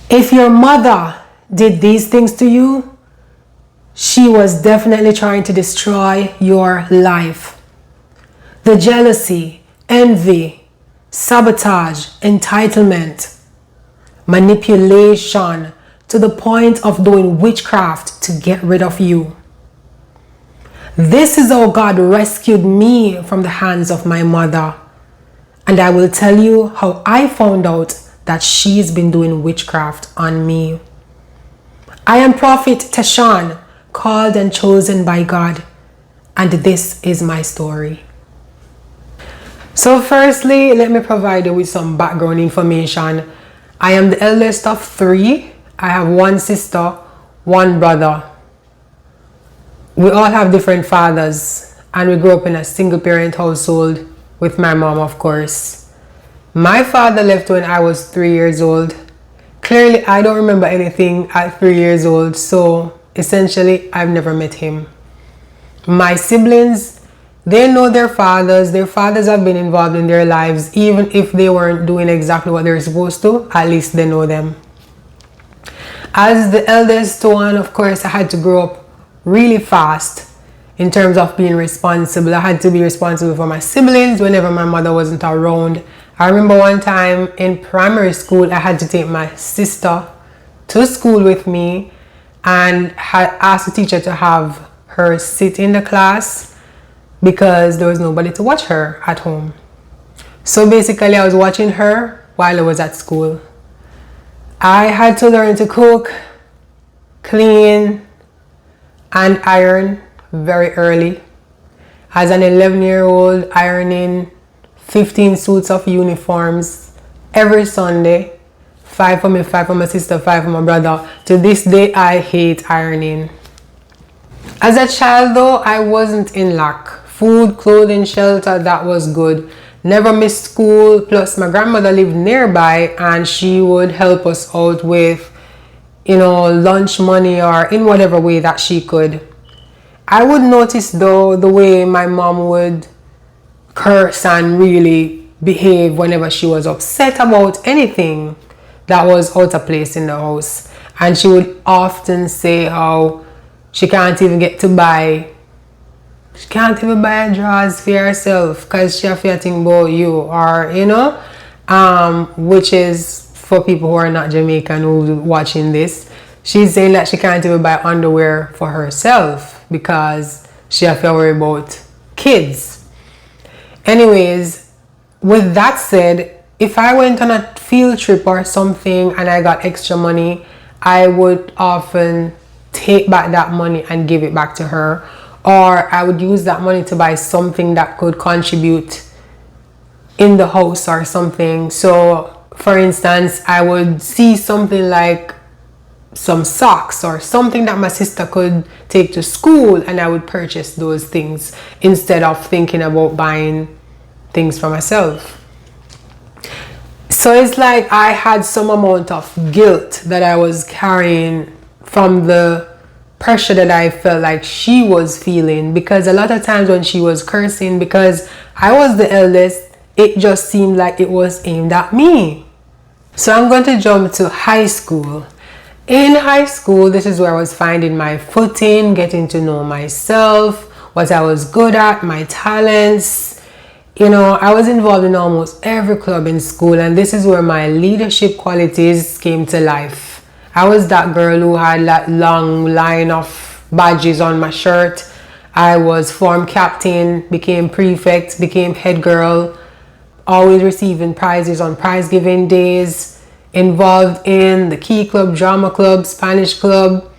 If your mother did these things to you, she was definitely trying to destroy your life. The jealousy, envy, sabotage, entitlement, manipulation, to the point of doing witchcraft to get rid of you. This is how God rescued me from the hands of my mother. And I will tell you how I found out that she's been doing witchcraft on me. I am Prophet Tashawn, called and chosen by God, and this is my story. So firstly, let me provide you with some background information. I am the eldest of 3. I have 1 sister, 1 brother. We all have different fathers, and we grew up in a single parent household with my mom, of course. My father left when I was 3 years old. Clearly, I don't remember anything at 3 years old, so essentially, I've never met him. My siblings, they know their fathers. Their fathers have been involved in their lives, even if they weren't doing exactly what they're supposed to, at least they know them. As the eldest one, of course, I had to grow up really fast in terms of being responsible. I had to be responsible for my siblings whenever my mother wasn't around. I remember one time in primary school, I had to take my sister to school with me and had asked the teacher to have her sit in the class because there was nobody to watch her at home. So basically, I was watching her while I was at school. I had to learn to cook, clean, and iron very early. As an 11-year-old, ironing 15 suits of uniforms every Sunday. 5 for me, 5 for my sister, 5 for my brother. To this day, I hate ironing. As a child though, I wasn't in lack. Food, clothing, shelter, that was good. Never missed school. Plus my grandmother lived nearby and she would help us out with, lunch money or in whatever way that she could. I would notice though the way my mom would curse and really behave whenever she was upset about anything that was out of place in the house. And she would often say how she can't even buy drawers for herself because she have to think about you, or which is for people who are not Jamaican who are watching this. She's saying that she can't even buy underwear for herself because she have to worry about kids. Anyways, with that said, if I went on a field trip or something and I got extra money, I would often take back that money and give it back to her, or I would use that money to buy something that could contribute in the house or something. So for instance, I would see something like some socks or something that my sister could take to school, and I would purchase those things instead of thinking about buying things for myself. So it's like I had some amount of guilt that I was carrying from the pressure that I felt like she was feeling, because a lot of times when she was cursing, because I was the eldest, it just seemed like it was aimed at me. So I'm going to jump to high school. In high school, this is where I was finding my footing, getting to know myself, what I was good at, my talents. I was involved in almost every club in school, and this is where my leadership qualities came to life. I was that girl who had that long line of badges on my shirt. I was form captain, became prefect, became head girl, always receiving prizes on prize giving days, involved in the Key Club, Drama Club, Spanish Club,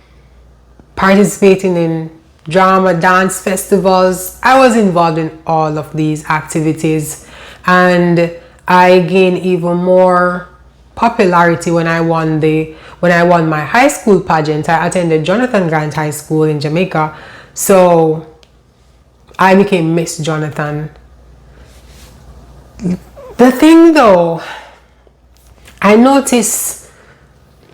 participating in drama, dance festivals. I was involved in all of these activities, and I gained even more popularity when I won my high school pageant. I attended Jonathan Grant High School in Jamaica, so I became Miss Jonathan. The thing though, I noticed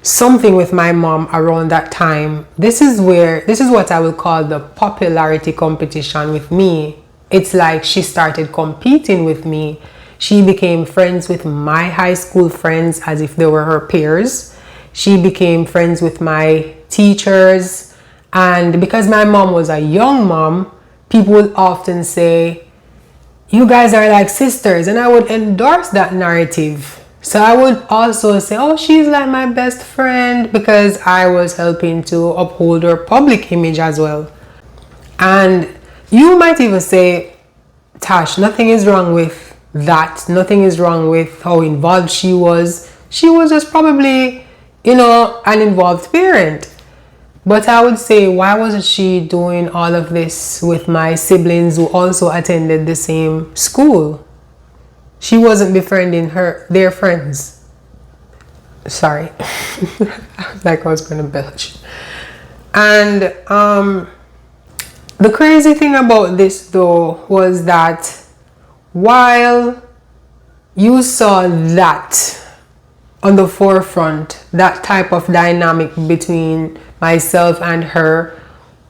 something with my mom around that time. This is what I will call the popularity competition with me. It's like she started competing with me. She became friends with my high school friends as if they were her peers. She became friends with my teachers. And because my mom was a young mom, people would often say, you guys are like sisters. And I would endorse that narrative. So I would also say, oh, she's like my best friend, because I was helping to uphold her public image as well. And you might even say, Tash, nothing is wrong with that. Nothing is wrong with how involved she was. She was just probably, an involved parent. But I would say, why wasn't she doing all of this with my siblings who also attended the same school? She wasn't befriending their friends. Sorry. Like I was going to belch. And the crazy thing about this though was that while you saw that on the forefront, that type of dynamic between myself and her,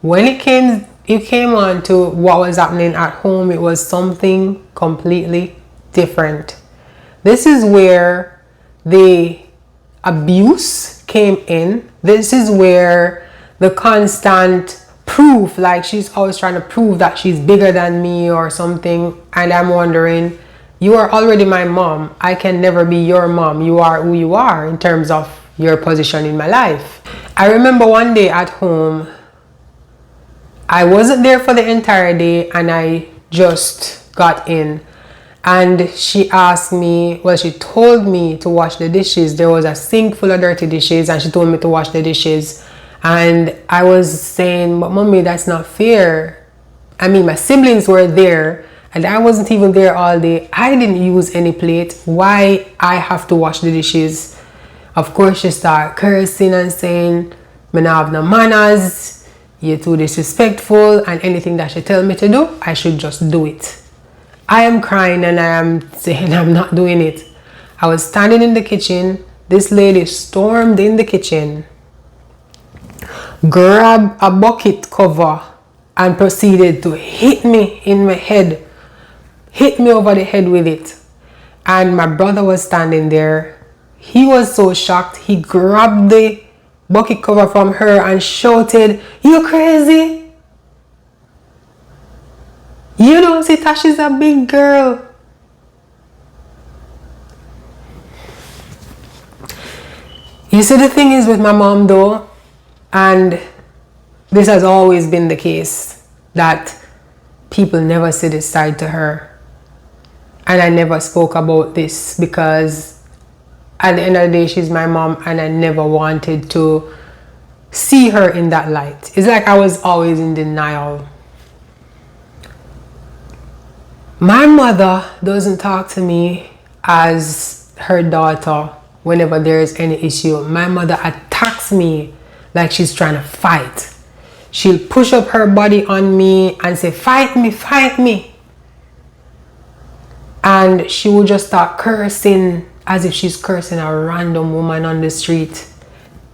when it came on to what was happening at home, it was something completely different. This is where the abuse came in. This is where the constant proof, like she's always trying to prove that she's bigger than me or something. And I'm wondering, you are already my mom. I can never be your mom. You are who you are in terms of your position in my life. I remember one day at home, I wasn't there for the entire day and I just got in. And she told me to wash the dishes. There was a sink full of dirty dishes and she told me to wash the dishes. And I was saying, but mommy, that's not fair. I mean, my siblings were there and I wasn't even there all day. I didn't use any plate. Why I have to wash the dishes? Of course, she started cursing and saying, I don't have no manners, you're too disrespectful, and anything that she tell me to do, I should just do it. I am crying and I am saying I'm not doing it. I was standing in the kitchen. This lady stormed in the kitchen, grabbed a bucket cover and proceeded to hit me in my head. Hit me over the head with it. And my brother was standing there. He was so shocked. He grabbed the bucket cover from her and shouted, "You crazy? You don't see Tashi's a big girl." You see, the thing is with my mom though, and this has always been the case, that people never said this side to her. And I never spoke about this because at the end of the day, she's my mom and I never wanted to see her in that light. It's like I was always in denial. My mother doesn't talk to me as her daughter whenever there is any issue. My mother attacks me like she's trying to fight. She'll push up her body on me and say, "Fight me, fight me." And she will just start cursing as if she's cursing a random woman on the street.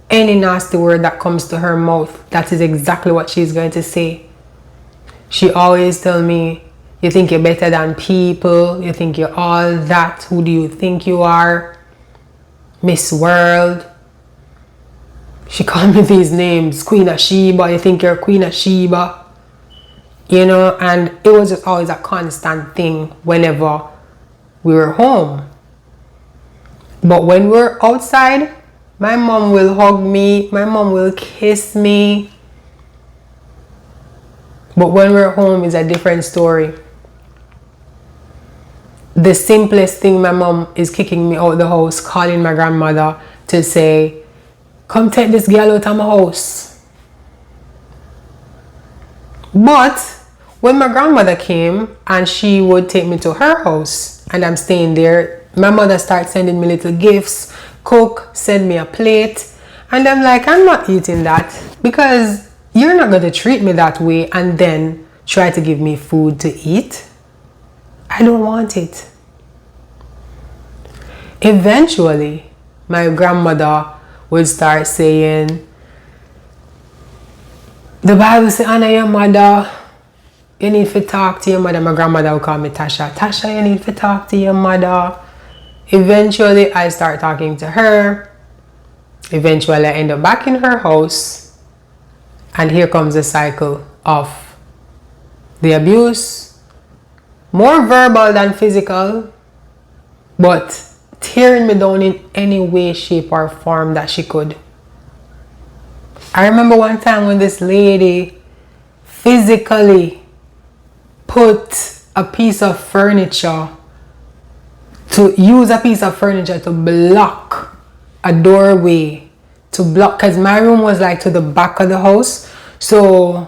Any nasty word that comes to her mouth, that is exactly what she's going to say. She always tell me, "You think you're better than people, you think you're all that, who do you think you are? Miss World." She called me these names, Queen of Sheba, you think you're Queen of Sheba. And it was just always a constant thing whenever we were home. But when we're outside, my mom will hug me, my mom will kiss me. But when we're home is a different story. The simplest thing, my mom is kicking me out the house, calling my grandmother to say, "Come take this girl out of my house." But when my grandmother came and she would take me to her house and I'm staying there, my mother starts sending me little gifts, cook, send me a plate. And I'm like, I'm not eating that, because you're not going to treat me that way and then try to give me food to eat. I don't want it. Eventually, my grandmother would start saying, "The Bible says, honor your mother. You need to talk to your mother." My grandmother would call me Tasha. "Tasha, you need to talk to your mother." Eventually, I start talking to her. Eventually, I end up back in her house, and here comes the cycle of the abuse, more verbal than physical, but tearing me down in any way, shape, or form that she could. I remember one time when this lady physically put a piece of furniture, to use a piece of furniture to block a doorway, to block, because my room was like to the back of the house, so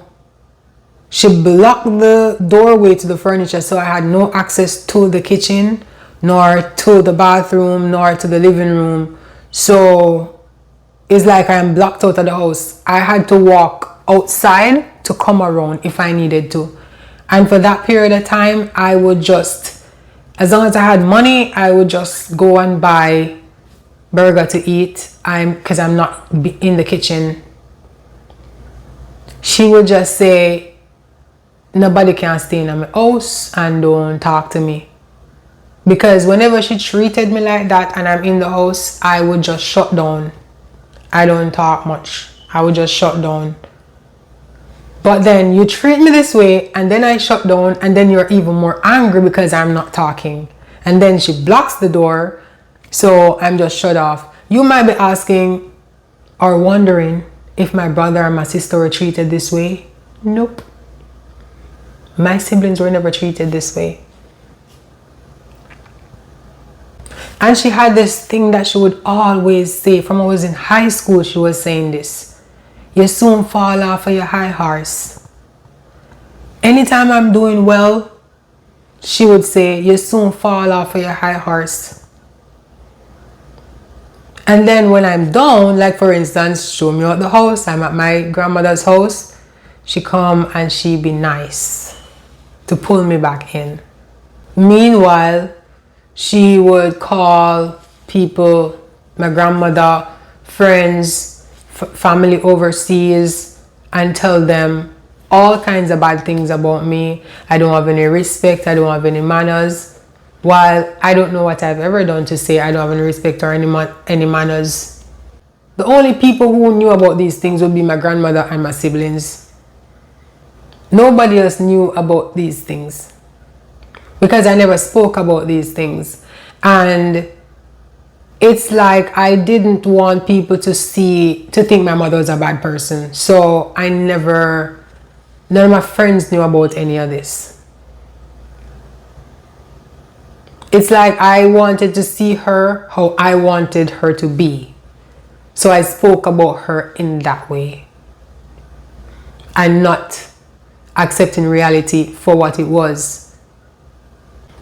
she blocked the doorway to the furniture, so I had no access to the kitchen, nor to the bathroom, nor to the living room. So it's like I'm blocked out of the house. I had to walk outside to come around if I needed to. And for that period of time, I would just, as long as I had money, I would just go and buy burger to eat. Because I'm not in the kitchen. She would just say, nobody can stay in my house and don't talk to me. Because whenever she treated me like that and I'm in the house, I would just shut down. I don't talk much. I would just shut down. But then you treat me this way and then I shut down, and then you're even more angry because I'm not talking. And then she blocks the door, so I'm just shut off. You might be asking or wondering if my brother or my sister were treated this way. Nope. My siblings were never treated this way. And she had this thing that she would always say. From when I was in high school, she was saying this: you soon fall off of your high horse. Anytime I'm doing well, she would say, you soon fall off of your high horse. And then when I'm down, like for instance, show me out the house, I'm at my grandmother's house, she come and she be nice to pull me back in. Meanwhile, she would call people, my grandmother, friends, family overseas, and tell them all kinds of bad things about me. I don't have any respect, I don't have any manners. While I don't know what I've ever done to say I don't have any respect or any manners. The only people who knew about these things would be my grandmother and my siblings. Nobody else knew about these things, because I never spoke about these things. And it's like I didn't want people to think my mother was a bad person. So none of my friends knew about any of this. It's like I wanted to see her how I wanted her to be. So I spoke about her in that way, and not accepting reality for what it was.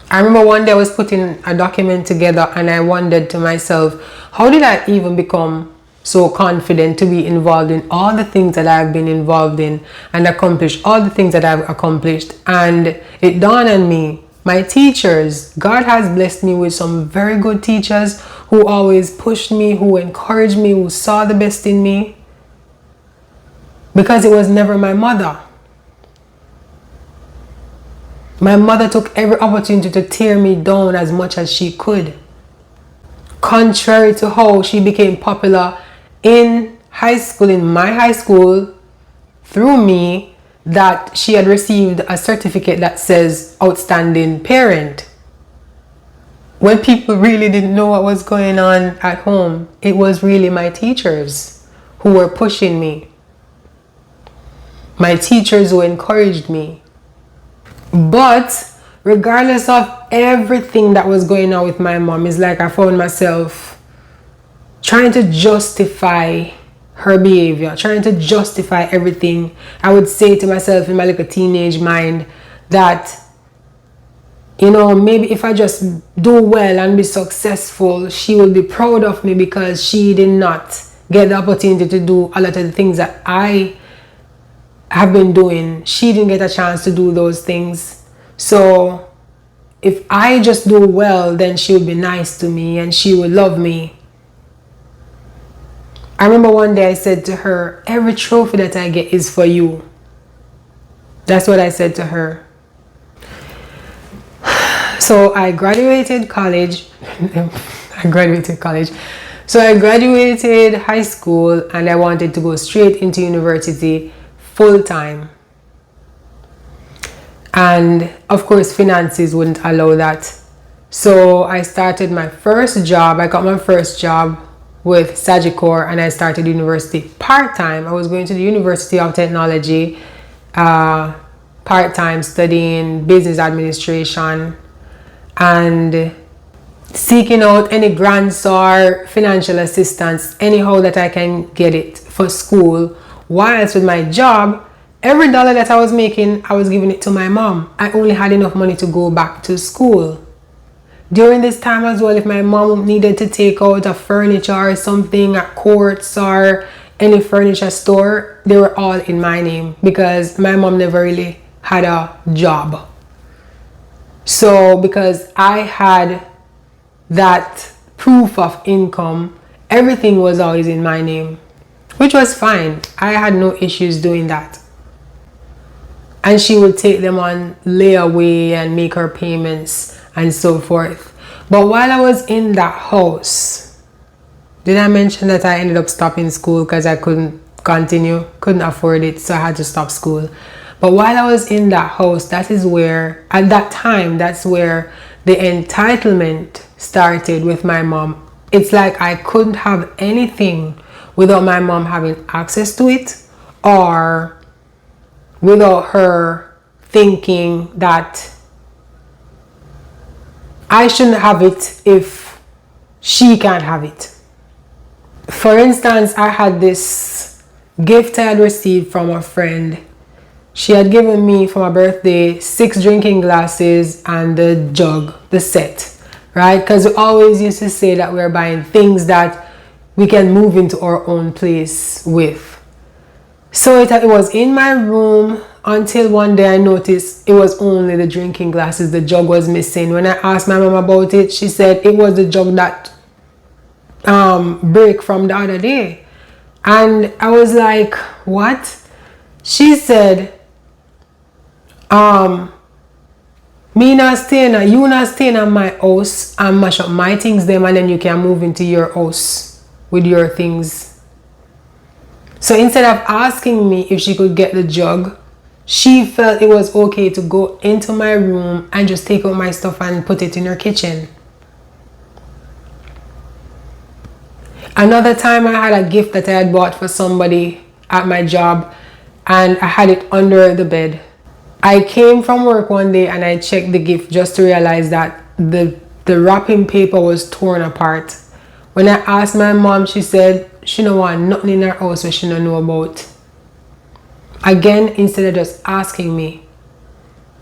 I remember one day I was putting a document together and I wondered to myself, how did I even become so confident to be involved in all the things that I've been involved in and accomplish all the things that I've accomplished? And it dawned on me, my teachers, God has blessed me with some very good teachers who always pushed me, who encouraged me, who saw the best in me, because it was never my mother. My mother took every opportunity to tear me down as much as she could. Contrary to how she became popular in high school, in my high school, through me, that she had received a certificate that says outstanding parent. When people really didn't know what was going on at home, it was really my teachers who were pushing me. My teachers who encouraged me. But regardless of everything that was going on with my mom, it's like I found myself trying to justify her behavior, trying to justify everything. I would say to myself in my little teenage mind that, maybe if I just do well and be successful, she will be proud of me because she did not get the opportunity to do a lot of the things that I have been doing. She didn't get a chance to do those things. So if I just do well, then she would be nice to me and she would love me. I remember one day I said to her, every trophy that I get is for you. That's what I said to her. So I graduated college. So I graduated high school and I wanted to go straight into university full time. And of course, finances wouldn't allow that. So I started my first job. I got my first job with Sagicor and I started university part-time. I was going to the University of Technology part-time, studying business administration and seeking out any grants or financial assistance anyhow that I can get it for school. Whilst with my job, every dollar that I was making, I was giving it to my mom. I only had enough money to go back to school. During this time as well, if my mom needed to take out a furniture or something at Courts or any furniture store, they were all in my name because my mom never really had a job. So because I had that proof of income, everything was always in my name, which was fine. I had no issues doing that. And she would take them on layaway and make her payments and so forth. But while I was in that house, did I mention that I ended up stopping school because I couldn't afford it, so I had to stop school. But while I was in that house, that is where, at that time, that's where the entitlement started with my mom. It's like I couldn't have anything without my mom having access to it, or without her thinking that I shouldn't have it if she can't have it. For instance, I had this gift I had received from a friend. She had given me for my birthday 6 drinking glasses and the jug, the set, right? Because we always used to say that we're buying things that we can move into our own place with. So it was in my room until one day I noticed it was only the drinking glasses. The jug was missing. When I asked my mom about it, she said it was the jug that break from the other day. And I was like, what? She said, me not staying, you not staying at my house and mash up my things them, and then you can move into your house with your things. So instead of asking me if she could get the jug, she felt it was okay to go into my room and just take out my stuff and put it in her kitchen. Another time I had a gift that I had bought for somebody at my job and I had it under the bed. I came from work one day and I checked the gift just to realize that the wrapping paper was torn apart. When I asked my mom, she said she don't want nothing in her house that she don't know about. Again, instead of just asking me,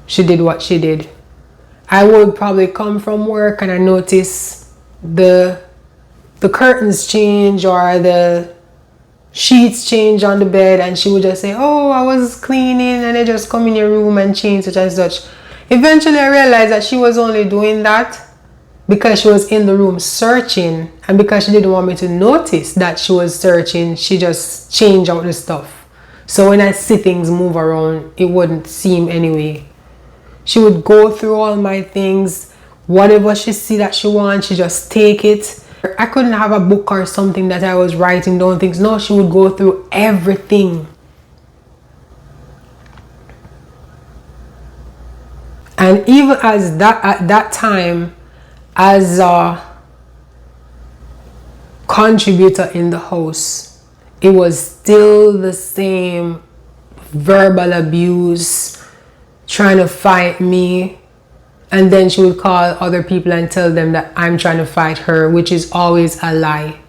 she did what she did. I would probably come from work and I notice the curtains change or the sheets change on the bed, and she would just say, oh, I was cleaning and I just come in your room and change such and such. Eventually I realized that she was only doing that because she was in the room searching, and because she didn't want me to notice that she was searching, she just changed out the stuff. So when I see things move around, it wouldn't seem anyway. She would go through all my things, whatever she see that she wants, she just take it. I couldn't have a book or something that I was writing down things. No, she would go through everything. And even as that, at that time, as a contributor in the house, it was still the same verbal abuse, trying to fight me. And then she would call other people and tell them that I'm trying to fight her, which is always a lie.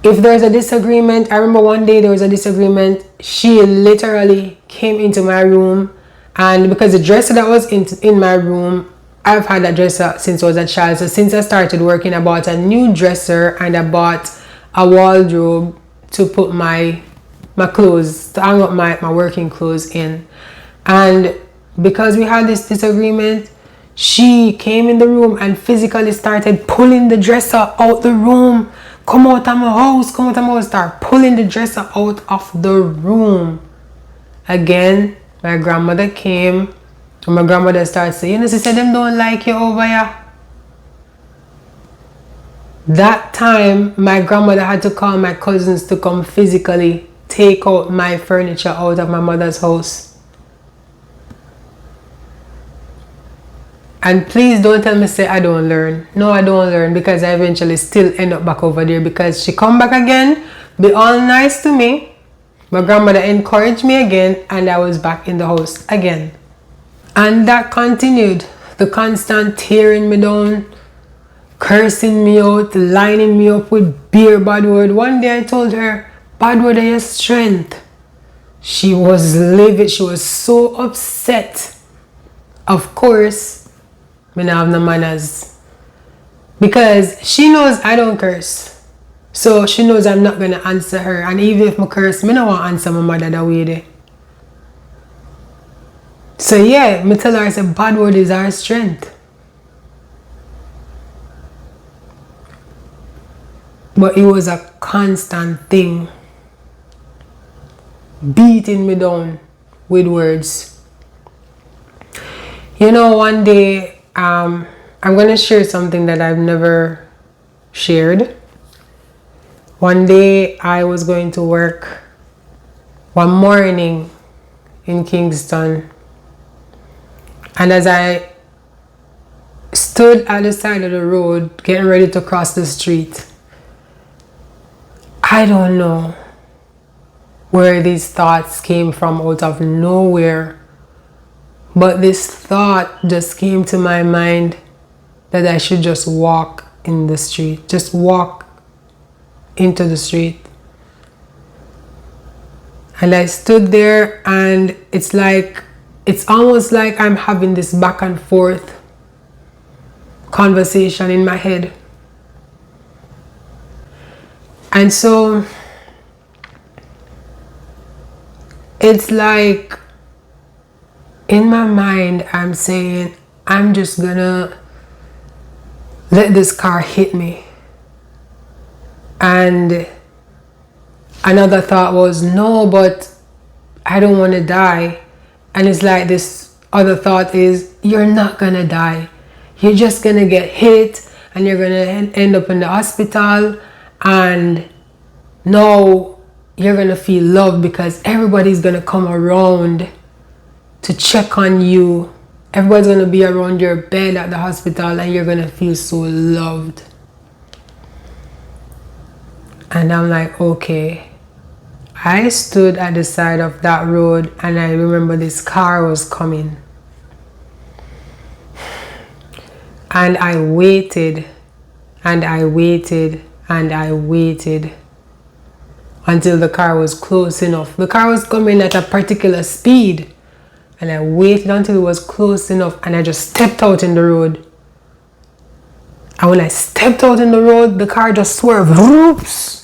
If there's a disagreement, I remember one day there was a disagreement, she literally came into my room, and because the dresser that was in my room, I've had that dresser since I was a child. So since I started working, I bought a new dresser and I bought a wardrobe to put my clothes, to hang up my working clothes in. And because we had this disagreement, she came in the room and physically started pulling the dresser out the room. Come out of my house, come out of my house. Start pulling the dresser out of the room. Again, my grandmother came and my grandmother started saying, you know, she said them don't like you over here. That time, my grandmother had to call my cousins to come physically take out my furniture out of my mother's house. And please don't tell me say I don't learn. No, I don't learn, because I eventually still end up back over there, because she come back again, be all nice to me. My grandmother encouraged me again, and I was back in the house again. And that continued. The constant tearing me down, cursing me out, lining me up with bare bad word. One day I told her, bad word are your strength. She was livid. She was so upset. Of course, I don't have no manners, because she knows I don't curse. So she knows I'm not going to answer her. And even if I curse, I don't want to answer my mother that way there. So yeah, I tell her, I said, bad word is our strength. But it was a constant thing, beating me down with words. You know, one day, I'm going to share something that I've never shared. One day, I was going to work one morning in Kingston. And as I stood at the side of the road, getting ready to cross the street, I don't know where these thoughts came from out of nowhere, but this thought just came to my mind that I should just walk in the street, just walk into the street. And I stood there, and it's almost like I'm having this back and forth conversation in my head. And so it's like in my mind, I'm saying, I'm just gonna let this car hit me. And another thought was, no, but I don't want to die. And it's like this other thought is, you're not gonna die. You're just gonna get hit, and you're gonna end up in the hospital. And now you're gonna feel loved, because everybody's gonna come around to check on you. Everybody's gonna be around your bed at the hospital, and you're gonna feel so loved. And I'm like, okay. I stood at the side of that road, and I remember this car was coming. And I waited, and I waited, and I waited until the car was close enough. The car was coming at a particular speed, and I waited until it was close enough, and I just stepped out in the road. And when I stepped out in the road, the car just swerved. Whoops!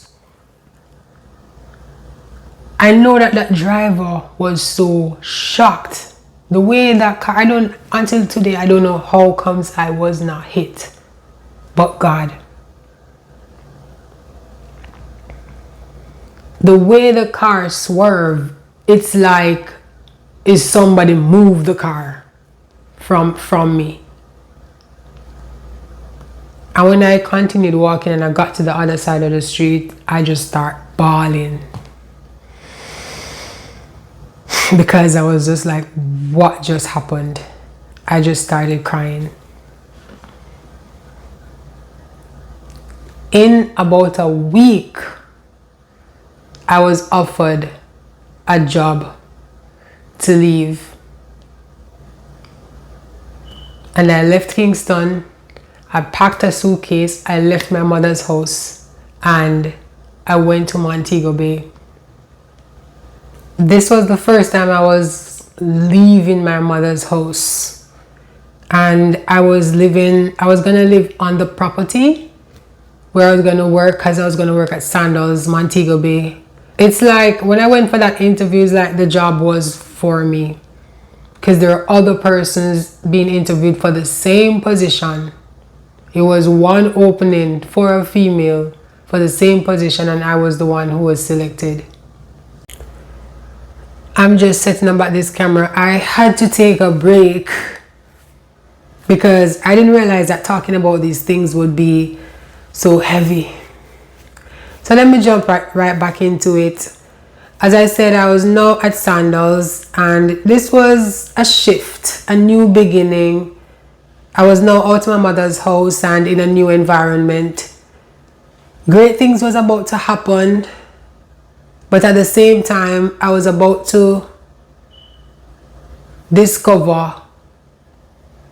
I know that driver was so shocked. The way that car, until today, I don't know how comes I was not hit. But God. The way the car swerved, it's like somebody moved the car from me. And when I continued walking and I got to the other side of the street, I just start bawling. Because I was just like, what just happened? I just started crying. In about a week, I was offered a job to leave. And I left Kingston. I packed a suitcase. I left my mother's house, and I went to Montego Bay. This was the first time I was leaving my mother's house, and I was gonna live on the property where I was gonna work, because I was gonna work at Sandals, Montego Bay. It's like when I went for that interview, it's like the job was for me, because there are other persons being interviewed for the same position. It was one opening for a female for the same position, and I was the one who was selected. I'm just setting up at this camera. I had to take a break because I didn't realize that talking about these things would be so heavy. So let me jump right back into it. As I said, I was now at Sandals, and this was a shift, a new beginning. I was now out of my mother's house and in a new environment. Great things was about to happen, but at the same time, I was about to discover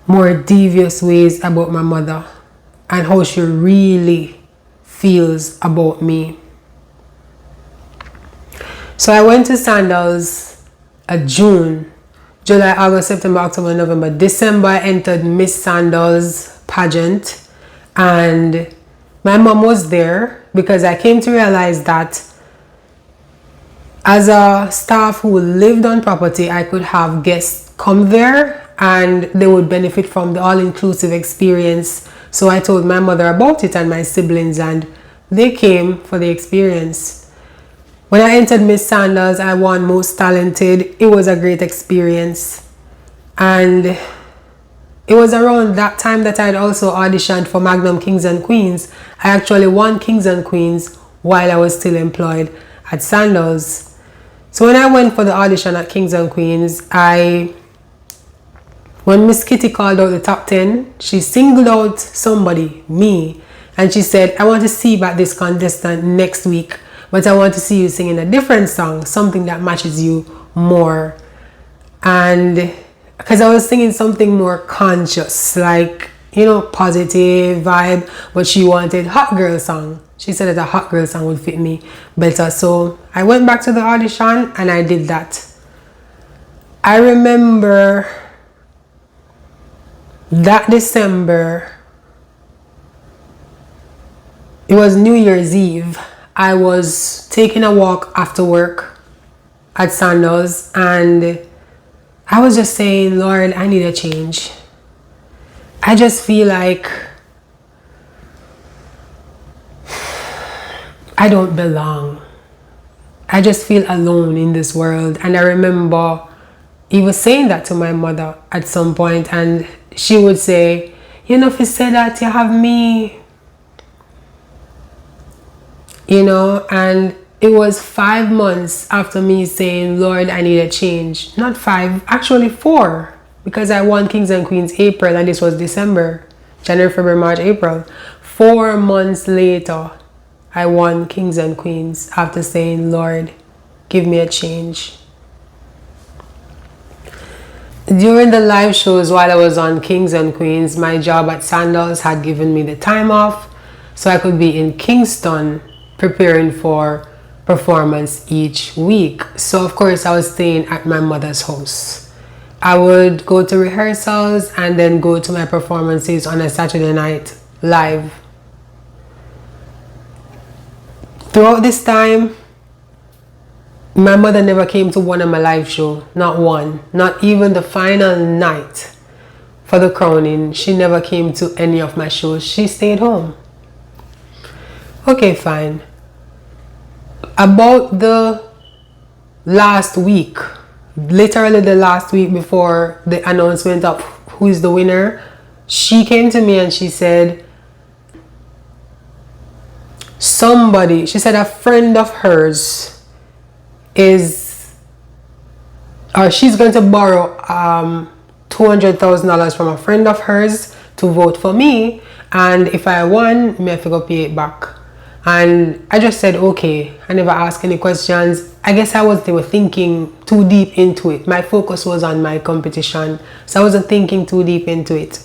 more devious ways about my mother and how she really feels about me. So I went to Sandals June, July, August, September, October, November, December. I entered Miss Sandals pageant, and my mom was there because I came to realize that as a staff who lived on property, I could have guests come there and they would benefit from the all-inclusive experience. So I told my mother about it and my siblings, and they came for the experience. When I entered Miss Sandals, I won Most Talented. It was a great experience. And it was around that time that I had also auditioned for Magnum Kings and Queens. I actually won Kings and Queens while I was still employed at Sandals. So when I went for the audition at Kings and Queens, when Miss Kitty called out the top 10, she singled out somebody, me, and she said, I want to see back this contestant next week, but I want to see you singing a different song, something that matches you more. And because I was singing something more conscious, like, you know, positive vibe, but she wanted hot girl song. She said that a hot girl song would fit me better. So I went back to the audition and I did that. I remember that December, it was New Year's Eve. I was taking a walk after work at Sandals, and I was just saying, Lord, I need a change. I just feel like I don't belong. I just feel alone in this world. And I remember even saying that to my mother at some point, and she would say, you know, if you say that, you have me. You know, and it was 5 months after me saying, Lord, I need a change. Not 5, actually 4. Because I won Kings and Queens April, and this was December. January, February, March, April. 4 months later, I won Kings and Queens after saying, Lord, give me a change. During the live shows while I was on Kings and Queens, my job at Sandals had given me the time off so I could be in Kingston preparing for performance each week. So of course I was staying at my mother's house. I would go to rehearsals and then go to my performances on a Saturday night live. Throughout this time, my mother never came to one of my live shows. Not one. Not even the final night for the crowning. She never came to any of my shows. She stayed home. Okay, fine. About the last week, literally the last week before the announcement of who is the winner, she came to me and she said, she said a friend of hers she's going to borrow $200,000 from a friend of hers to vote for me, and if I won, me have to go pay it back. And I just said okay. I never asked any questions. I guess they were thinking too deep into it. My focus was on my competition, so I wasn't thinking too deep into it.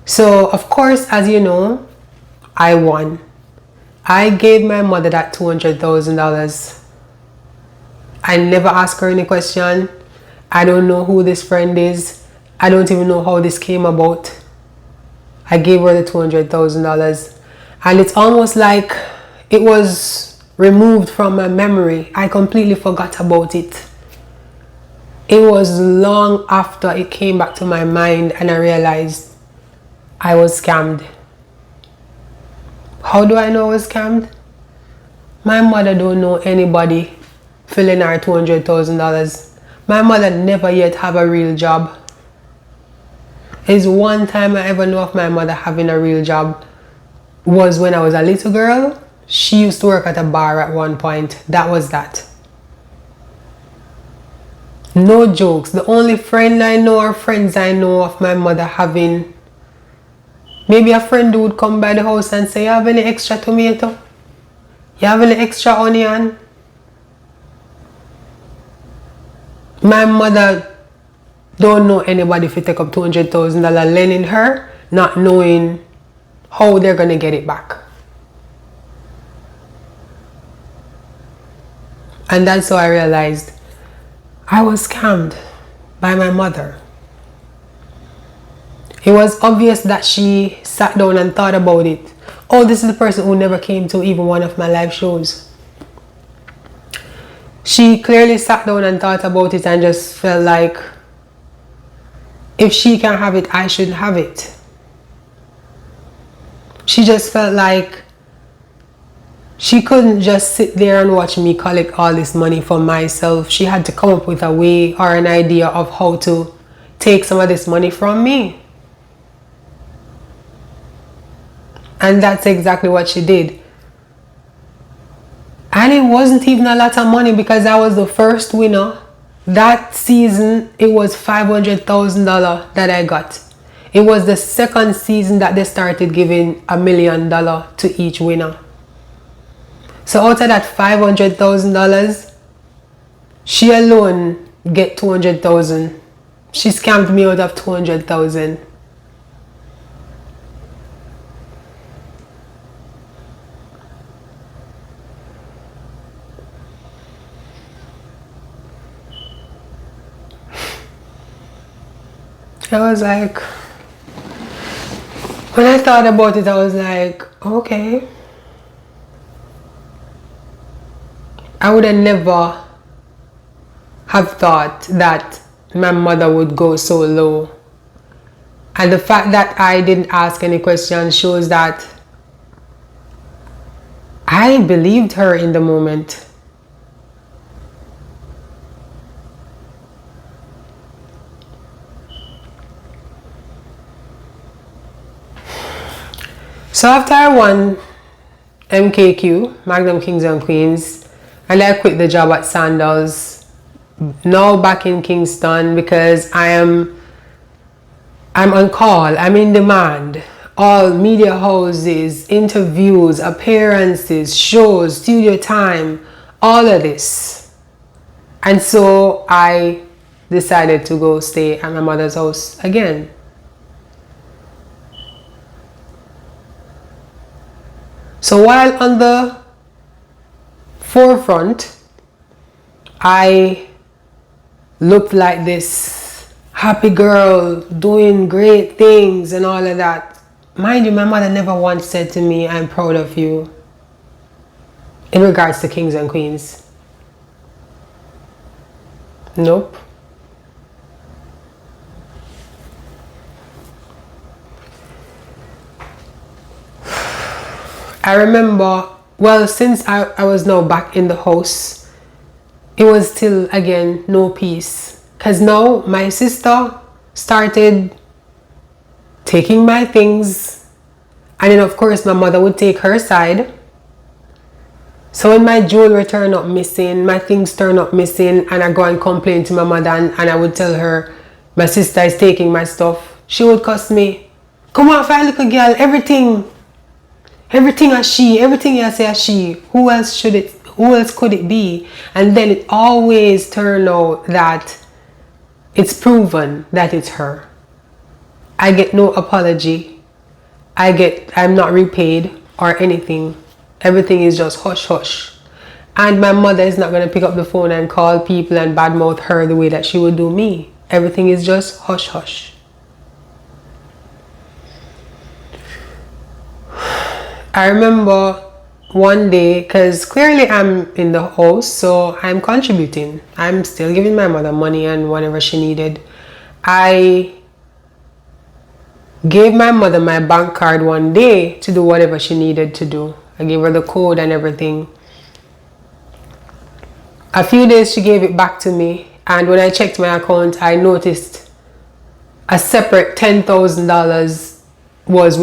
So of course, as you know, I won. I gave my mother that $200,000. I never asked her any question. I don't know who this friend is. I don't even know how this came about. I gave her the $200,000. And it's almost like it was removed from my memory. I completely forgot about it. It was long after it came back to my mind and I realized I was scammed. How do I know I was scammed? My mother don't know anybody filling her $200,000. My mother never yet have a real job. It's one time I ever know of my mother having a real job was when I was a little girl. She used to work at a bar at one point. That was that. No jokes. The only friend I know or friends I know of my mother having, maybe a friend who would come by the house and say, you have any extra tomato? You have any extra onion? My mother don't know anybody if you take up $200,000 lending her, not knowing how they're going to get it back. And that's how I realized I was scammed by my mother. It was obvious that she sat down and thought about it. Oh, this is the person who never came to even one of my live shows. She clearly sat down and thought about it and just felt like if she can have it, I should have it. She just felt like she couldn't just sit there and watch me collect all this money for myself. She had to come up with a way or an idea of how to take some of this money from me. And that's exactly what she did. And it wasn't even a lot of money because I was the first winner. That season, it was $500,000 that I got. It was the second season that they started giving $1 million to each winner. So out of that $500,000, she alone get $200,000. She scammed me out of $200,000. I was like, when I thought about it, I was like, okay. I would have never have thought that my mother would go so low. And the fact that I didn't ask any questions shows that I believed her in the moment. So after I won MKQ, Magnum Kings and Queens, and I quit the job at Sandals, now back in Kingston because I'm on call, I'm in demand. All media houses, interviews, appearances, shows, studio time, all of this. And so I decided to go stay at my mother's house again. So while on the forefront, I looked like this happy girl doing great things and all of that. Mind you, my mother never once said to me, I'm proud of you in regards to Kings and Queens. Nope. I remember, well, since I was now back in the house, it was still, again, no peace. Because now my sister started taking my things. And then, of course, my mother would take her side. So when my jewelry turned up missing, my things turned up missing, and I go and complain to my mother, and I would tell her, my sister is taking my stuff, she would cuss me. Come on, fine little girl, everything as she, everything you say as she. Who else could it be? And then it always turned out that it's proven that it's her. I get no apology. I'm not repaid or anything. Everything is just hush hush. And my mother is not going to pick up the phone and call people and badmouth her the way that she would do me. Everything is just hush hush. I remember one day, because clearly I'm in the house, so I'm contributing. I'm still giving my mother money and whatever she needed. I gave my mother my bank card one day to do whatever she needed to do. I gave her the code and everything. A few days she gave it back to me, and when I checked my account, I noticed a separate $10,000 was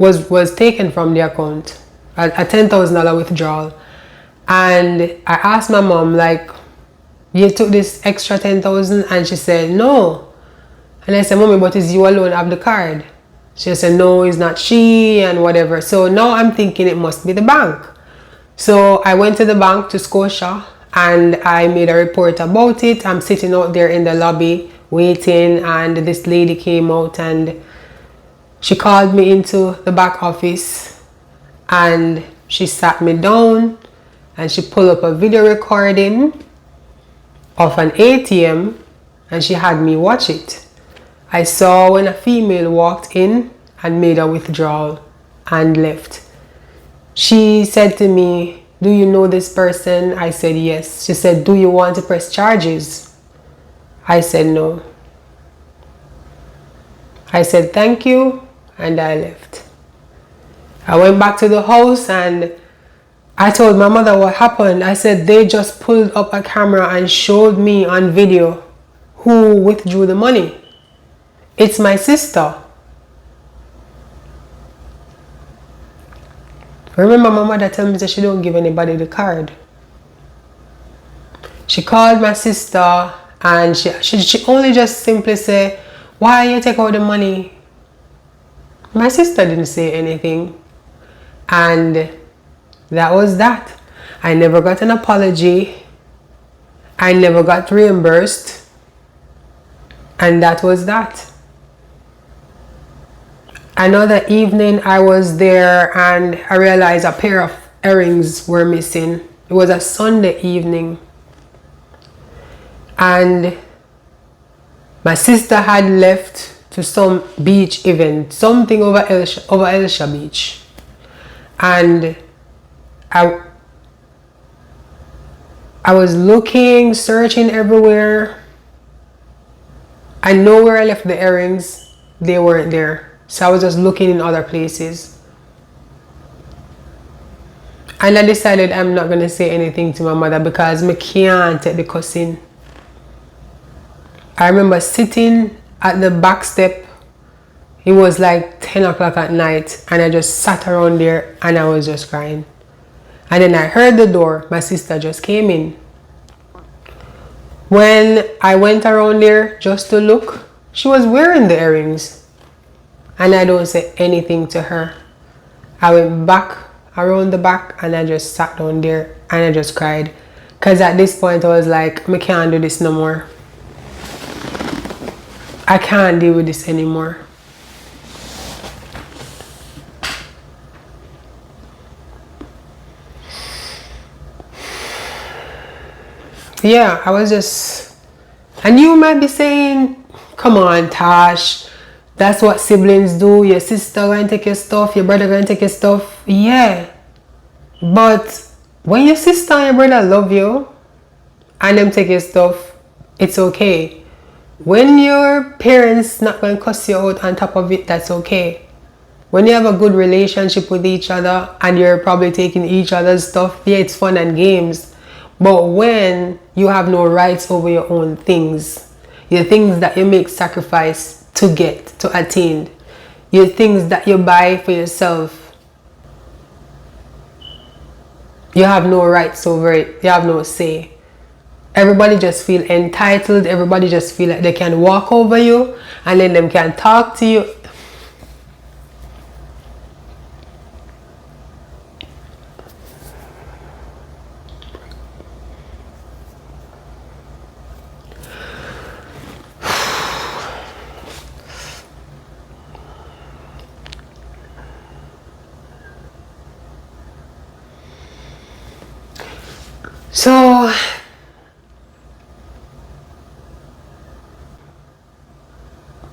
was taken from the account, a $10,000 withdrawal. And I asked my mom, like, you took this extra 10,000? And she said, no. And I said, mommy, but is you alone have the card? She said, no, it's not she, and whatever. So now I'm thinking it must be the bank. So I went to the bank, to Scotia, and I made a report about it. I'm sitting out there in the lobby waiting, and this lady came out and she called me into the back office, and she sat me down and she pulled up a video recording of an ATM and she had me watch it. I saw when a female walked in and made a withdrawal and left. She said to me, do you know this person? I said yes. She said, do you want to press charges? I said no. I said thank you, and I left. I went back to the house and I told my mother what happened. I said they just pulled up a camera and showed me on video who withdrew the money. It's my sister. Remember, my mother told me that she don't give anybody the card. She called my sister and she only just simply said, why you take out the money? My sister didn't say anything. And that was that. I never got an apology. I never got reimbursed. And that was that. Another evening I was there and I realized a pair of earrings were missing. It was a Sunday evening. And my sister had left to some beach event, something over Elsha Beach. And I was looking, searching everywhere. I know where I left the earrings. They weren't there. So I was just looking in other places. And I decided I'm not going to say anything to my mother because I can't take the cussing. I remember sitting at the back step. It was like 10 o'clock at night and I just sat around there and I was just crying. And then I heard the door. My sister just came in. When I went around there just to look, she was wearing the earrings. And I don't say anything to her. I went back around the back and I just sat down there and I just cried. Because at this point I was like, I can't do this no more. I can't deal with this anymore. Yeah, I was just... And you might be saying, come on, Tash. That's what siblings do. Your sister going to take your stuff. Your brother going to take your stuff. Yeah. But when your sister and your brother love you and them take your stuff, it's okay. When your parents not going to cuss you out on top of it, that's okay. When you have a good relationship with each other and you're probably taking each other's stuff, yeah, it's fun and games. But when you have no rights over your own things, your things that you make sacrifice to get, to attain, your things that you buy for yourself, you have no rights over it. You have no say. Everybody just feel entitled. Everybody just feel like they can walk over you and then them can talk to you. So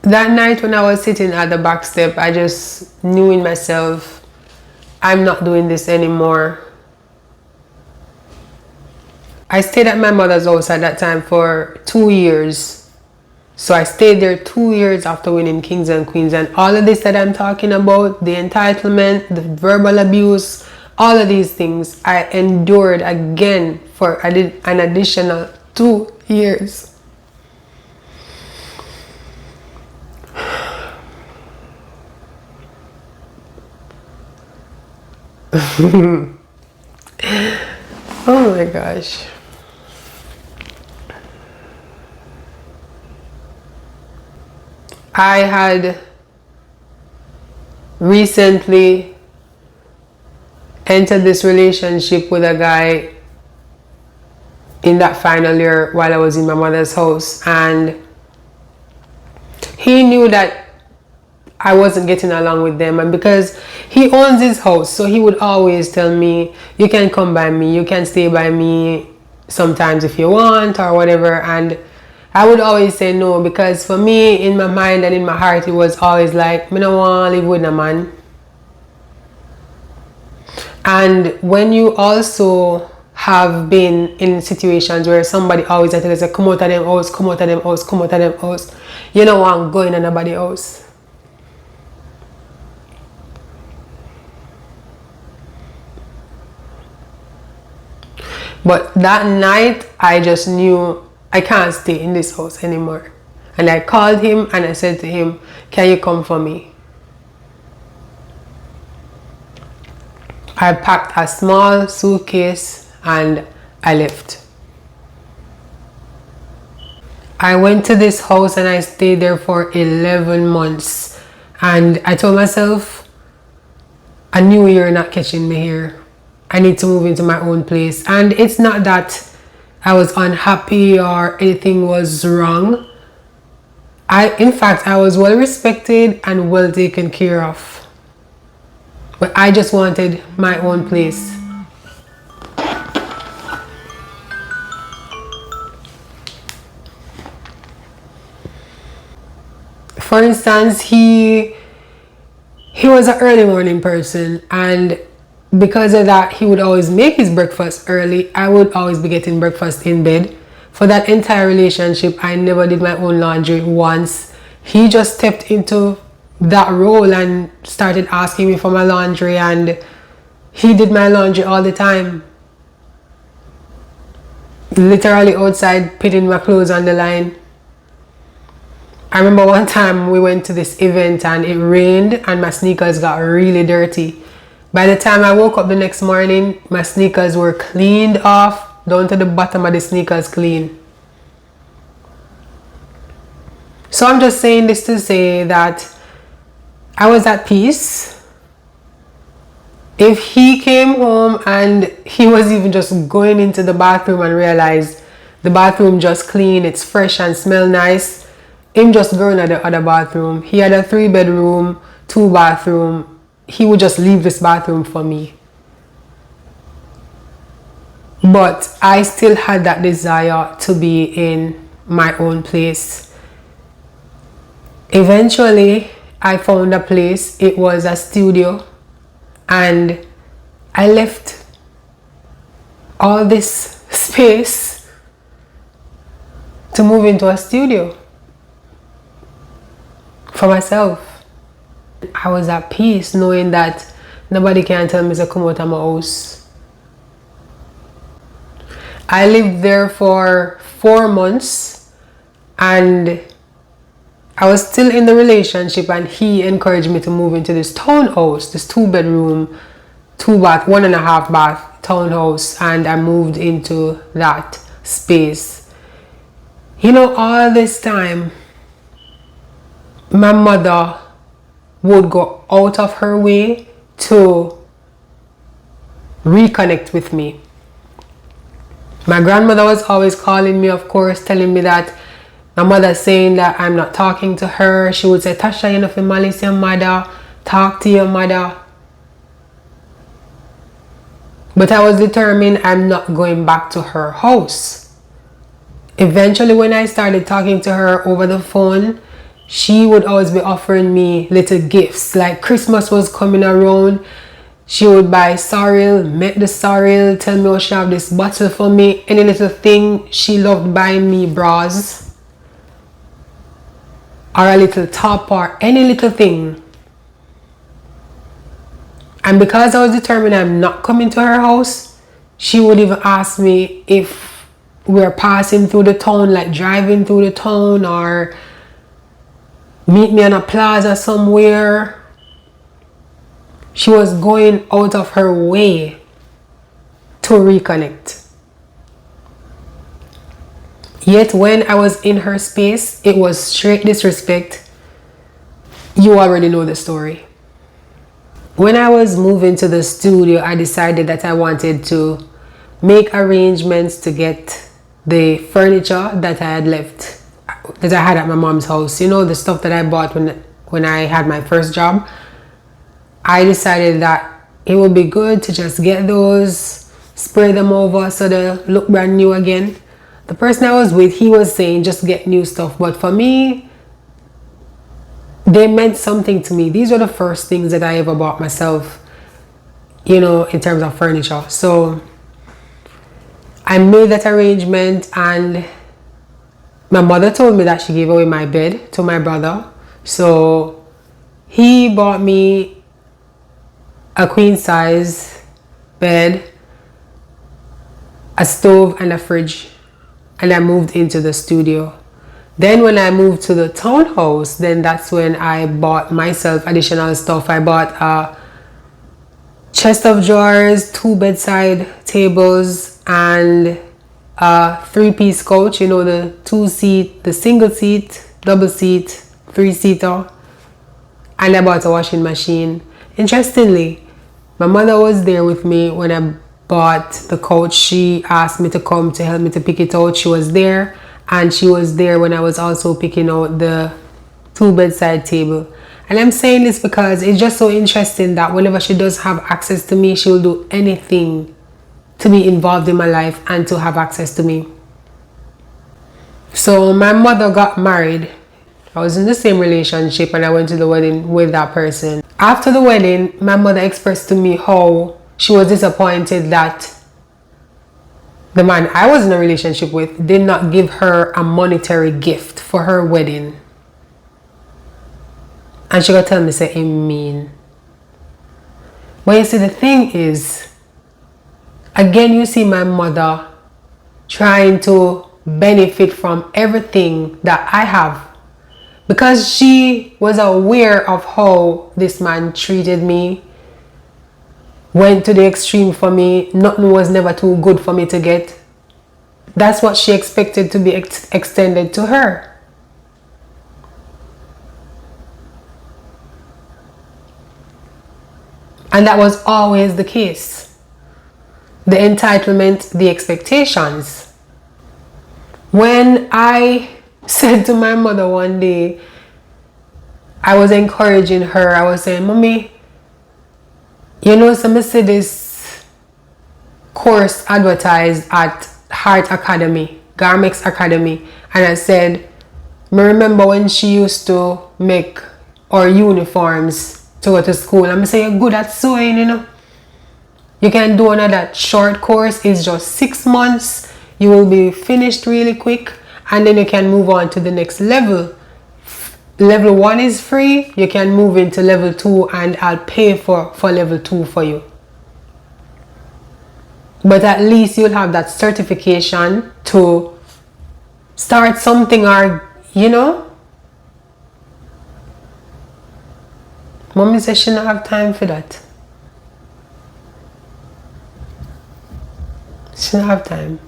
that night when I was sitting at the back step, I just knew in myself, I'm not doing this anymore. I stayed at my mother's house at that time for 2 years. So I stayed there 2 years after winning Kings and Queens, and all of this that I'm talking about, the entitlement, the verbal abuse, all of these things I endured again for an additional 2 years. Oh my gosh. I had recently entered this relationship with a guy in that final year while I was in my mother's house, and he knew that I wasn't getting along with them, and because he owns his house, so he would always tell me, you can come by me, you can stay by me sometimes if you want or whatever. And I would always say no, because for me, in my mind and in my heart, it was always like, me no want to live with a man. And when you also have been in situations where somebody always tells you, come out of them house, come out of them house, come out of them house, you don't want to go in anybody else. But that night, I just knew I can't stay in this house anymore. And I called him and I said to him, can you come for me? I packed a small suitcase and I left. I went to this house and I stayed there for 11 months. And I told myself, I knew you're not catching me here. I need to move into my own place. And it's not that I was unhappy or anything was wrong. In fact, I was well respected and well taken care of. But I just wanted my own place. For instance, he was an early morning person, and because of that, he would always make his breakfast early. I would always be getting breakfast in bed. For that entire relationship, I never did my own laundry once. He just stepped into that role and started asking me for my laundry, and he did my laundry all the time. Literally outside, pitting my clothes on the line. I remember one time we went to this event and it rained and my sneakers got really dirty. By the time I woke up the next morning, my sneakers were cleaned off, down to the bottom of the sneakers clean. So I'm just saying this to say that I was at peace. If he came home and he was even just going into the bathroom and realized the bathroom just clean, it's fresh and smell nice, him just going at the other bathroom. He had a 3-bedroom, 2-bathroom. He would just leave this bathroom for me. But I still had that desire to be in my own place. Eventually, I found a place. It was a studio. And I left all this space to move into a studio for myself. I was at peace knowing that nobody can tell me to come out of my house. I lived there for 4 months and I was still in the relationship, and he encouraged me to move into this townhouse, this 2-bedroom, 2-bath, 1.5-bath townhouse, and I moved into that space. You know, all this time, my mother would go out of her way to reconnect with me. My grandmother was always calling me, of course, telling me that my mother saying that I'm not talking to her. She would say, Tasha, you know, for malice your mother, talk to your mother. But I was determined I'm not going back to her house. Eventually, when I started talking to her over the phone, she would always be offering me little gifts. Like Christmas was coming around, she would buy sorrel, make the sorrel, tell me how she have this bottle for me, any little thing. She loved buying me bras or a little top or any little thing. And because I was determined I'm not coming to her house, she would even ask me if we're passing through the town, like driving through the town, or meet me on a plaza somewhere. She was going out of her way to reconnect. Yet when I was in her space, it was straight disrespect. You already know the story. When I was moving to the studio, I decided that I wanted to make arrangements to get the furniture that I had left, that I had at my mom's house. You know, the stuff that I bought when I had my first job. I decided that it would be good to just get those, spray them over so they look brand new again. The person I was with, he was saying just get new stuff, but for me, they meant something to me. These were the first things that I ever bought myself, you know, in terms of furniture. So I made that arrangement, and my mother told me that she gave away my bed to my brother. So he bought me a queen size bed, a stove, and a fridge, and I moved into the studio. Then when I moved to the townhouse, then that's when I bought myself additional stuff. I bought a chest of drawers, 2 bedside tables, and a 3-piece couch, you know, the 2-seat, the single seat, double seat, 3-seater. And I bought a washing machine. Interestingly, my mother was there with me when I bought the couch. She asked me to come to help me to pick it out. She was there, and she was there when I was also picking out the 2 bedside table. And I'm saying this because it's just so interesting that whenever she does have access to me, she will do anything to be involved in my life and to have access to me. So my mother got married. I was in the same relationship, and I went to the wedding with that person. After the wedding, my mother expressed to me how she was disappointed that the man I was in a relationship with did not give her a monetary gift for her wedding. And she got to tell me, say, I'm mean. But you see, the thing is, again, you see my mother trying to benefit from everything that I have, because she was aware of how this man treated me, went to the extreme for me. Nothing was never too good for me to get. That's what she expected to be extended to her. And that was always the case. The entitlement, the expectations. When I said to my mother one day, I was encouraging her. I was saying, Mommy, you know, some see this course advertised at Heart Academy, Garmex Academy. And I said, I remember when she used to make our uniforms to go to school. I'm saying, you're good at sewing, you know. You can do another short course. It's just 6 months. You will be finished really quick, and then you can move on to the next level. Level 1 is free. You can move into level 2, and I'll pay for level 2 for you. But at least you'll have that certification to start something, or, you know. Mommy says she don't have time for that. She don't have time.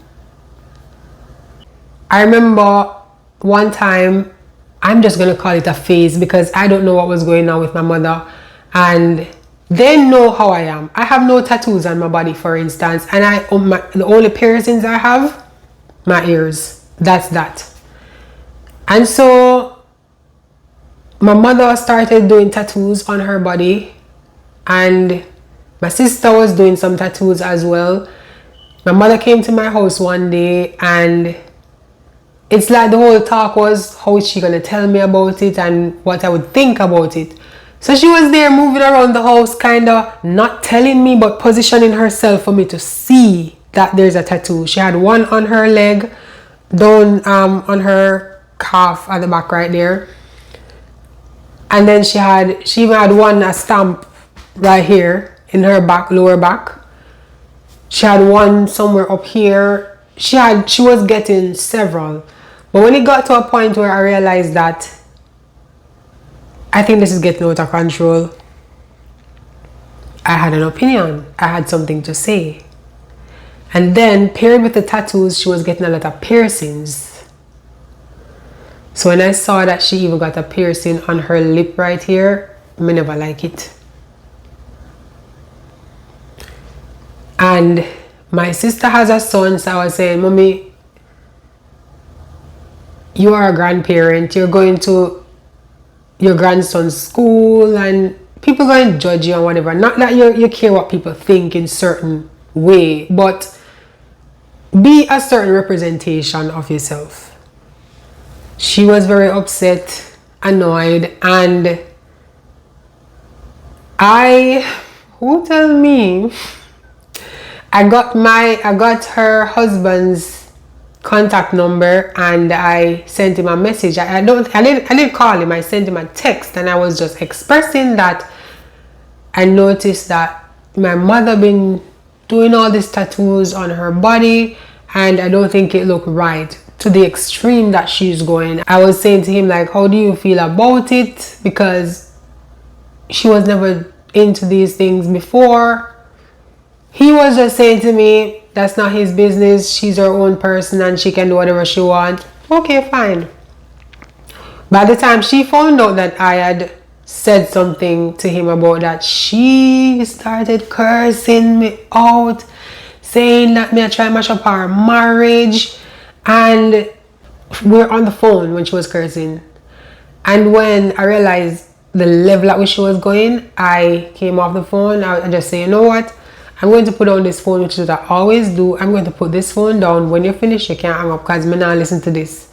I remember one time, I'm just going to call it a phase because I don't know what was going on with my mother, and they know how I am. I have no tattoos on my body, for instance, and the only piercings I have, my ears. That's that. And so my mother started doing tattoos on her body, and my sister was doing some tattoos as well. My mother came to my house one day, and it's like the whole talk was how is she gonna tell me about it and what I would think about it. So she was there moving around the house, kind of not telling me but positioning herself for me to see that there's a tattoo. She had one on her leg, down on her calf at the back right there. And then she even had one, a stamp right here in her back, lower back. She had one somewhere up here. She was getting several. But when it got to a point where I realized that I think this is getting out of control, I had an opinion. I had something to say. And then paired with the tattoos, she was getting a lot of piercings. So when I saw that she even got a piercing on her lip right here, I never like it. And my sister has a son, so I was saying, Mommy, you are a grandparent. You're going to your grandson's school and people going to judge you and whatever. Not that you care what people think in certain way, but be a certain representation of yourself. She was very upset, annoyed, and who tell me? I got her husband's contact number and I sent him a message. I didn't call him. I sent him a text and I was just expressing that I noticed that my mother been doing all these tattoos on her body and I don't think it looked right to the extreme that she's going. I was saying to him like, how do you feel about it? Because she was never into these things before. He was just saying to me, that's not his business. She's her own person and she can do whatever she wants. Okay, fine. By the time she found out that I had said something to him about that, she started cursing me out, saying that me I try to mash up our marriage. And we're on the phone when she was cursing. And when I realized the level at which she was going, I came off the phone. I just say, you know what? I'm going to put down this phone, which is what I always do. I'm going to put this phone down. When you're finished, you can't hang up because I'm not listen to this.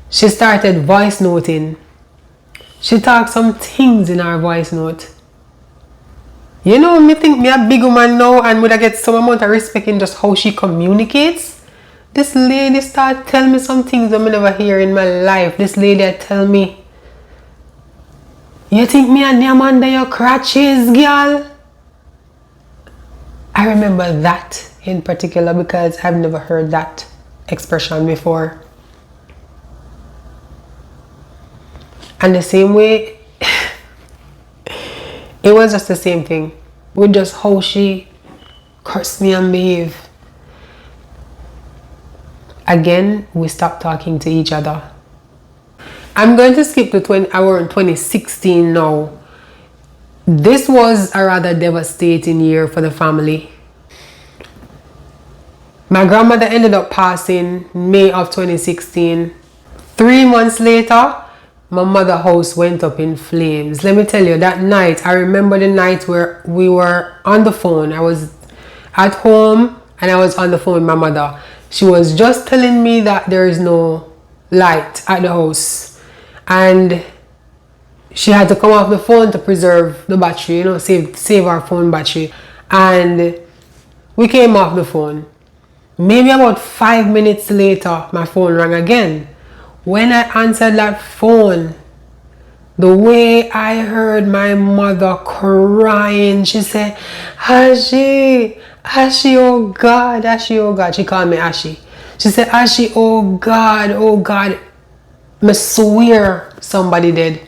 She started voice noting. She talked some things in her voice note. You know, me think me a big woman now and would I get some amount of respect in just how she communicates. This lady started telling me some things that I never hear in my life. This lady tell me, you think me a name under your crutches, girl? I remember that in particular because I've never heard that expression before. And the same way, it was just the same thing with just how she cursed me and behave. Again, we stopped talking to each other. I'm going to skip to 2016 now. This was a rather devastating year for the family. My grandmother ended up passing May of 2016. 3 months later, my mother's house went up in flames. Let me tell you, that night, I remember the night where we were on the phone. I was at home and I was on the phone with my mother. She was just telling me that there is no light at the house. And she had to come off the phone to preserve the battery, you know, save our phone battery. And we came off the phone. Maybe about 5 minutes later, my phone rang again. When I answered that phone, the way I heard my mother crying, she said, Ashi, Ashi, oh God, Ashi, oh God. She called me Ashi. She said, Ashi, oh God, oh God. I swear somebody did.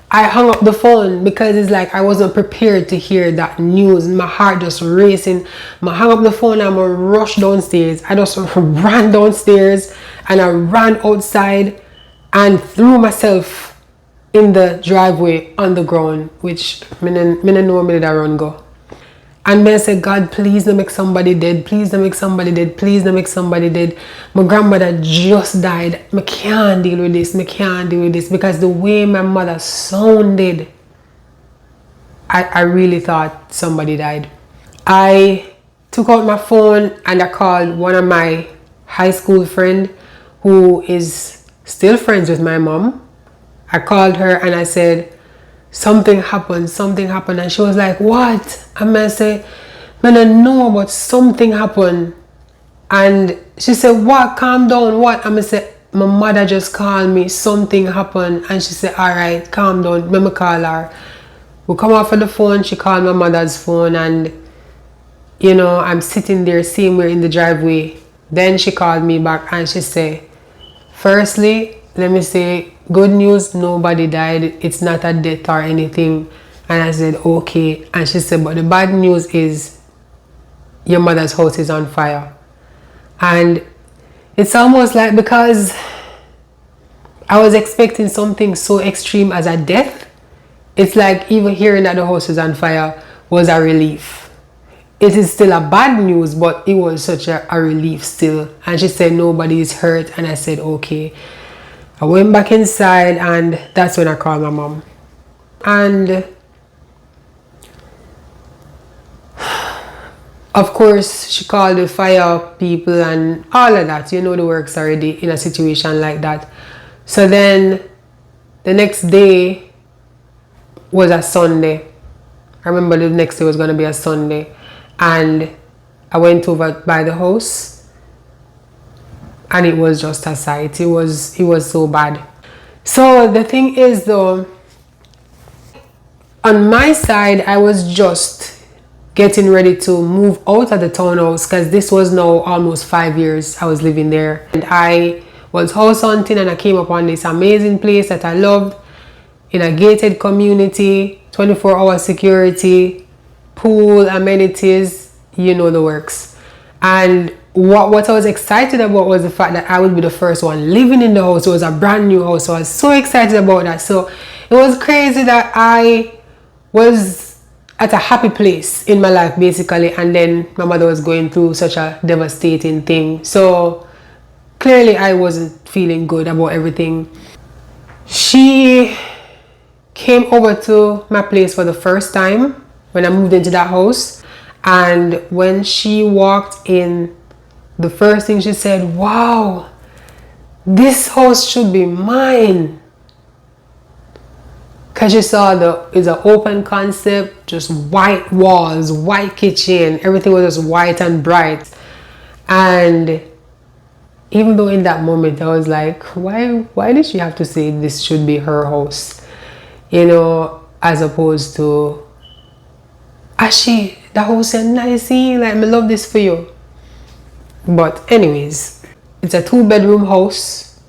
I hung up the phone because it's like I wasn't prepared to hear that news. My heart just racing. I hung up the phone and I rushed downstairs. I just ran downstairs and I ran outside and threw myself in the driveway on the ground, which I didn't know where I run go. And I said, God, please don't make somebody dead. Please don't make somebody dead. Please don't make somebody dead. My grandmother just died. I can't deal with this. I can't deal with this. Because the way my mother sounded, I really thought somebody died. I took out my phone and I called one of my high school friends who is still friends with my mom. I called her and I said, something happened, and she was like, what? And I say, I don't know, but something happened. And she said, what? Calm down, what? And I said, my mother just called me, something happened. And she said, all right, calm down, let me call her. We come off of the phone, she called my mother's phone, and you know, I'm sitting there, seeing her in the driveway. Then she called me back and she said, firstly, let me say, good news, nobody died. It's not a death or anything. And I said, okay. And she said, but the bad news is your mother's house is on fire. And it's almost like, because I was expecting something so extreme as a death, it's like even hearing that the house is on fire was a relief. It is still a bad news, but it was such a relief still. And she said nobody is hurt. And I said, okay. I went back inside, and that's when I called my mom. And of course, she called the fire people and all of that. You know the works already in a situation like that. So then the next day was a Sunday. I remember the next day was going to be a Sunday. And I went over by the house, and it was just a sight. It was so bad. So the thing is though, on my side, I was just getting ready to move out of the townhouse, because this was now almost 5 years I was living there. And I was house hunting, and I came upon this amazing place that I loved, in a gated community, 24-hour security, pool, amenities, you know the works. And what I was excited about was the fact that I would be the first one living in the house. It was a brand new house, so I was so excited about that. So it was crazy that I was at a happy place in my life basically, and then my mother was going through such a devastating thing. So clearly I wasn't feeling good about everything. She came over to my place for the first time when I moved into that house, and when she walked in, the first thing she said, wow, this house should be mine. Because she saw it's an open concept, just white walls, white kitchen, everything was just white and bright. And even though in that moment I was like, why did she have to say this should be her house? You know, as opposed to, Ashi, the house is nice, like, I love this for you. But anyways, it's a 2-bedroom house,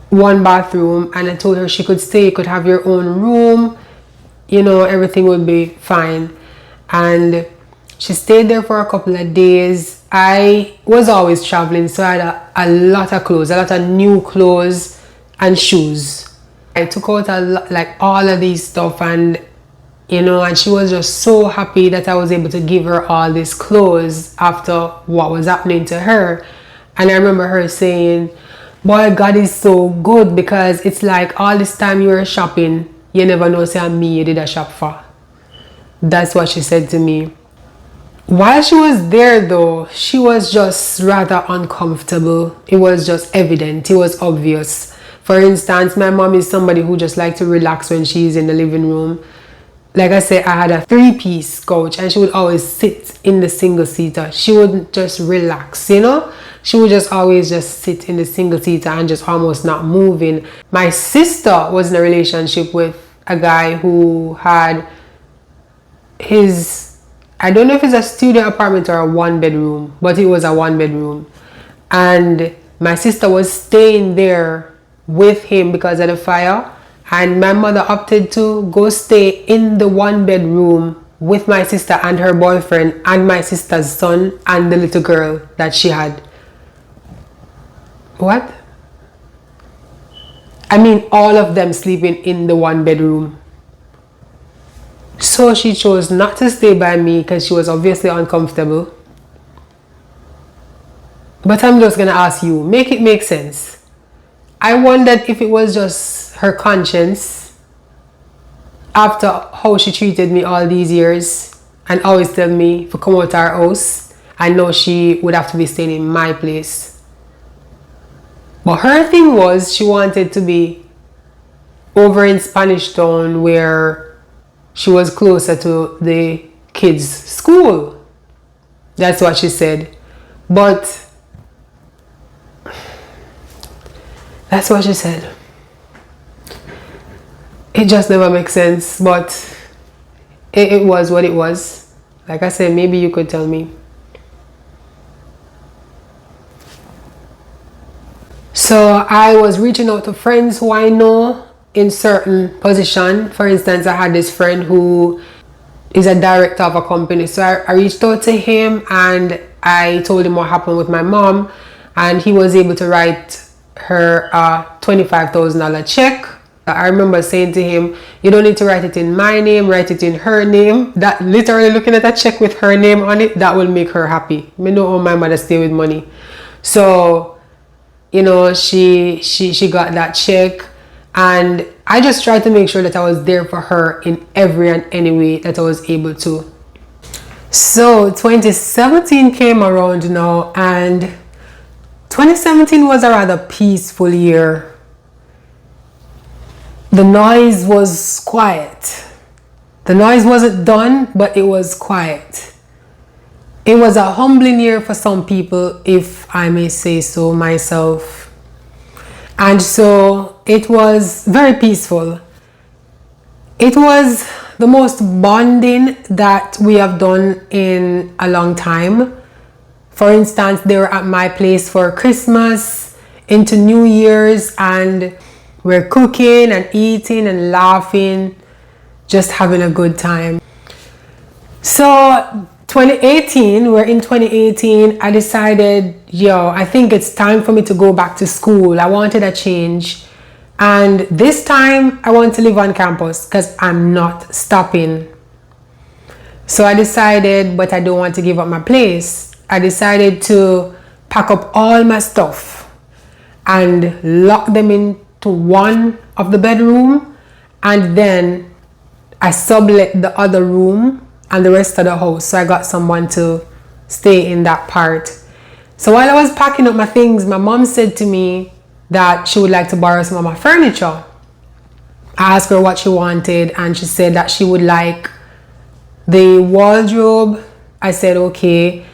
1 bathroom, and I told her she could stay, you could have your own room, you know, everything would be fine. And she stayed there for a couple of days. I was always traveling, so I had a lot of clothes, a lot of new clothes and shoes. I took out like all of these stuff, and you know, and she was just so happy that I was able to give her all these clothes after what was happening to her. And I remember her saying, boy, God is so good, because it's like all this time you were shopping, you never know say me you did a shop for. That's what she said to me. While she was there though, she was just rather uncomfortable. It was just evident, it was obvious. For instance, my mom is somebody who just likes to relax when she's in the living room. Like I said, I had a 3-piece couch, and she would always sit in the single seater. She wouldn't just relax, you know? She would just always just sit in the single seater and just almost not moving. My sister was in a relationship with a guy who had I don't know if it's a studio apartment or a 1-bedroom, but it was a 1-bedroom. And my sister was staying there with him because of the fire, and my mother opted to go stay in the 1-bedroom with my sister and her boyfriend and my sister's son and the little girl that she had. What? I mean, all of them sleeping in the 1-bedroom. So she chose not to stay by me because she was obviously uncomfortable. But I'm just gonna ask you, make it make sense. I wondered if it was just her conscience after how she treated me all these years and always tell me to come out our house, I know she would have to be staying in my place. But her thing was she wanted to be over in Spanish Town, where she was closer to the kids' school. That's what she said. But that's what she said. It just never makes sense, but it was what it was. Like I said, maybe you could tell me. So I was reaching out to friends who I know in certain position. For instance, I had this friend who is a director of a company. So I reached out to him and I told him what happened with my mom, and he was able to write her a $25,000 check. I remember saying to him, you don't need to write it in my name, write it in her name. That literally looking at a check with her name on it, that will make her happy. I know how my mother stay with money. So, you know, she got that check, and I just tried to make sure that I was there for her in every and any way that I was able to. So 2017 came around now, and 2017 was a rather peaceful year. The noise was quiet. The noise wasn't done, but it was quiet. It was a humbling year for some people, if I may say so myself. And so it was very peaceful. It was the most bonding that we have done in a long time. For instance, they were at my place for Christmas, into New Year's, and we're cooking and eating and laughing, just having a good time. So 2018, we're in 2018, I decided, I think it's time for me to go back to school. I wanted a change. And this time I want to live on campus because I'm not stopping. So I decided, but I don't want to give up my place. I decided to pack up all my stuff and lock them into one of the bedroom, and then I sublet the other room and the rest of the house, so I got someone to stay in that part. So while I was packing up my things, my mom said to me that she would like to borrow some of my furniture. I asked her what she wanted, and she said that she would like the wardrobe. I said okay.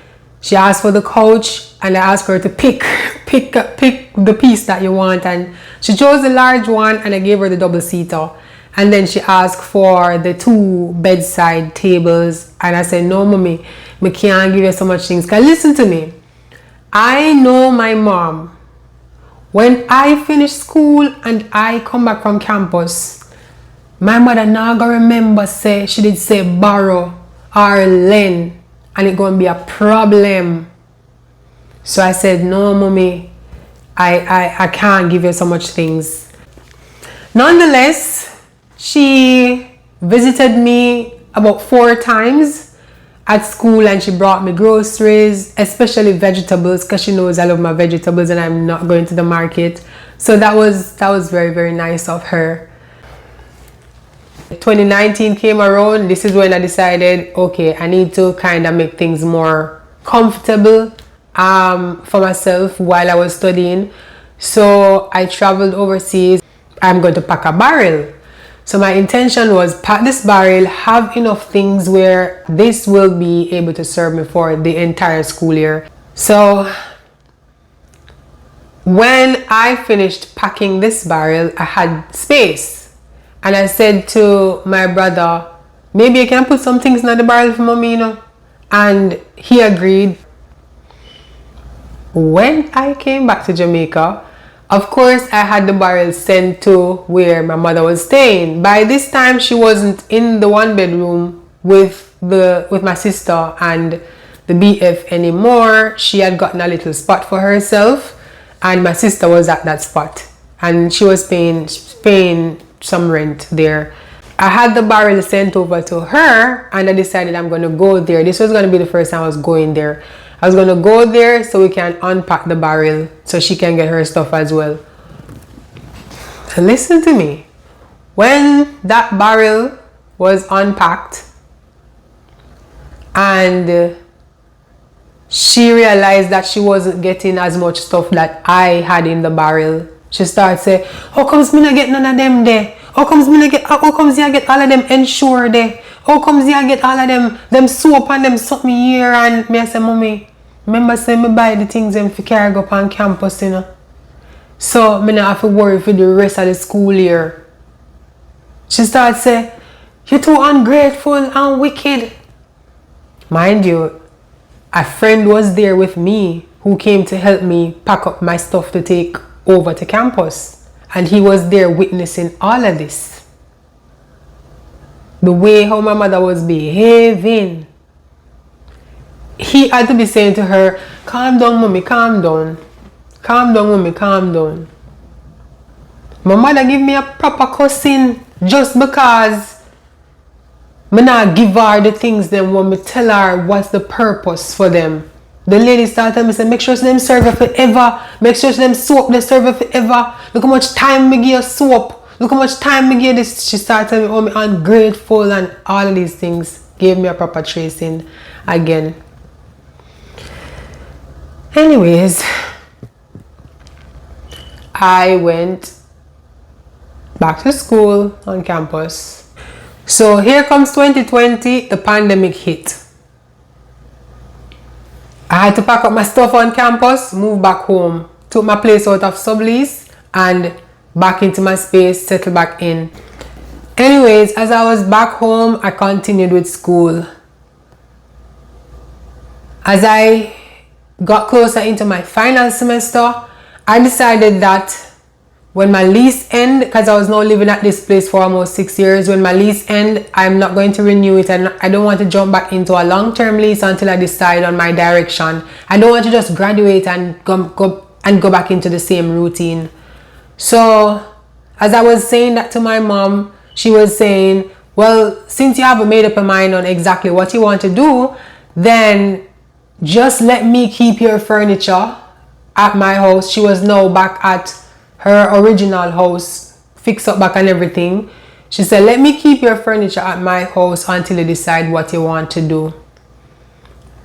She asked for the couch, and I asked her to pick the piece that you want, and she chose the large one, and I gave her the double seater. And then she asked for the 2 bedside tables, and I said, no mommy, I can't give you so much things. Cause listen to me, I know my mom. When I finish school and I come back from campus, my mother now gonna remember she did say borrow or lend, and it gonna be a problem. So I said, no mommy, I can't give you so much things. Nonetheless, she visited me about 4 times at school, and she brought me groceries, especially vegetables, because she knows I love my vegetables and I'm not going to the market. So that was very, very nice of her. 2019 came around. This is when I decided, okay, I need to kind of make things more comfortable for myself while I was studying. So I traveled overseas. I'm going to pack a barrel. So my intention was pack this barrel, have enough things where this will be able to serve me for the entire school year. So when I finished packing this barrel, I had space. And I said to my brother, maybe I can put some things in the barrel for mommy, And he agreed. When I came back to Jamaica, of course, I had the barrel sent to where my mother was staying. By this time, she wasn't in the 1 bedroom with my sister and the BF anymore. She had gotten a little spot for herself, and my sister was at that spot, and she was paying some rent there. I had the barrel sent over to her, and I decided I'm going to go there. This was going to be the first time I was going there. I was going to go there so we can unpack the barrel so she can get her stuff as well. And listen to me. When that barrel was unpacked and she realized that she wasn't getting as much stuff that I had in the barrel, she started saying, how comes me not get none of them there? How comes you get all of them Ensure there? How comes you get all of them soap and them something here? And me I say, mommy, remember say me buy the things them for carry up on campus, So me not have to worry for the rest of the school year. She started say, you're too ungrateful and wicked. Mind you, a friend was there with me who came to help me pack up my stuff to take over to campus. And he was there witnessing all of this. The way how my mother was behaving. He had to be saying to her, calm down, mommy, calm down. Calm down, mommy, calm down. My mother give me a proper cussing just because me not give her the things them when me tell her what's the purpose for them. The lady started telling me, say, make sure them serve her forever. Make sure them soap they serve her forever. Look how much time me give you soap. Look how much time me give this. She started telling me, oh, me ungrateful and all of these things. Gave me a proper tracing again. Anyways, I went back to school on campus. So here comes 2020, the pandemic hit. I had to pack up my stuff on campus, move back home, took my place out of sublease and back into my space, settle back in. Anyways, as I was back home, I continued with school. As I got closer into my final semester, I decided that when my lease end, because I was now living at this place for almost 6 years, when my lease end, I'm not going to renew it, and I don't want to jump back into a long-term lease until I decide on my direction. I don't want to just graduate and go back into the same routine. So as I was saying that to my mom, she was saying, well, since you haven't made up your mind on exactly what you want to do, then just let me keep your furniture at my house. She was now back at her original house, fix up back and everything. She said, let me keep your furniture at my house until you decide what you want to do.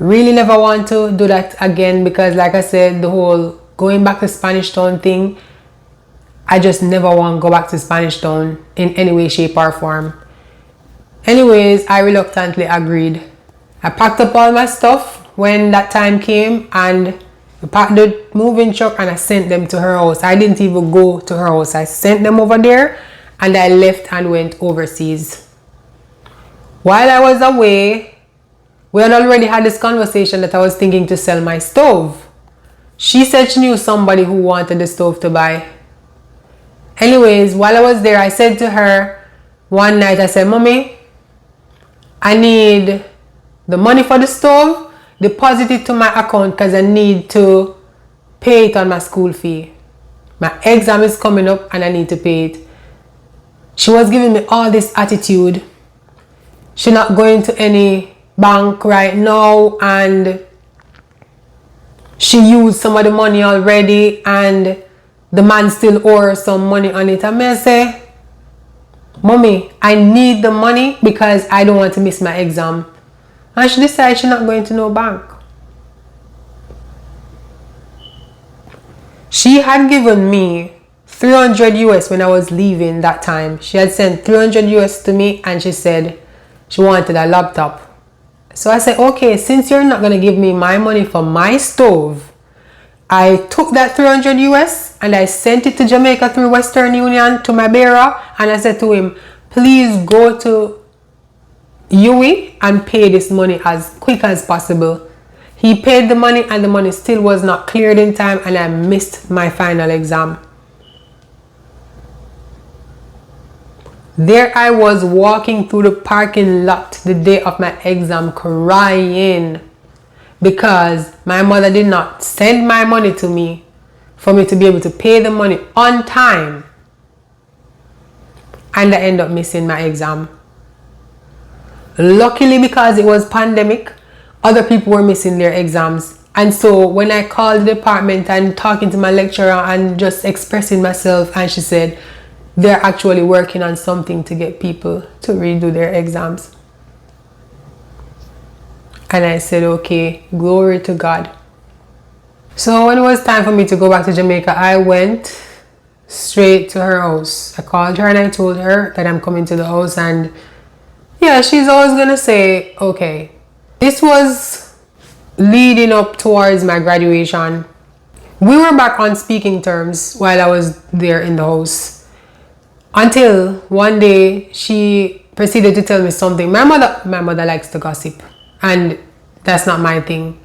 Really never want to do that again, because like I said, the whole going back to Spanish Town thing, I just never want to go back to Spanish Town in any way, shape or form. Anyways, I reluctantly agreed. I packed up all my stuff when that time came, and I packed the moving truck and I sent them to her house. I didn't even go to her house. I sent them over there and I left and went overseas. While I was away, we had already had this conversation that I was thinking to sell my stove. She said she knew somebody who wanted the stove to buy. Anyways, while I was there, I said to her one night, I said, Mommy, I need the money for the stove. Deposit it to my account because I need to pay it on my school fee. My exam is coming up and I need to pay it. She was giving me all this attitude. She's not going to any bank right now, and she used some of the money already and the man still owes some money on it. And I say, Mommy, I need the money because I don't want to miss my exam. And she decided she's not going to no bank. She had given me 300 US when I was leaving that time. She had sent 300 US to me and she said she wanted a laptop. So I said, okay, since you're not going to give me my money for my stove, I took that 300 US and I sent it to Jamaica through Western Union to my bearer. And I said to him, please go to UE and pay this money as quick as possible. He paid the money and the money still was not cleared in time, and I missed my final exam. There I was walking through the parking lot the day of my exam crying because my mother did not send my money to me for me to be able to pay the money on time, and I ended up missing my exam. Luckily, because it was pandemic, other people were missing their exams. And so when I called the department and talking to my lecturer and just expressing myself, and she said they're actually working on something to get people to redo their exams. And I said, okay, glory to God. So when it was time for me to go back to Jamaica, I went straight to her house. I called her and I told her that I'm coming to the house, and yeah, she's always gonna say, okay. This was leading up towards my graduation. We were back on speaking terms while I was there in the house, until one day she proceeded to tell me something. My mother likes to gossip, and that's not my thing.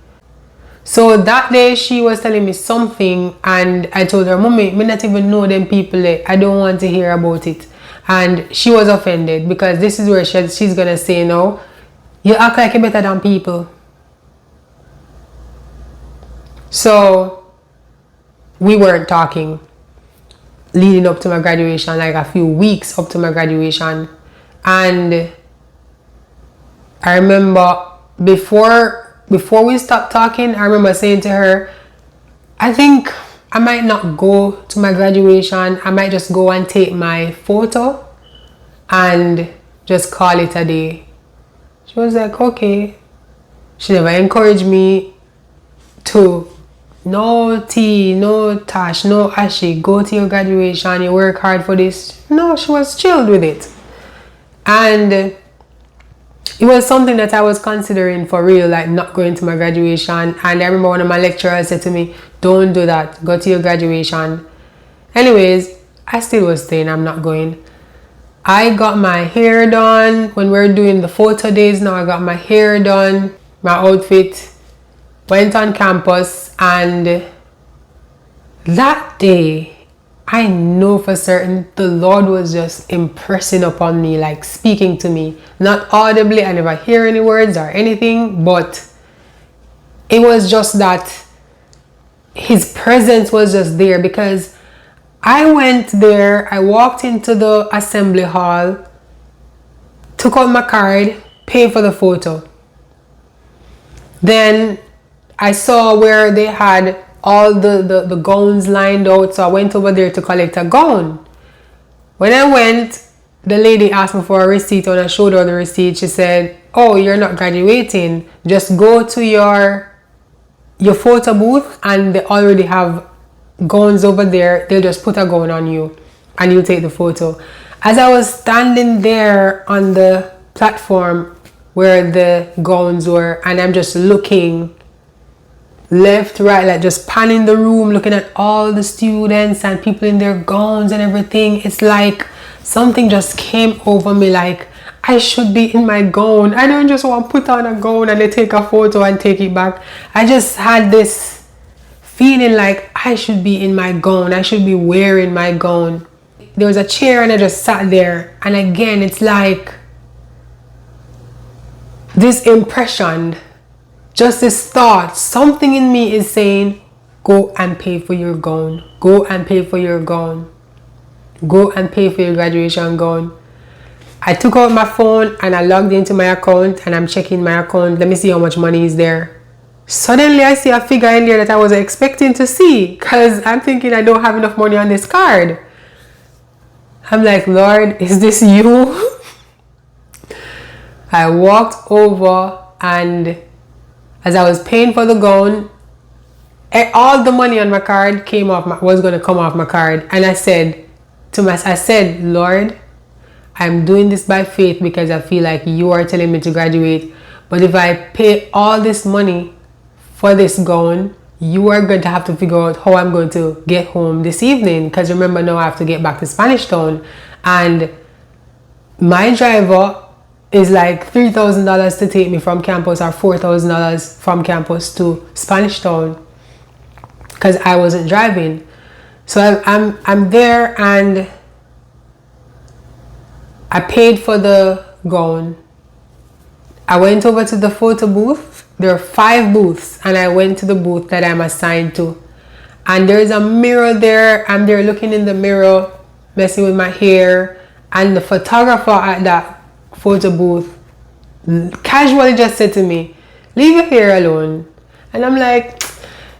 So that day she was telling me something, and I told her, Mommy, me not even know them people there. I don't want to hear about it. And she was offended because this is where she's gonna say, no, you act like you're better than people. So we weren't talking leading up to my graduation, like a few weeks up to my graduation. And I remember before we stopped talking, I remember saying to her, I think I might not go to my graduation. I might just go and take my photo and just call it a day. She was like, okay. She never encouraged me to, no tea, no Tash, no Ashi, go to your graduation, you work hard for this. No, she was chilled with it. And it was something that I was considering for real, like not going to my graduation. And I remember one of my lecturers said to me, don't do that, go to your graduation. Anyways, I still was saying I'm not going. I got my hair done. When we were doing the photo days now, I got my hair done, my outfit, went on campus, and that day, I know for certain the Lord was just impressing upon me, like speaking to me. Not audibly, I never hear any words or anything, but it was just that His presence was just there, because I went there, I walked into the assembly hall, took out my card, paid for the photo. Then I saw where they had all the gowns lined out, so I went over there to collect a gown. When I went, the lady asked me for a receipt. When I showed her the receipt, she said, oh, you're not graduating, just go to your photo booth and they already have gowns over there. They'll just put a gown on you and you'll take the photo. As I was standing there on the platform where the gowns were, and I'm just looking left, right, like just panning the room, looking at all the students and people in their gowns and everything. It's like something just came over me, like I should be in my gown. I don't just want to put on a gown and they take a photo and take it back. I just had this feeling like I should be in my gown. I should be wearing my gown. There was a chair and I just sat there. And again, it's like this impression, just this thought, something in me is saying, go and pay for your gown. Go and pay for your gown. Go and pay for your graduation gown. I took out my phone and I logged into my account and I'm checking my account. Let me see how much money is there. Suddenly I see a figure in there that I wasn't expecting to see, because I'm thinking I don't have enough money on this card. I'm like, Lord, is this you? I walked over, and as I was paying for the gown, all the money on my card was going to come off my card. And I said Lord, I'm doing this by faith because I feel like you are telling me to graduate. But if I pay all this money for this gown, you are going to have to figure out how I'm going to get home this evening. Because remember, now I have to get back to Spanish Town. And my driver is like $3,000 to take me from campus, or $4,000 from campus to Spanish Town, because I wasn't driving. So I'm there and I paid for the gown. I went over to the photo booth. There are 5 booths, and I went to the booth that I'm assigned to. And there's a mirror there. I'm there looking in the mirror, messing with my hair. And the photographer at that photo booth casually just said to me, leave your hair alone. And I'm like,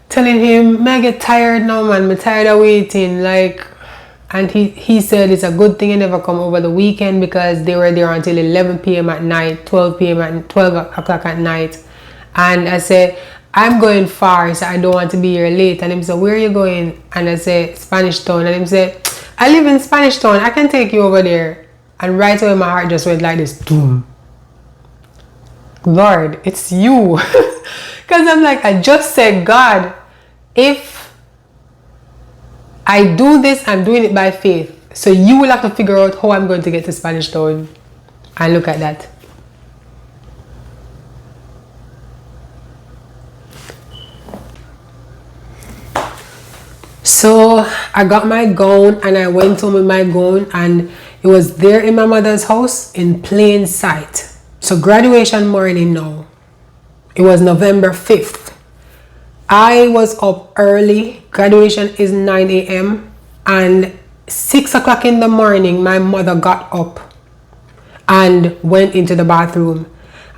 telling him, I get tired now, man. I'm tired of waiting. Like, and he said it's a good thing I never come over the weekend, because they were there until 11 p.m. at night, 12 o'clock at night. And I said, I'm going far, so I don't want to be here late. And he said, where are you going? And I said, Spanish Town. And he said, I live in Spanish Town, I can take you over there. And right away my heart just went like this, boom. Lord, it's you. Because I'm like, I just said, God, if I do this, I'm doing it by faith. So you will have to figure out how I'm going to get to Spanish Town. And look at that. So I got my gown and I went home with my gown, and it was there in my mother's house in plain sight. So graduation morning now, it was November 5th. I was up early. Graduation is 9 a.m. and 6 o'clock in the morning, my mother got up and went into the bathroom.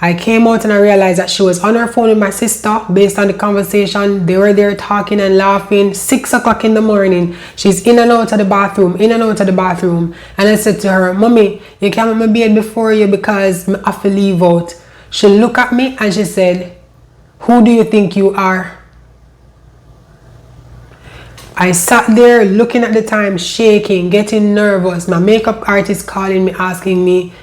I came out and I realized that she was on her phone with my sister. Based on the conversation, they were there talking and laughing. 6 o'clock in the morning, she's in and out of the bathroom, in and out of the bathroom. And I said to her, "Mommy, you can't make my bed before you because I have to leave out." She looked at me and she said, "Who do you think you are?" I sat there looking at the time, shaking, getting nervous. My makeup artist calling me, asking me,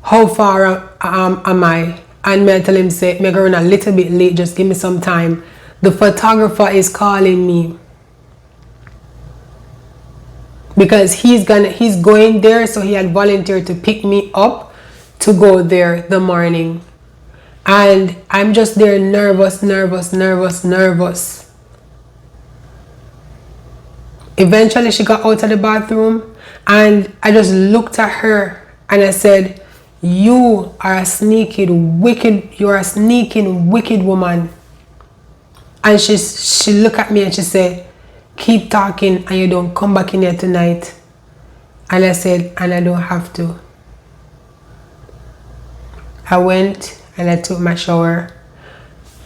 "How far am I?" And me I tell him, say, "Me going a little bit late, just give me some time." The photographer is calling me because he's going there, so he had volunteered to pick me up to go there the morning. And I'm just there nervous. Eventually she got out of the bathroom and I just looked at her and I said, "You are a sneaking wicked woman." And she looked at me and she said, "Keep talking and you don't come back in here tonight." And I said, "And I don't have to." I went and I took my shower,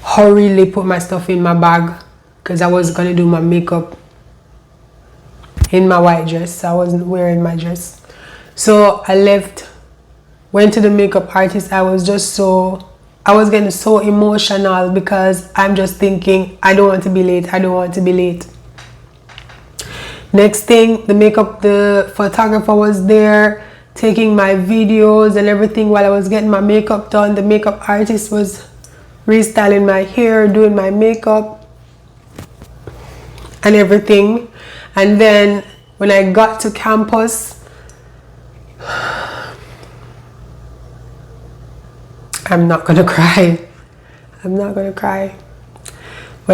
hurriedly put my stuff in my bag because I was going to do my makeup in my white dress. I wasn't wearing my dress. So I left, went to the makeup artist. I was getting so emotional because I'm just thinking, I don't want to be late. Next thing, the photographer was there taking my videos and everything while I was getting my makeup done. The makeup artist was restyling my hair, doing my makeup and everything. And then when I got to campus, I'm not gonna cry. When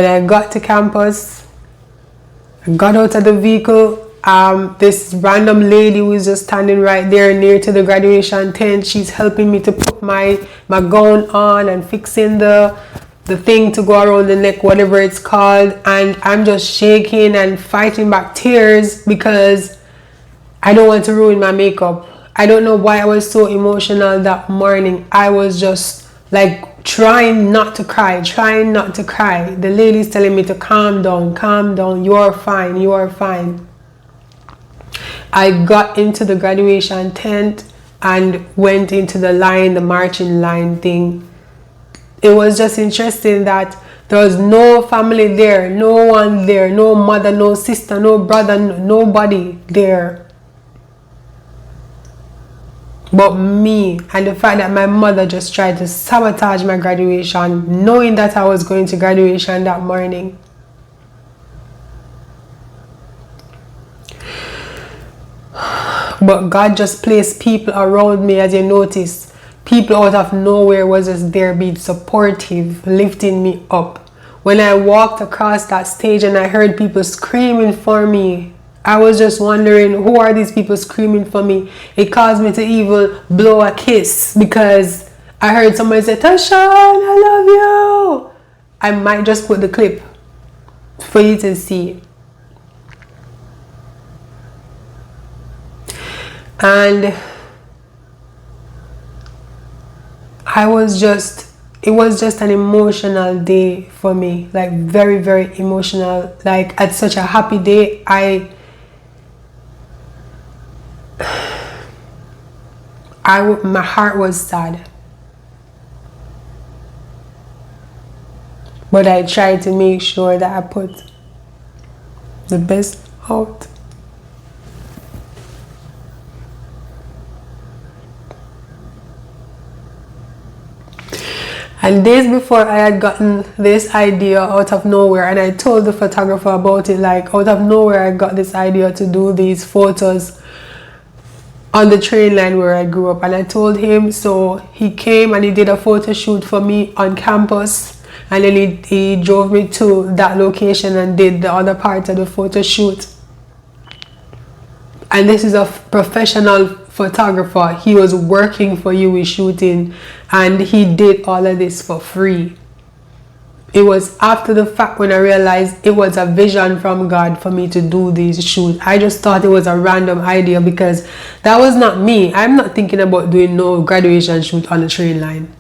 I got to campus, I got out of the vehicle. This random lady who was just standing right there near to the graduation tent, she's helping me to put my gown on and fixing the thing to go around the neck, whatever it's called. And I'm just shaking and fighting back tears because I don't want to ruin my makeup. I don't know why I was so emotional that morning. I was just like trying not to cry. The lady's telling me to calm down, you're fine. I got into the graduation tent and went into the marching line thing. It was just interesting that there was no family there, no one there, no mother, no sister, no brother, nobody there but me. And the fact that my mother just tried to sabotage my graduation, knowing that I was going to graduation that morning. But God just placed people around me, as you notice. People out of nowhere was just there being supportive, lifting me up. When I walked across that stage and I heard people screaming for me, I was just wondering, who are these people screaming for me? It caused me to even blow a kiss because I heard somebody say, "Tasha, I love you." I might just put the clip for you to see. And it was just an emotional day for me, like very, very emotional. Like at such a happy day, my heart was sad. But I tried to make sure that I put the best out. And days before, I had gotten this idea out of nowhere, and I told the photographer about it. Like out of nowhere, I got this idea to do these photos on the train line where I grew up. And I told him, so he came and he did a photo shoot for me on campus. and then he drove me to that location and did the other part of the photo shoot. And this is a professional photographer. He was working for you shooting, and he did all of this for free. It was after the fact when I realized it was a vision from God for me to do these shoots. I just thought it was a random idea because that was not me. I'm not thinking about doing no graduation shoot on the train line.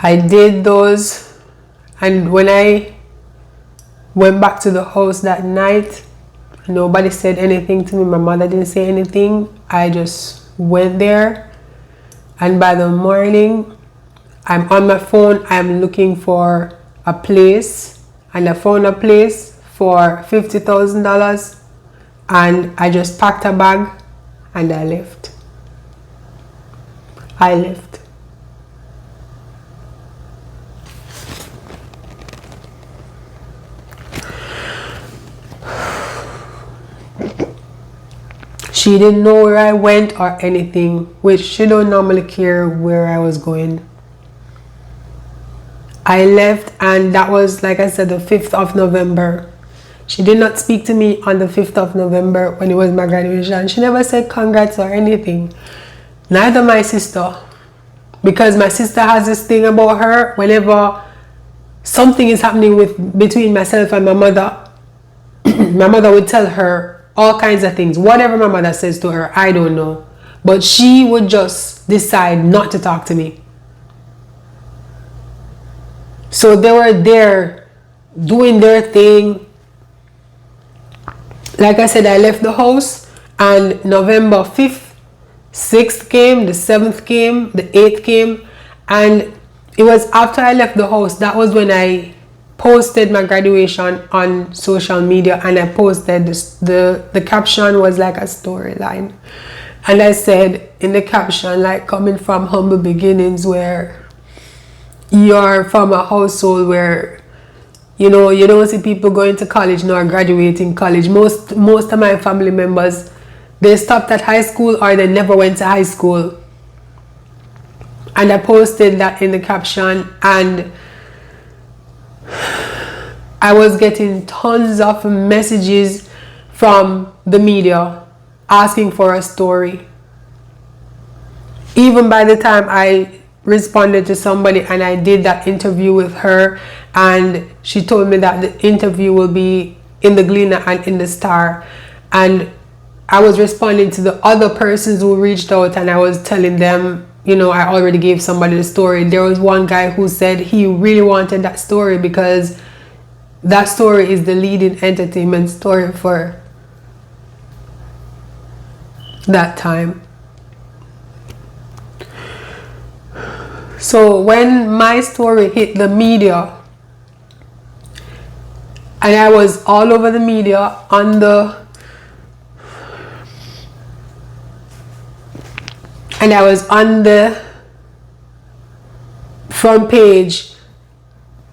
I did those. And when I went back to the house that night, nobody said anything to me. My mother didn't say anything. I just went there. And by the morning, I'm on my phone. I'm looking for a place. And I found a place for $50,000. And I just packed a bag and I left. I left. She didn't know where I went or anything, which she don't normally care where I was going. I left, and that was, like I said, the 5th of November. She did not speak to me on the 5th of November when it was my graduation. She never said congrats or anything. Neither my sister. Because my sister has this thing about her, whenever something is happening between myself and my mother, my mother would tell her all kinds of things. Whatever my mother says to her, I don't know. But she would just decide not to talk to me. So they were there doing their thing. Like I said, I left the house, and November 5th, 6th came, the 7th came, the 8th came, and it was after I left the house, that was when I posted my graduation on social media, and I posted this, the caption was like a storyline, and I said in the caption, like, coming from humble beginnings, where you're from a household where you don't see people going to college nor graduating college. Most of my family members, they stopped at high school or they never went to high school. And I posted that in the caption, and I was getting tons of messages from the media asking for a story. Even by the time I responded to somebody and I did that interview with her, and she told me that the interview will be in the Gleaner and in the Star, and I was responding to the other persons who reached out, and I was telling them, I already gave somebody the story. There was one guy who said he really wanted that story because that story is the leading entertainment story for that time. So when my story hit the media, and I was all over the media on the front page,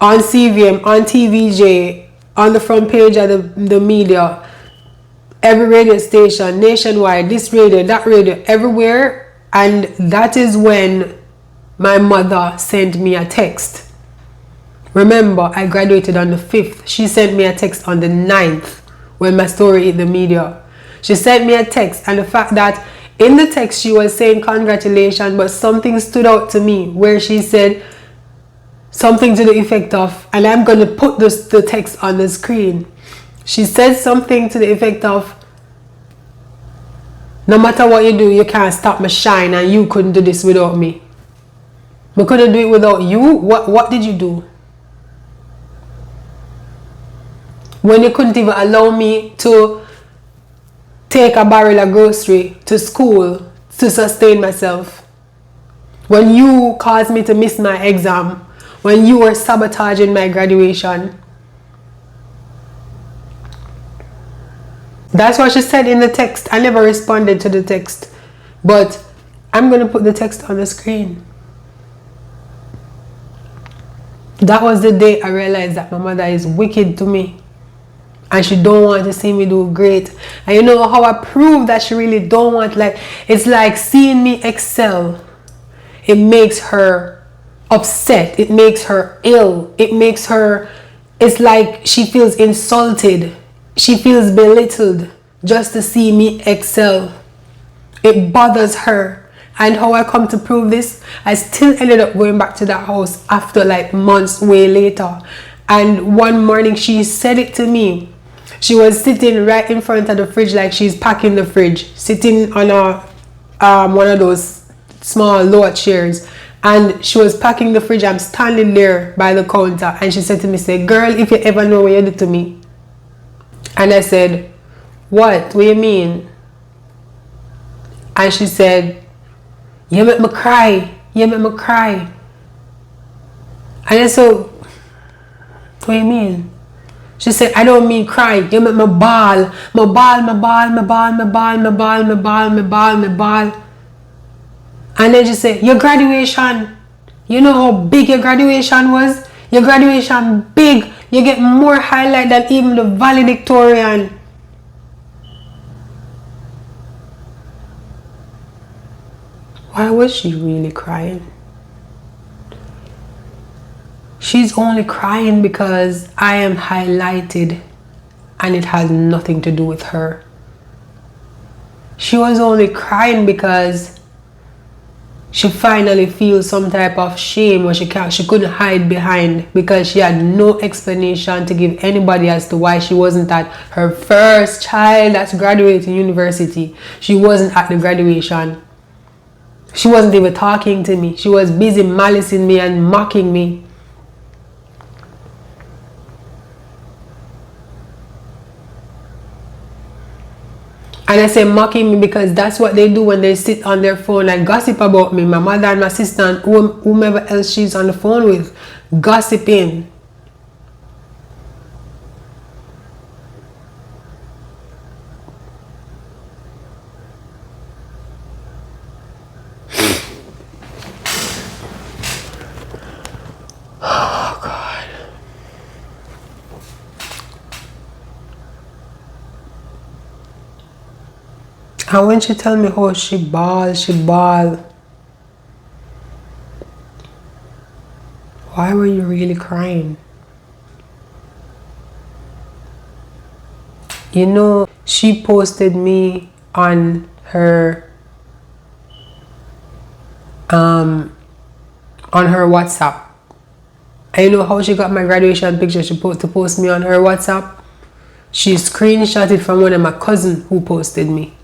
on CVM, on TVJ, on the front page of the media, every radio station, nationwide, this radio, that radio, everywhere. And that is when my mother sent me a text. Remember, I graduated on the 5th. She sent me a text on the 9th when my story hit the media. She sent me a text, and the fact that in the text she was saying congratulations, but something stood out to me where she said something to the effect of, and I'm going to put the text on the screen. She said something to the effect of, no matter what you do, you can't stop my shine, and you couldn't do this without me. We couldn't do it without you. What did you do? When you couldn't even allow me to take a barrel of grocery to school to sustain myself. When you caused me to miss my exam. When you were sabotaging my graduation. That's what she said in the text. I never responded to the text. But I'm going to put the text on the screen. That was the day I realized that my mother is wicked to me. And she don't want to see me do great. And you know how I prove that she really don't want, like, it's like seeing me excel. It makes her upset. It makes her ill. It makes her, it's like she feels insulted. She feels belittled just to see me excel. It bothers her. And how I come to prove this, I still ended up going back to that house after like months way later. And one morning she said it to me. She was sitting right in front of the fridge, like she's packing the fridge, sitting on a one of those small lower chairs, and she was packing the fridge. I'm standing there by the counter, and she said to me, say, girl, if you ever know what you did to me. And I said, what do you mean? And she said, you make me cry. You make me cry. And I said, what do you mean? She said, I don't mean cry. You make me bawl. Me bawl, me bawl, me bawl, me bawl, me bawl, me bawl, me bawl, me bawl. And then she said, your graduation. You know how big your graduation was? Your graduation big. You get more highlight than even the valedictorian. Why was she really crying? She's only crying because I am highlighted and it has nothing to do with her. She was only crying because she finally feels some type of shame where she couldn't hide behind, because she had no explanation to give anybody as to why she wasn't at her first child that's graduating university. She wasn't at the graduation. She wasn't even talking to me. She was busy malicing me and mocking me. And I say mocking me because that's what they do when they sit on their phone and gossip about me. My mother and my sister and whomever else she's on the phone with, gossiping. Oh God. And when she tell me how she bawl, why were you really crying? You know, she posted me on her WhatsApp. And you know how she got my graduation picture? She to post me on her WhatsApp. She screenshotted from one of my cousins who posted me.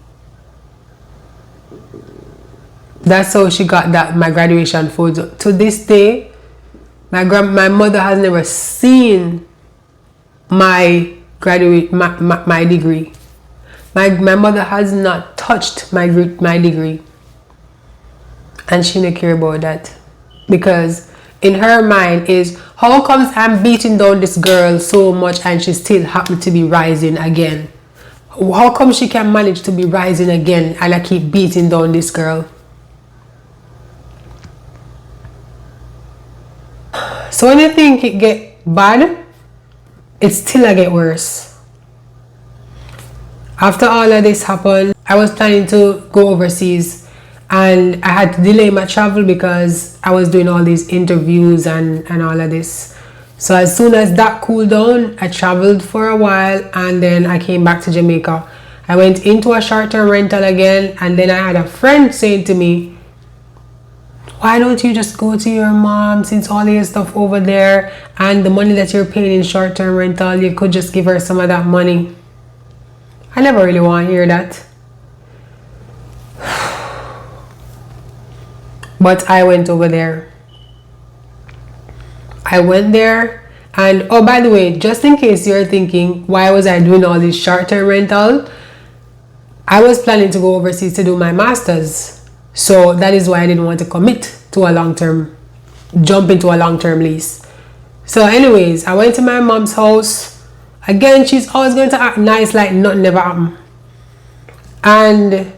That's how she got my graduation photo. To this day, my mother has never seen my my degree. My mother has not touched my degree, and she didn't care about that, because in her mind is, how comes I'm beating down this girl so much and she still happened to be rising again? How come she can manage to be rising again and I keep beating down this girl? So when you think it get bad, it still get worse. After all of this happened, I was planning to go overseas, and I had to delay my travel because I was doing all these interviews and all of this. So as soon as that cooled down, I traveled for a while, and then I came back to Jamaica. I went into a short-term rental again, and then I had a friend saying to me, why don't you just go to your mom, since all your stuff over there and the money that you're paying in short-term rental, you could just give her some of that money. I never really want to hear that. But I went over there. I went there, and oh, by the way, just in case you're thinking, why was I doing all this short-term rental? I was planning to go overseas to do my master's. So that is why I didn't want to commit to a long-term, jump into a long-term lease. So anyways, I went to my mom's house. Again, she's always going to act nice like nothing ever happened. And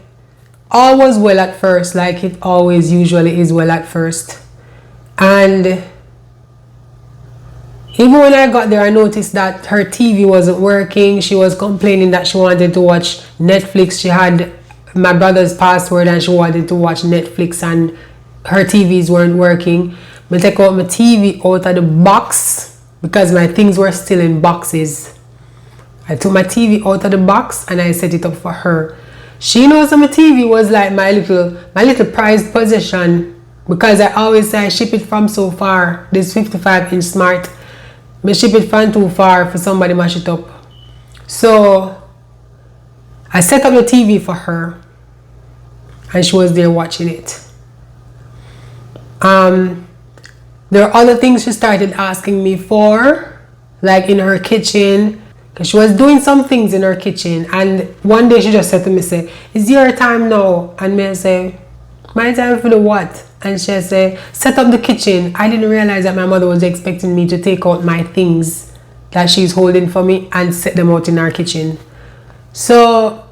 all was well at first, like it always usually is well at first. And Even when I got there, I noticed that her TV wasn't working. She was complaining that she wanted to watch Netflix. She had my brother's password and she wanted to watch Netflix and her TVs weren't working. I take out my TV out of the box because my things were still in boxes. I took my TV out of the box and I set it up for her. She knows that my TV was like my little prized possession, because I always say I ship it from so far. This 55-inch smart. I ship it from too far for somebody to mash it up. So I set up the TV for her and she was there watching it. There are other things she started asking me for, like in her kitchen, because she was doing some things in her kitchen. And one day she just said to me, say, "It's your time now." And me say, "My time for the what?" And she said, "Set up the kitchen." I didn't realize that my mother was expecting me to take out my things that she's holding for me and set them out in our kitchen. So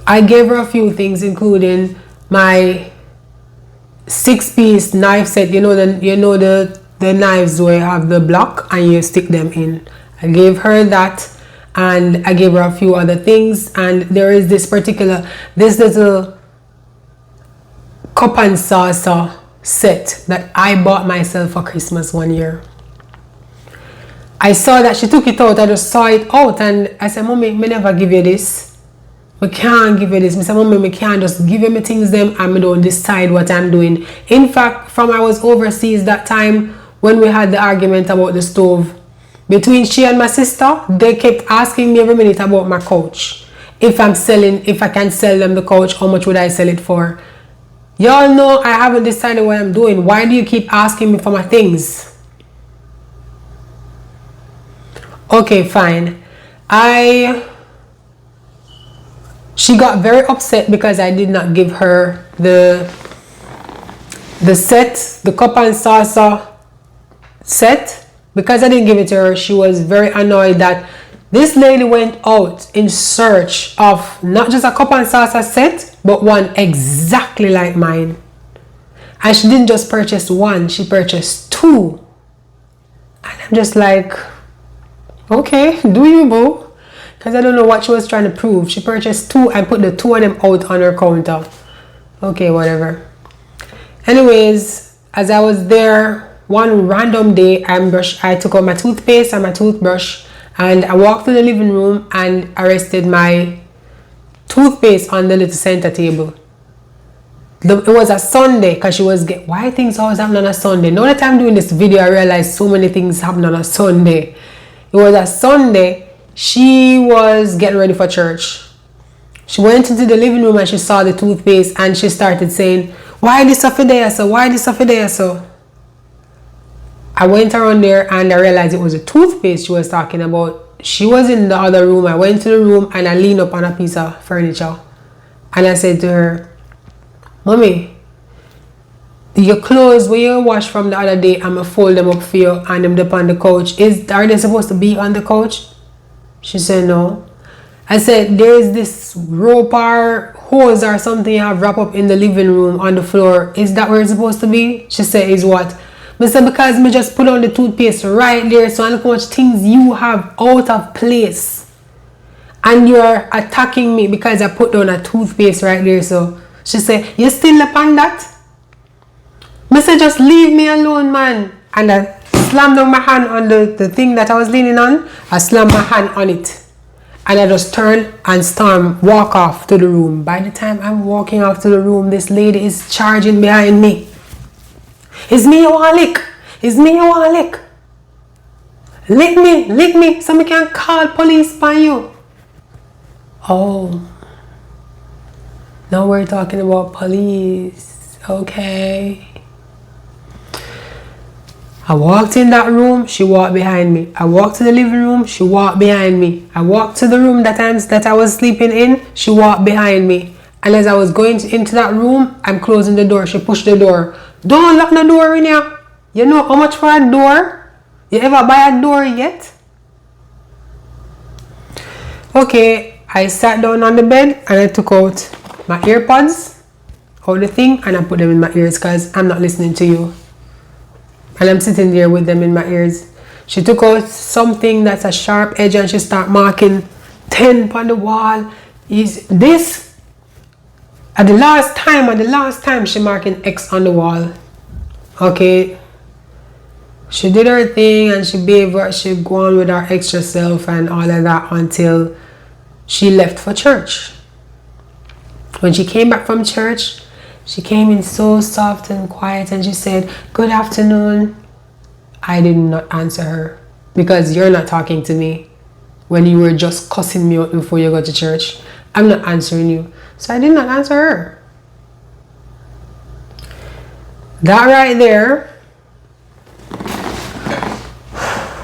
I gave her a few things, including my 6-piece knife set. You know the knives where you have the block and you stick them in. I gave her that, and I gave her a few other things. And there is this little cup and saucer set that I bought myself for Christmas one year. I saw that she took it out. I just saw it out and I said, "Mommy, me never give you this. I can't give you this." I said, "Mommy, me can't just give you my things them and me don't decide what I'm doing." In fact, from I was overseas that time when we had the argument about the stove, between she and my sister, they kept asking me every minute about my couch. If I can sell them the couch, how much would I sell it for? Y'all know I haven't decided what I'm doing. Why do you keep asking me for my things? Okay, fine. She got very upset because I did not give her the cup and saucer set. Because I didn't give it to her, she was very annoyed that this lady went out in search of not just a cup and saucer set, but one exactly like mine. And she didn't just purchase one, she purchased 2. And I'm just like, okay, do you, boo? Because I don't know what she was trying to prove. She purchased 2 and put the 2 of them out on her counter. Okay, whatever. Anyways, as I was there, one random day, I took out my toothpaste and my toothbrush and I walked to the living room and I rested my toothpaste on the little center table. It was a Sunday because she was why things always happen on a Sunday. Now that I'm doing this video, I realized so many things happen on a Sunday. It was a Sunday. She was getting ready for church. She went into the living room and she saw the toothpaste and she started saying, "Why this stuff there, so? Why this stuff there, so?" I went around there and I realized it was a toothpaste she was talking about. She was in the other room. I went to the room and I leaned up on a piece of furniture and I said to her, "Mommy, your clothes where you washed from the other day, I'm gonna fold them up for you and them up on the couch. Are they supposed to be on the couch?" She said, "No." I said, "There is this rope or hose or something you have wrapped up in the living room on the floor. Is that where it's supposed to be?" She said, "Is what?" I said, "Because me just put on the toothpaste right there, so look how much things you have out of place. And you're attacking me because I put down a toothpaste right there." So she said, "You still up on that?" I said, "Just leave me alone, man." And I slammed down my hand on the thing that I was leaning on. I slammed my hand on it. And I just turned and walk off to the room. By the time I'm walking off to the room, this lady is charging behind me. "It's me you want lick. It's me you want lick. Lick me so I can call police by you." Oh. Now we're talking about police. Okay. I walked in that room, she walked behind me. I walked to the living room, she walked behind me. I walked to the room that I was sleeping in, she walked behind me. And as I was going into that room, I'm closing the door. She pushed the door. "Don't lock the door in here. You know how much for a door? You ever buy a door yet?" Okay, I sat down on the bed and I took out my earpods, out the thing, and I put them in my ears because I'm not listening to you. And I'm sitting there with them in my ears. She took out something that's a sharp edge and she start marking 10 on the wall. Is this? At the last time she marking X on the wall. Okay. She did her thing and she go on with her extra self and all of that until she left for church. When she came back from church, she came in so soft and quiet and she said, "Good afternoon." I did not answer her because you're not talking to me when you were just cussing me out before you got to church. I'm not answering you. So I did not answer her. That right there,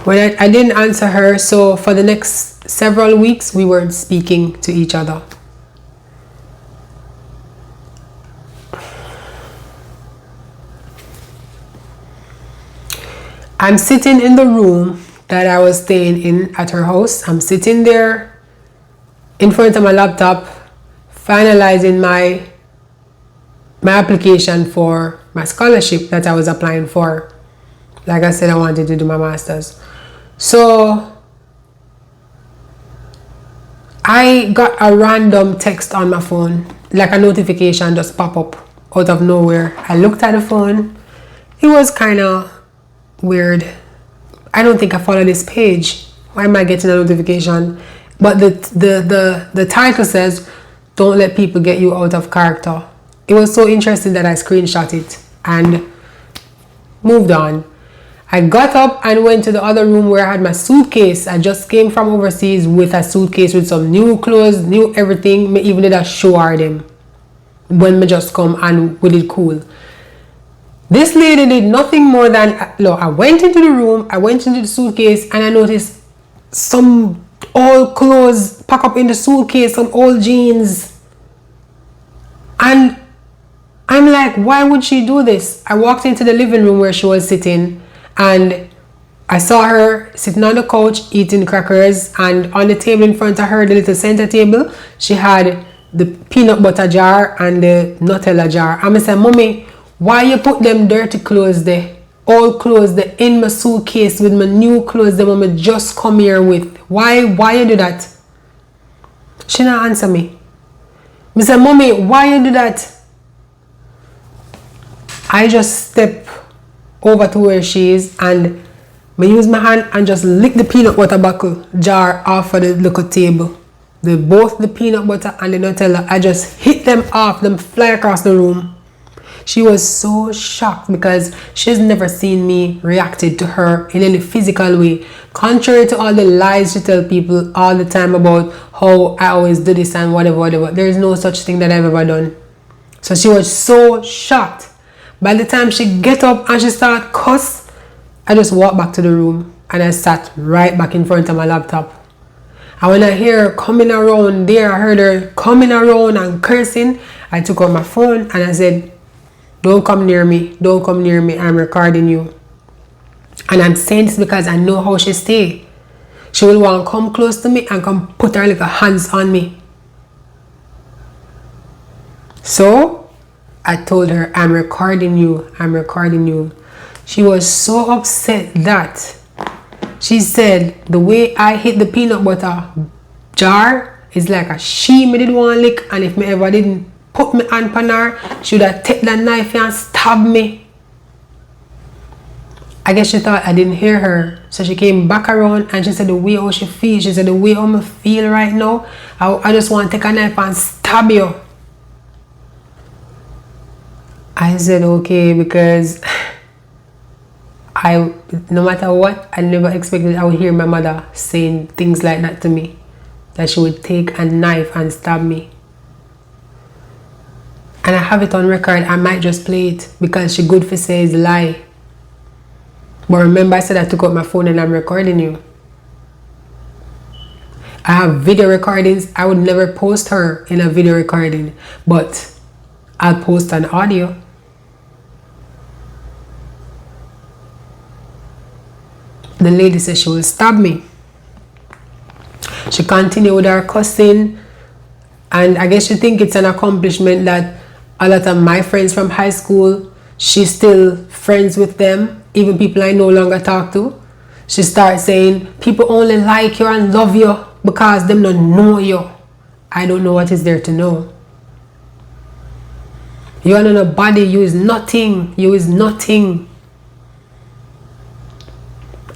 when I didn't answer her, so for the next several weeks, we weren't speaking to each other. I'm sitting in the room that I was staying in at her house. I'm sitting there in front of my laptop, finalizing my application for my scholarship that I was applying for. Like I said, I wanted to do my master's. So I got a random text on my phone, like a notification just pop up out of nowhere. I looked at the phone. It was kind of weird. I don't think I follow this page. Why am I getting a notification? But the title says, "Don't let people get you out of character." It was so interesting that I screenshot it and moved on. I got up and went to the other room where I had my suitcase. I just came from overseas with a suitcase with some new clothes, new everything. Me even did a show her them when me just come and we did cool. This lady did nothing more than, look, I went into the room, I went into the suitcase and I noticed some old clothes packed up in the suitcase, some old jeans. And I'm like, why would she do this? I walked into the living room where she was sitting and I saw her sitting on the couch eating crackers, and on the table in front of her, the little center table, she had the peanut butter jar and the Nutella jar. And I said, "Mommy, why you put them dirty clothes there, old clothes there in my suitcase with my new clothes that Mama just come here with? Why you do that?" She not answer me. I said, "Mommy, why you do that?" I just step over to where she is and I use my hand and just lick the peanut butter buckle jar off of the little table. Both the peanut butter and the Nutella, I just hit them off, them fly across the room. She was so shocked because she's never seen me reacted to her in any physical way. Contrary to all the lies she tell people all the time about how I always do this and whatever. There is no such thing that I've ever done. So she was so shocked. By the time she get up and she start cuss, I just walked back to the room and I sat right back in front of my laptop. And when I hear her coming around there, I heard her coming around and cursing. I took out my phone and I said, "Don't come near me. Don't come near me. I'm recording you." And I'm saying this because I know how she stay. She will want to come close to me and come put her little hands on me. So I told her, "I'm recording you. I'm recording you." She was so upset that she said the way I hit the peanut butter jar is like a she me did one lick, and if me ever didn't put me hand on her, she would have take the knife and stab me. I guess she thought I didn't hear her, so she came back around and she said the way how she feels. She said the way how I feel right now, I just want to take a knife and stab you. I said okay, because no matter what, I never expected I would hear my mother saying things like that to me, that she would take a knife and stab me. And I have it on record. I might just play it because she good for say is lie. But remember, I said I took out my phone and I'm recording you. I have video recordings. I would never post her in a video recording, but I'll post an audio. The lady said she will stab me. She continued with her cussing, and I guess she think it's an accomplishment that a lot of my friends from high school, she's still friends with them, even people I no longer talk to. She starts saying people only like you and love you because them don't know you. I don't know what is there to know. You are not a body, you is nothing. You is nothing.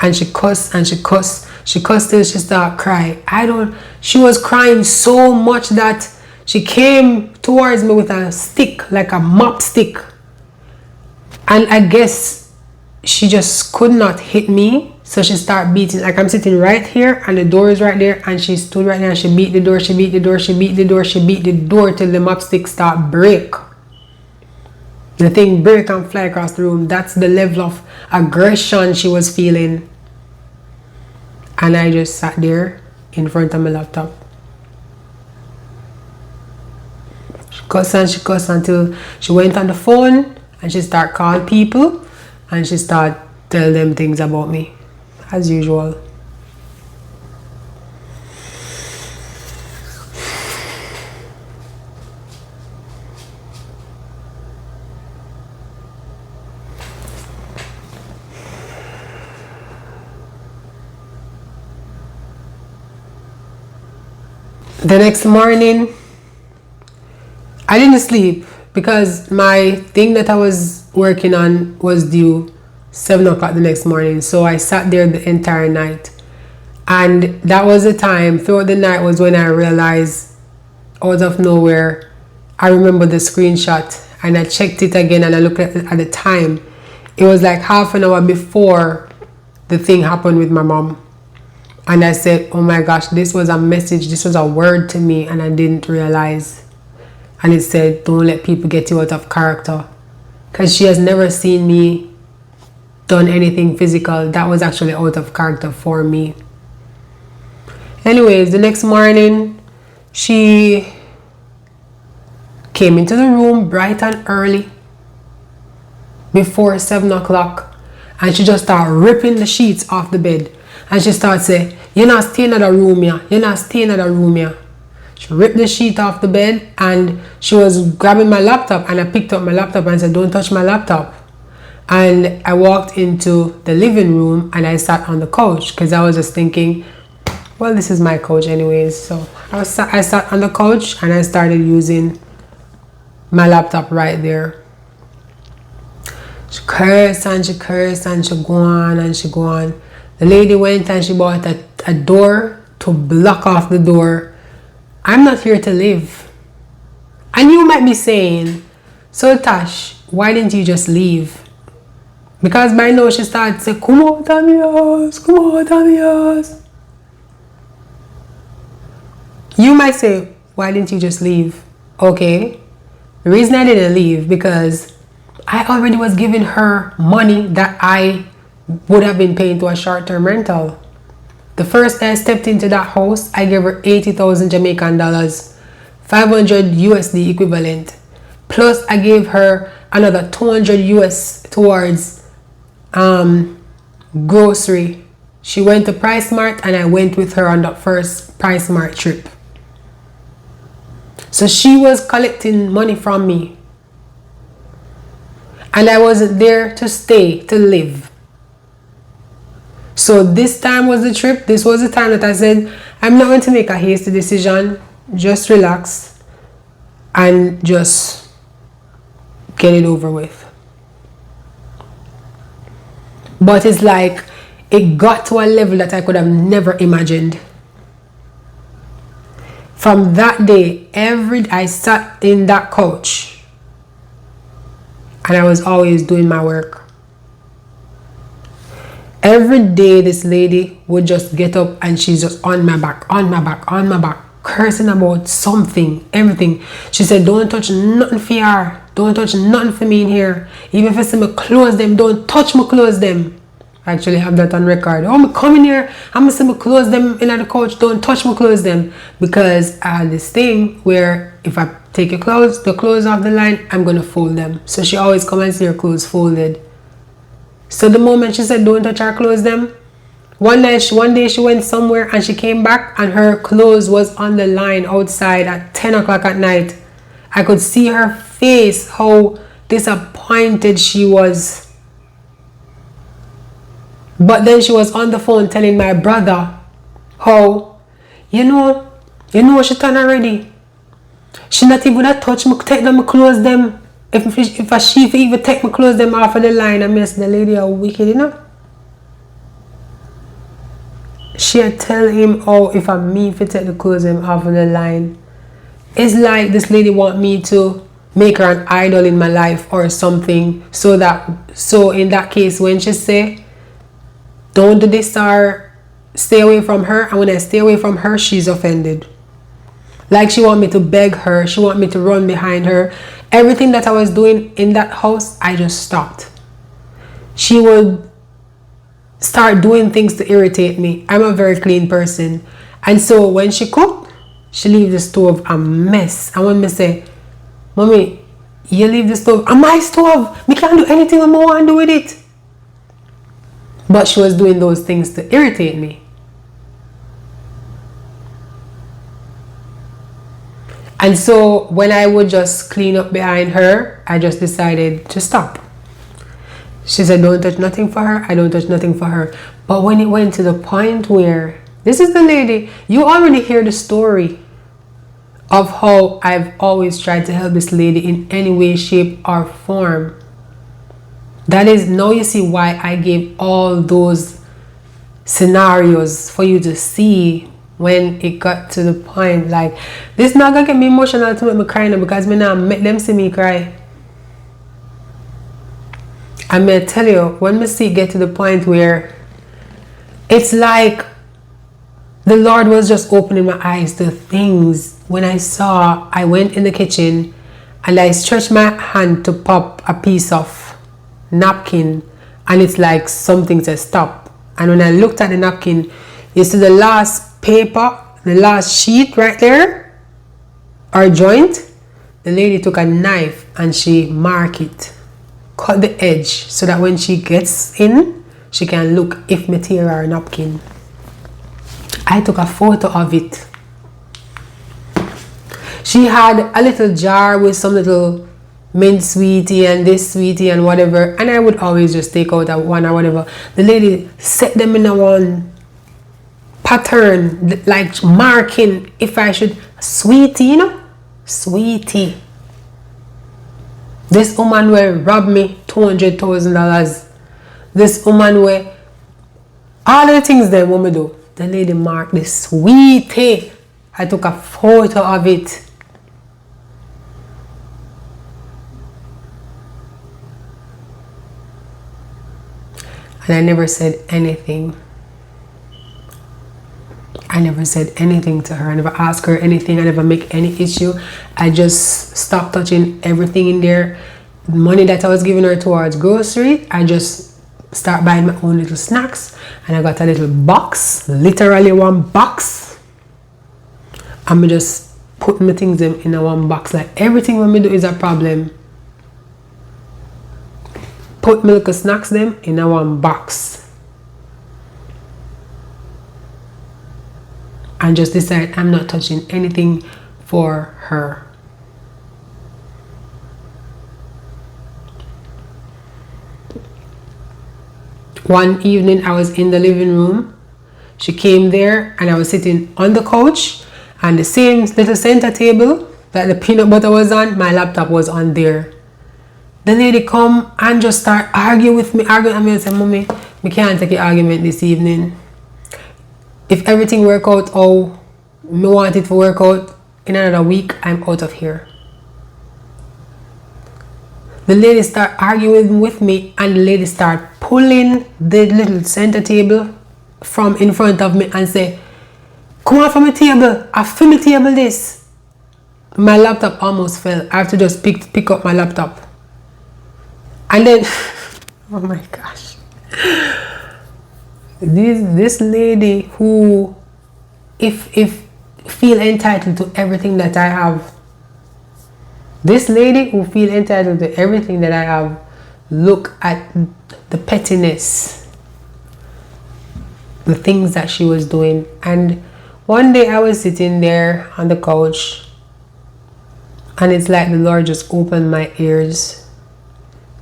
And she cussed and she cussed. She cussed till she started crying. She was crying so much that she came towards me with a stick, like a mop stick. And I guess she just could not hit me. So she started beating. Like I'm sitting right here and the door is right there. And she stood right there and she beat the door, she beat the door, she beat the door, she beat the door till the mop stick start break. The thing break and fly across the room. That's the level of aggression she was feeling. And I just sat there in front of my laptop. She cussed until she went on the phone and she started calling people and she started telling them things about me, as usual. The next morning, I didn't sleep because my thing that I was working on was due 7 o'clock the next morning. So I sat there the entire night. And that was the time, throughout the night was when I realized out of nowhere, I remember the screenshot and I checked it again and I looked at the time. It was like half an hour before the thing happened with my mom. And I said, oh my gosh, this was a message, this was a word to me and I didn't realize. And it said, don't let people get you out of character. Because she has never seen me done anything physical. That was actually out of character for me. Anyways, the next morning, she came into the room bright and early before 7 o'clock. And she just started ripping the sheets off the bed. And she started saying, you're not staying in the room here. You're not staying in the room here. She ripped the sheet off the bed and she was grabbing my laptop and I picked up my laptop and said, don't touch my laptop. And I walked into the living room and I sat on the couch because I was just thinking, well, this is my couch anyways. So I sat on the couch and I started using my laptop right there. She cursed and she cursed and she go on and she go on. The lady went and she bought a door to block off the door. I'm not here to live. And you might be saying, so Tash, why didn't you just leave? Because by now she started to say, come out of my house, come out of my house. You might say, why didn't you just leave? Okay. The reason I didn't leave because I already was giving her money that I would have been paying to a short-term rental. The first day I stepped into that house, I gave her 80,000 Jamaican dollars, 500 USD equivalent. Plus I gave her another 200 US towards grocery. She went to PriceSmart and I went with her on that first PriceSmart trip. So she was collecting money from me. And I wasn't there to stay, to live. So this time was the trip. This was the time that I said, I'm not going to make a hasty decision. Just relax and just get it over with. But it's like, it got to a level that I could have never imagined. From that day, I sat in that couch and I was always doing my work. Every day this lady would just get up and she's just on my back, cursing about something, everything. She said, don't touch nothing for her. Don't touch nothing for me in here. Even if I see me close them, don't touch me close them. I actually have that on record. Oh, me come in here, I'm gonna see me close them in the couch, don't touch me close them. Because I had this thing where if I take the clothes off the line, I'm gonna fold them. So she always come and see her clothes folded. So the moment she said don't touch her clothes them, one day she went somewhere and she came back and her clothes was on the line outside at 10 o'clock at night. I could see her face, how disappointed she was. But then she was on the phone telling my brother how, you know she done already. She not even a touch me, take them, close them. If she even take me, close them off of the line, I miss the lady are wicked, you know. She tell him, oh, if I'm me, if I take the close them off of the line. It's like this lady want me to make her an idol in my life or something, so in that case, when she say don't do this or stay away from her, and when I stay away from her, she's offended. Like she want me to beg her, she want me to run behind her. Everything that I was doing in that house, I just stopped. She would start doing things to irritate me. I'm a very clean person, and so when she cooked, she leave the stove a mess. And when me say, Mommy, you leave the stove, on my stove, me can't do anything I want to do with it. But she was doing those things to irritate me. And so when I would just clean up behind her, I just decided to stop. She said, don't touch nothing for her. I don't touch nothing for her. But when it went to the point where, this is the lady, you already hear the story of how I've always tried to help this lady in any way, shape, or form. That is, now you see why I gave all those scenarios for you to see when it got to the point. Like, this not gonna get me emotional to make me cry now, because me now make them see me cry. I'm gonna tell you, when me see it get to the point where it's like the Lord was just opening my eyes to things. When I went in the kitchen and I stretched my hand to pop a piece of napkin, and it's like something said stop. And when I looked at the napkin, you see the last paper, the last sheet right there, or joint, the lady took a knife and she marked it, cut the edge, so that when she gets in, she can look if me tear her napkin. I took a photo of it. She had a little jar with some little mint sweetie and this sweetie and whatever, and I would always just take out one or whatever. The lady set them in a one pattern, like marking if I should, sweetie, you know, sweetie. This woman will rob me $200,000. This woman will, all the things that woman do, the lady marked the sweetie. I took a photo of it. And I never said anything. I never said anything to her. I never asked her anything. I never make any issue. I just stopped touching everything in there. The money that I was giving her towards grocery, I just start buying my own little snacks. And I got a little box, literally one box. I'm just putting my things in a one box. Like everything when me do is a problem. Put my little snacks them in a one box. And just decide I'm not touching anything for her. One evening I was in the living room. She came there and I was sitting on the couch, and the same little center table that the peanut butter was on, my laptop was on there. The lady come and just start arguing with me. I said, Mommy, we can't take an argument this evening. If everything work out how me want it to work out, in another week, I'm out of here. The lady start arguing with me, and the lady start pulling the little center table from in front of me and say, come on from the table, I feel the table this. My laptop almost fell. I have to just pick up my laptop. And then, oh my gosh. This lady who, if feel entitled to everything that I have. This lady who feel entitled to everything that I have, look at the pettiness, the things that she was doing. And one day I was sitting there on the couch, and it's like the Lord just opened my ears.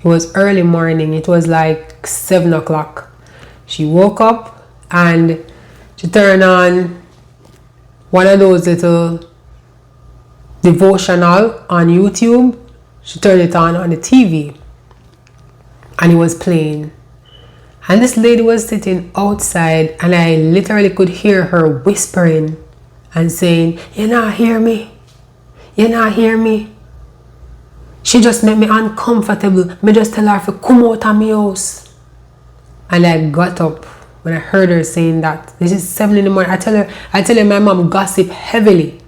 It was early morning. It was like 7 o'clock. She woke up and she turned on one of those little devotional on YouTube. She turned it on the TV and it was playing. And this lady was sitting outside and I literally could hear her whispering and saying, "You not hear me? You not hear me? She just made me uncomfortable. Me just tell her to come out of my house." And I got up when I heard her saying that. This is 7 in the morning. I tell her my mom gossip heavily.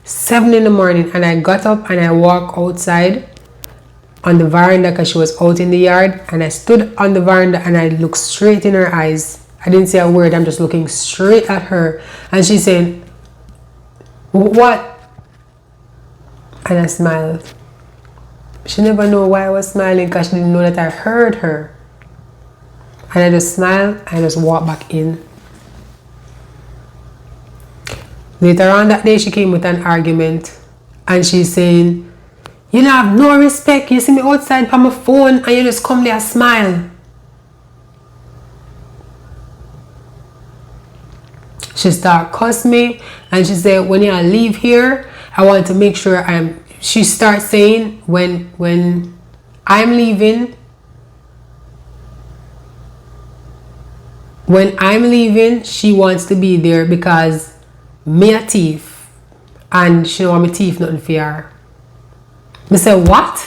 7 in the morning, and I got up and I walked outside on the veranda because she was out in the yard, and I stood on the veranda and I looked straight in her eyes. I didn't say a word. I'm just looking straight at her, and she's saying, "What?" And I smiled. She never knew why I was smiling because she didn't know that I heard her. And I just smiled and I just walked back in. Later on that day, she came with an argument and she's saying, "You don't have no respect. You see me outside on my phone and you just come there and smile." She started cuss me and she said, "When you leave here, I want to make sure I'm..." She starts saying, when I'm leaving, she wants to be there because me a thief and she don't want me thief nothing for her. I said, "What?"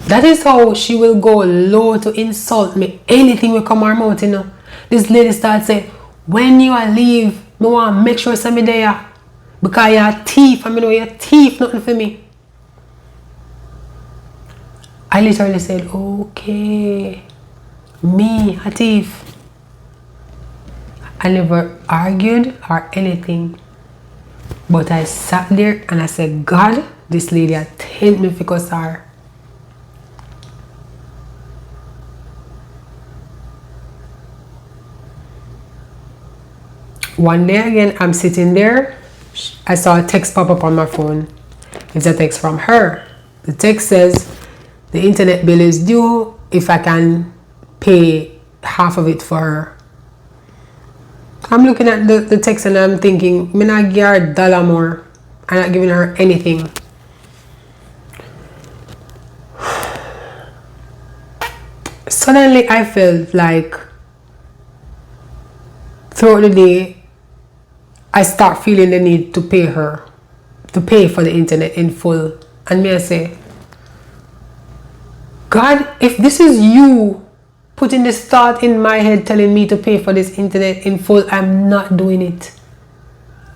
That is how she will go low to insult me. Anything will come her mouth, you know. This lady starts saying, "When you leave, I want to make sure somebody there. Because you're a thief, and I know you're a thief, nothing for me." I literally said, "Okay, me, a thief." I never argued or anything. But I sat there and I said, "God, this lady I tempt me because her." One day again, I'm sitting there. I saw a text pop up on my phone. It's a text from her. The text says, "The internet bill is due if I can pay half of it for her." I'm looking at the text and I'm thinking, I'm not give her $1 more. I'm not giving her anything. Suddenly I felt like throughout the day, I start feeling the need to pay her, to pay for the internet in full. And me I say, "God, if this is you putting this thought in my head telling me to pay for this internet in full, I'm not doing it.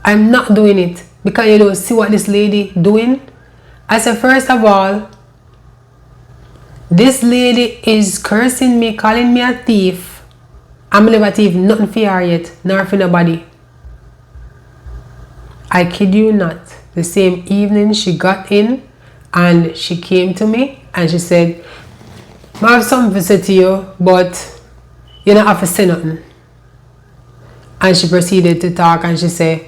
I'm not doing it because you don't see what this lady doing." I said, first of all, this lady is cursing me, calling me a thief. I'm never thief nothing for her yet, nor for nobody. I kid you not. The same evening she got in and she came to me and she said, "I have something to say to you, but you don't have to say nothing." And she proceeded to talk and she said,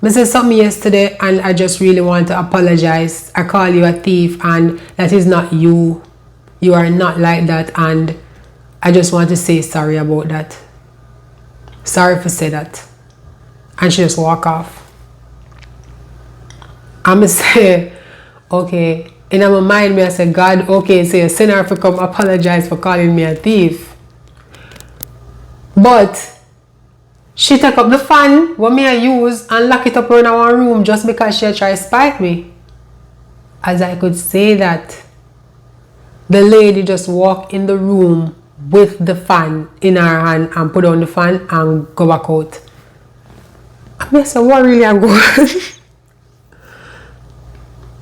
"I said something yesterday and I just really want to apologize. I call you a thief and that is not you. You are not like that and I just want to say sorry about that. Sorry for say that." And she just walk off. I'm going to say, okay. In my mind, I said, "God, okay, so you send her to come apologize for calling me a thief." But she took up the fan what me I use and lock it up in our room just because she tried to spite me. As I could say that, the lady just walked in the room with the fan in her hand and put on the fan and go back out. I said, "What really I go on?"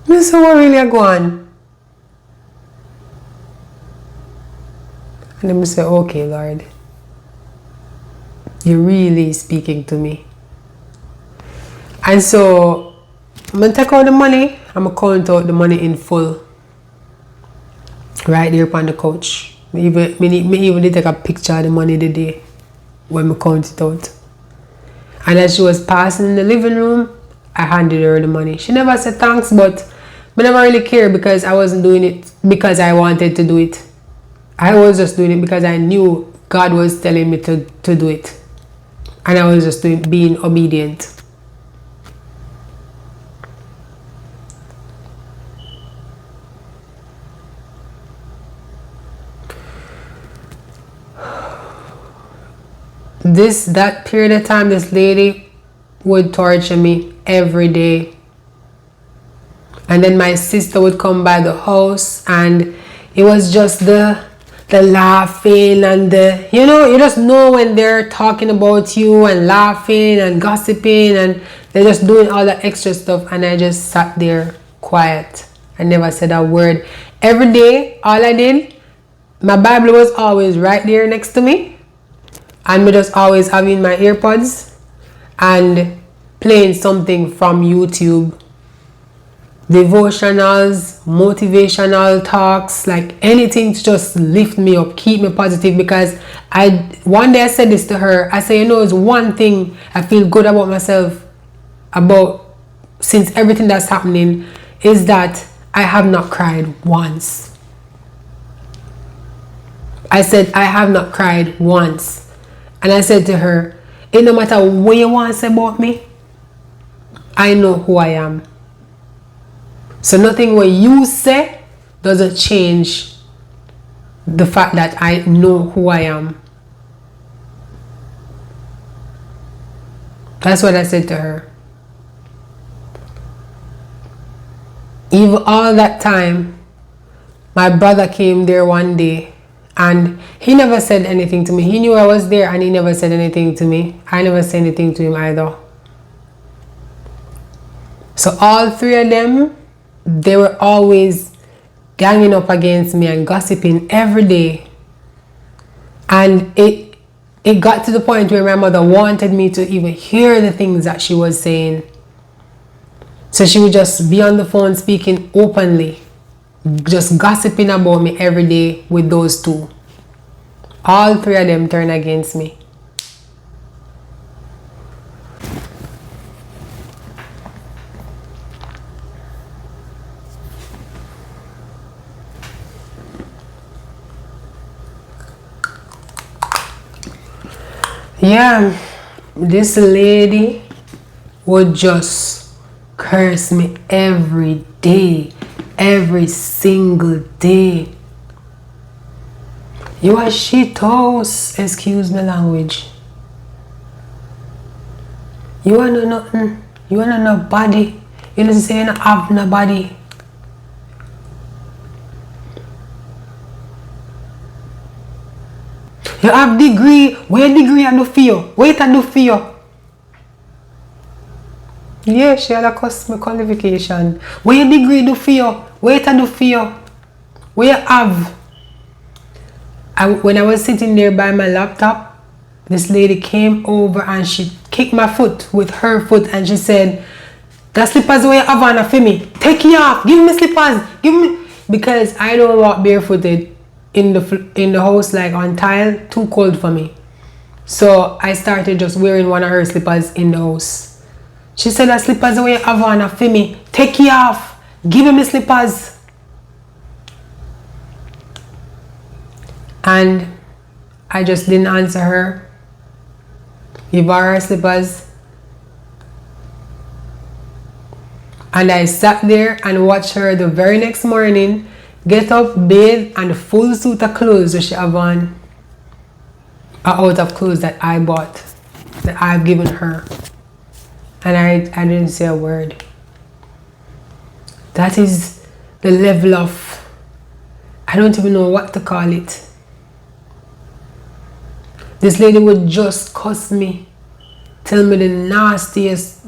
I said, "What really I go on?" And then I said, "Okay, Lord, you're really speaking to me." And so I'm going to take out the money. I'm going to count out the money in full. Right there upon the couch. Me even did take a picture of the money the day when I count it out. And as she was passing in the living room, I handed her the money. She never said thanks, but I never really cared because I wasn't doing it because I wanted to do it. I was just doing it because I knew God was telling me to do it. And I was just being obedient. That period of time, this lady would torture me every day. And then my sister would come by the house, and it was just the laughing and you just know when they're talking about you and laughing and gossiping, and they're just doing all the extra stuff, and I just sat there quiet. I never said a word. Every day, all I did, my Bible was always right there next to me, and me just always having my earpods and playing something from YouTube. Devotionals, motivational talks, like anything to just lift me up, keep me positive. Because one day I said this to her. I said, it's one thing I feel good about myself about since everything that's happening is that I have not cried once. I said I have not cried once. And I said to her, it no matter what you want to say about me, I know who I am. So nothing what you say doesn't change the fact that I know who I am. That's what I said to her. Even all that time, my brother came there one day, and he never said anything to me. He knew I was there, and he never said anything to me. I never said anything to him either. So all three of them, they were always ganging up against me and gossiping every day. And it got to the point where my mother wanted me to even hear the things that she was saying. So she would just be on the phone speaking openly, just gossiping about me every day with those two. All three of them turned against me. Yeah, this lady would just curse me every day, every single day. You are shitos, excuse my language. You are no nothing. You are no nobody. You don't say you don't have nobody. You have degree. Where degree I do for you? Wait I do for you. Yeah, she had a customer qualification. Where your degree do for you? Wait I do for you. Where you have? When I was sitting there by my laptop, this lady came over and she kicked my foot with her foot, and she said, "The slippers where you have on for me. Take it off. Give me slippers. Give me," because I don't walk barefooted in the house, like on tile, too cold for me. So I started just wearing one of her slippers in the house. She said, "The slippers where you have on for me. Take it off. Give me slippers." And I just didn't answer her. Give her slippers. And I sat there and watched her the very next morning get up, bathe, and a full suit of clothes that she have on are out of clothes that I bought, that I've given her. And I didn't say a word. That is the level of, I don't even know what to call it. This lady would just cuss me, tell me the nastiest,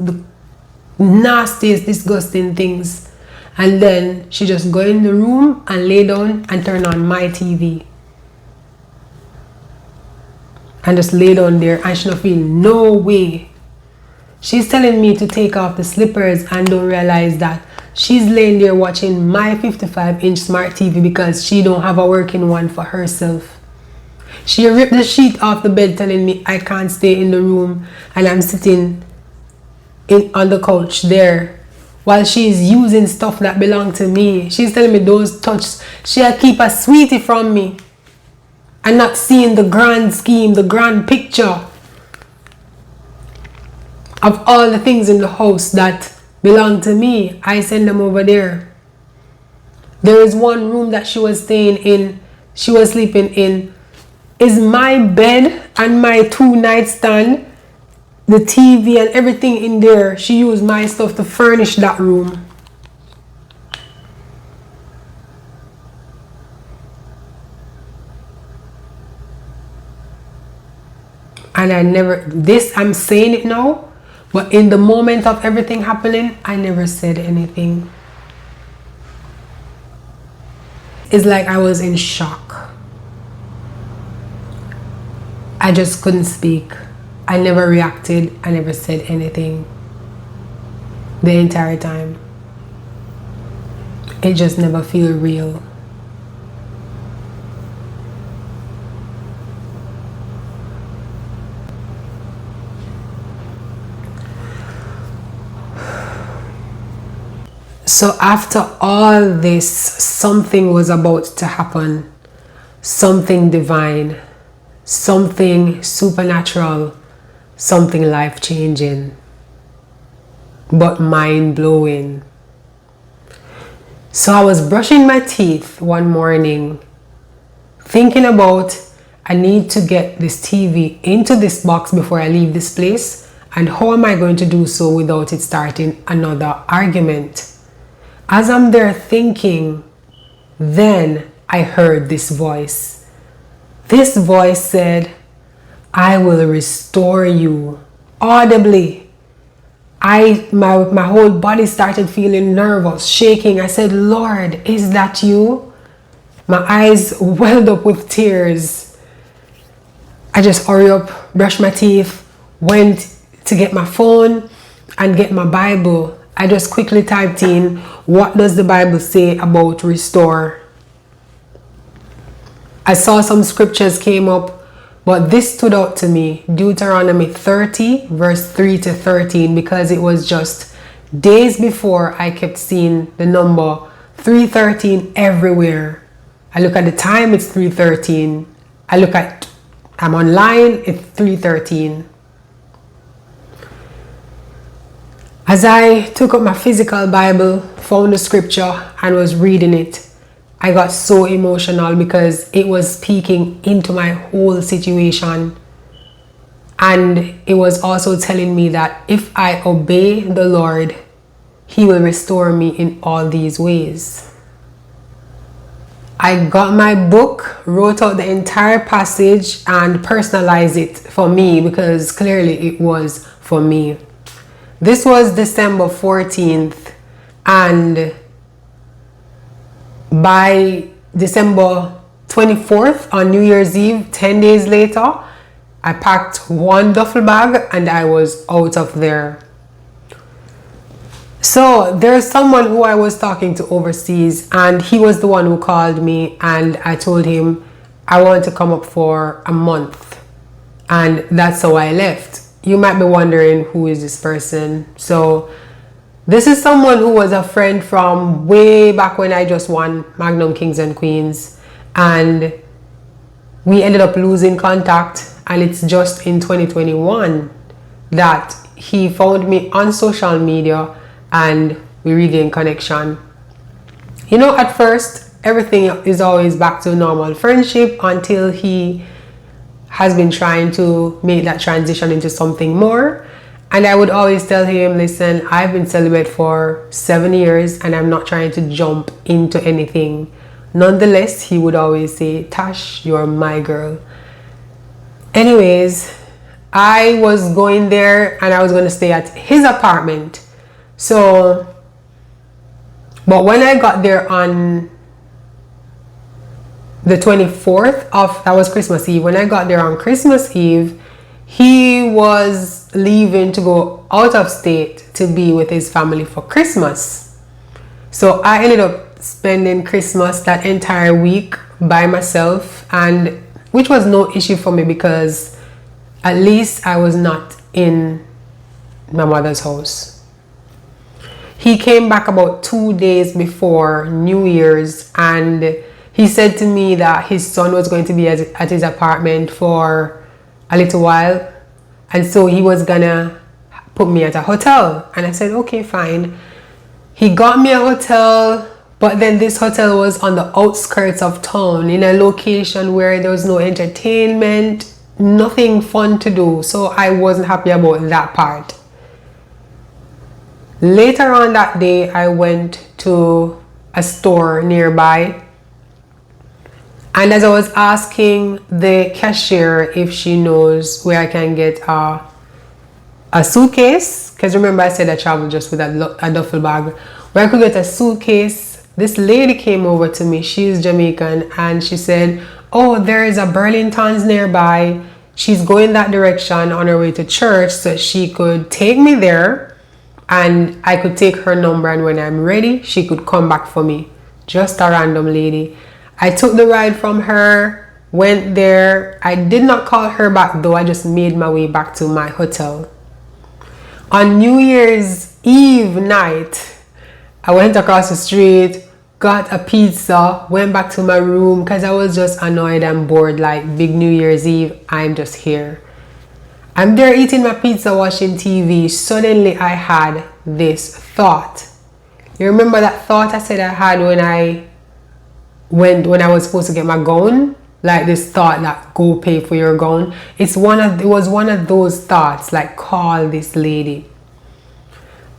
disgusting things. And then she just go in the room and lay down and turn on my TV. And just lay down there, and she don't feel no way. She's telling me to take off the slippers and don't realize that she's laying there watching my 55-inch smart TV because she don't have a working one for herself. She ripped the sheet off the bed telling me I can't stay in the room, and I'm sitting on the couch there while she's using stuff that belong to me. She's telling me those touch. She'll keep a sweetie from me. and not seeing the grand scheme, the grand picture of all the things in the house that belong to me. I send them over there. There is one room that she was staying in, she was sleeping in, is my bed and my 2 nightstand, the TV and everything in there. She used my stuff to furnish that room. And I'm saying it now, but in the moment of everything happening, I never said anything. It's like I was in shock. I just couldn't speak. I never reacted. I never said anything the entire time. It just never felt real. So after all this, something was about to happen. Something divine, something supernatural, something life-changing, but mind-blowing. So I was brushing my teeth one morning, thinking about I need to get this TV into this box before I leave this place, and how am I going to do so without it starting another argument? As I'm there thinking, then I heard this voice. This voice said, I will restore you. Audibly. My whole body started feeling nervous, shaking. I said, Lord, is that you? My eyes welled up with tears. I just hurry up, brushed my teeth, went to get my phone and get my Bible. I just quickly typed in, what does the Bible say about restore? I saw some scriptures came up, but this stood out to me, Deuteronomy 30 verse 3 to 13, because it was just days before I kept seeing the number 313 everywhere. I look at the time, it's 313. I'm online, it's 313. As I took up my physical Bible, found the scripture and was reading it, I got so emotional because it was speaking into my whole situation. And it was also telling me that if I obey the Lord, He will restore me in all these ways. I got my book, wrote out the entire passage and personalized it for me because clearly it was for me. This was December 14th, and by December 24th on New Year's Eve, 10 days later, I packed one duffel bag and I was out of there. So there's someone who I was talking to overseas, and he was the one who called me, and I told him I want to come up for a month, and that's how I left. You might be wondering, who is this person? So this is someone who was a friend from way back when I just won Magnum Kings and Queens, and we ended up losing contact, and it's just in 2021 that he found me on social media and we regained connection. You know, at first everything is always back to normal friendship until he has been trying to make that transition into something more. And I would always tell him, listen, I've been celibate for 7 years and I'm not trying to jump into anything. Nonetheless, he would always say, Tash, you're my girl. Anyways, I was going there and I was going to stay at his apartment. So, but when I got there on the 24th of, that was Christmas Eve. When I got there on Christmas Eve, he was leaving to go out of state to be with his family for Christmas. So I ended up spending Christmas that entire week by myself, and which was no issue for me because at least I was not in my mother's house. He came back about 2 days before New Year's, and he said to me that his son was going to be at his apartment for a little while, and so he was gonna put me at a hotel. And I said, okay, fine. He got me a hotel, but then this hotel was on the outskirts of town, in a location where there was no entertainment, nothing fun to do. So I wasn't happy about that part. Later on that day, I went to a store nearby, and as I was asking the cashier if she knows where I can get a suitcase, because remember I said I traveled just with a duffel bag, where I could get a suitcase, this lady came over to me. She's Jamaican, and she said, oh, there is a Burlington's nearby. She's going that direction on her way to church, so she could take me there and I could take her number, and when I'm ready she could come back for me. Just a random lady. I took the ride from her, went there. I did not call her back though. I just made my way back to my hotel. On New Year's Eve night, I went across the street, got a pizza, went back to my room because I was just annoyed and bored. Like, big New Year's Eve, I'm just here. I'm there eating my pizza, watching TV. Suddenly I had this thought. You remember that thought I said I had when I was supposed to get my gown? Like this thought that go pay for your gown. It was one of those thoughts, like, call this lady.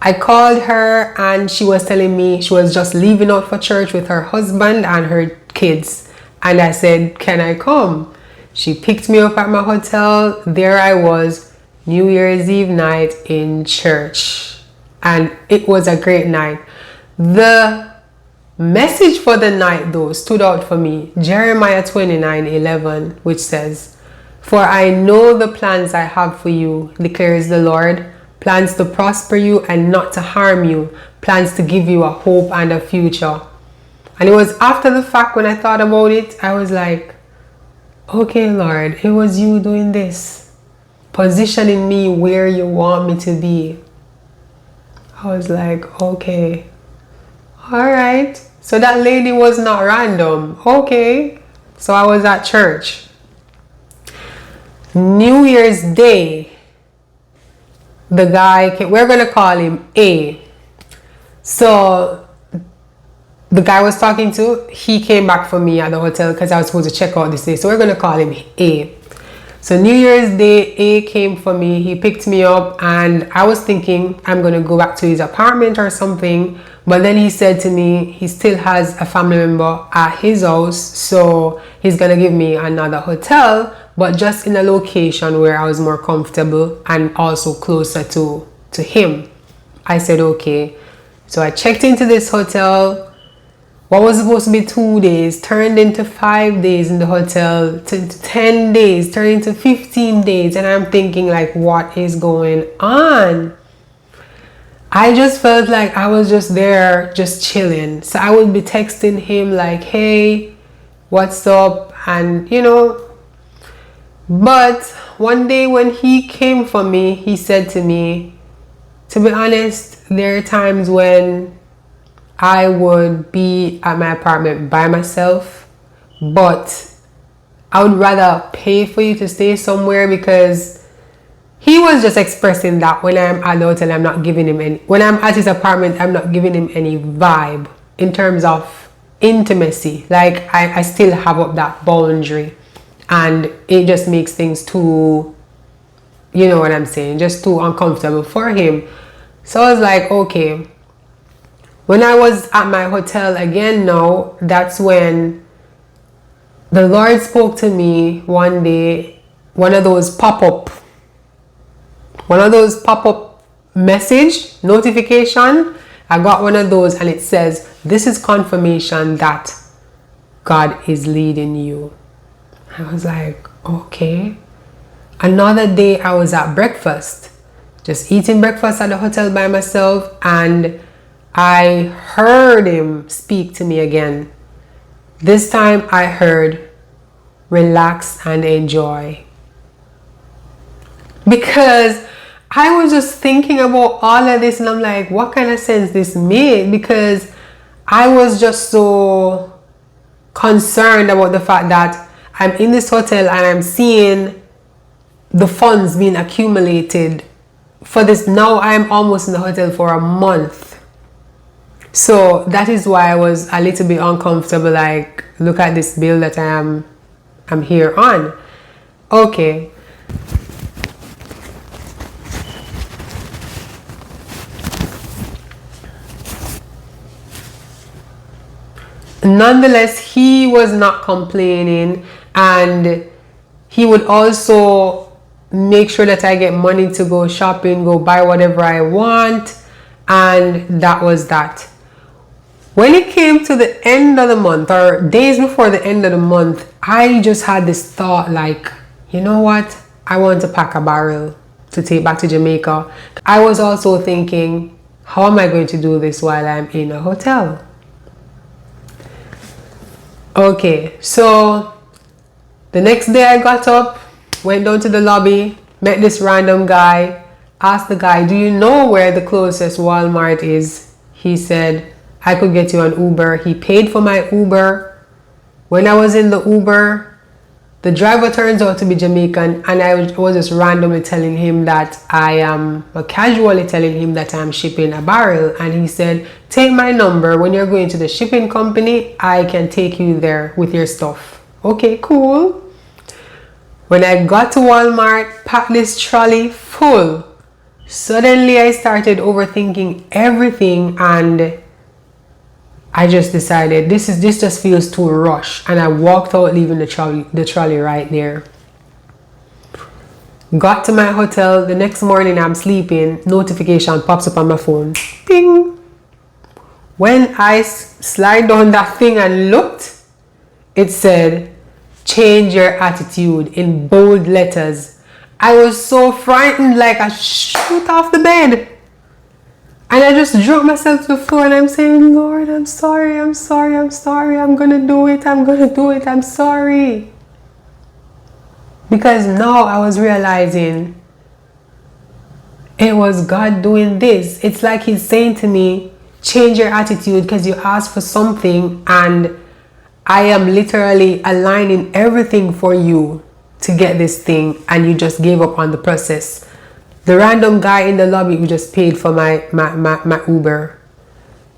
I called her, and she was telling me she was just leaving out for church with her husband and her kids. And I said, can I come? She picked me up at my hotel. There I was, New Year's Eve night in church. And it was a great night. The message for the night though stood out for me. Jeremiah 29:11, which says, for I know the plans I have for you, declares the Lord. Plans to prosper you and not to harm you. Plans to give you a hope and a future. And it was after the fact, when I thought about it, I was like, okay, Lord, it was you doing this, positioning me where you want me to be. I was like, okay, all right. So that lady was not random. Okay. So I was at church. New Year's Day, the guy came, we're going to call him A. So the guy I was talking to, he came back for me at the hotel because I was supposed to check out this day. So we're going to call him A. So New Year's Day, A came for me. He picked me up, and I was thinking I'm going to go back to his apartment or something. But then he said to me he still has a family member at his house. So he's going to give me another hotel, but just in a location where I was more comfortable and also closer to him. I said, okay. So I checked into this hotel. What was supposed to be 2 days turned into 5 days in the hotel, to 10 days, turned into 15 days. And I'm thinking, like, what is going on? I just felt like I was just there, just chilling. So I would be texting him like, hey, what's up? And, you know, but one day when he came for me, he said to me, to be honest, there are times when I would be at my apartment by myself, but I would rather pay for you to stay somewhere, because he was just expressing that when I'm at the hotel, I'm not giving him any, when I'm at his apartment, I'm not giving him any vibe in terms of intimacy. Like I still have up that boundary, and it just makes things too, you know what I'm saying, just too uncomfortable for him. So I was like, okay. When I was at my hotel again now, that's when the Lord spoke to me one day, one of those pop-up message notification. I got one of those, and it says, this is confirmation that God is leading you. I was like, okay. Another day I was at breakfast, just eating breakfast at the hotel by myself, and I heard him speak to me again. This time I heard, relax and enjoy. Because I was just thinking about all of this, and I'm like, what kind of sense this made? Because I was just so concerned about the fact that I'm in this hotel and I'm seeing the funds being accumulated for this. Now I'm almost in the hotel for a month. So that is why I was a little bit uncomfortable. Like, look at this bill that I'm here on. Okay. Nonetheless, he was not complaining, and he would also make sure that I get money to go shopping, go buy whatever I want, and that was that. When it came to the end of the month, or days before the end of the month, I just had this thought like, you know what? I want to pack a barrel to take back to Jamaica. I was also thinking, how am I going to do this while I'm in a hotel? Okay, so the next day I got up, went down to the lobby, met this random guy, asked the guy, do you know where the closest Walmart is? He said, I could get you an Uber. He paid for my Uber. When I was in the Uber, the driver turns out to be Jamaican, and I was just randomly telling him that casually telling him that I'm shipping a barrel, and he said, take my number. When you're going to the shipping company, I can take you there with your stuff. Okay, cool. When I got to Walmart, packed this trolley full. Suddenly I started overthinking everything, and I just decided this just feels too rushed, and I walked out, leaving the trolley right there. Got to my hotel. The next morning I'm sleeping, notification pops up on my phone. Ping. When I slide down that thing and looked, it said, change your attitude, in bold letters. I was so frightened, like I shoot off the bed. And I just dropped myself to the floor, and I'm saying, Lord, I'm sorry, I'm sorry, I'm sorry. I'm going to do it. I'm going to do it. I'm sorry. Because now I was realizing it was God doing this. It's like he's saying to me, change your attitude, because you asked for something, and I am literally aligning everything for you to get this thing, and you just gave up on the process. The random guy in the lobby who just paid for my Uber.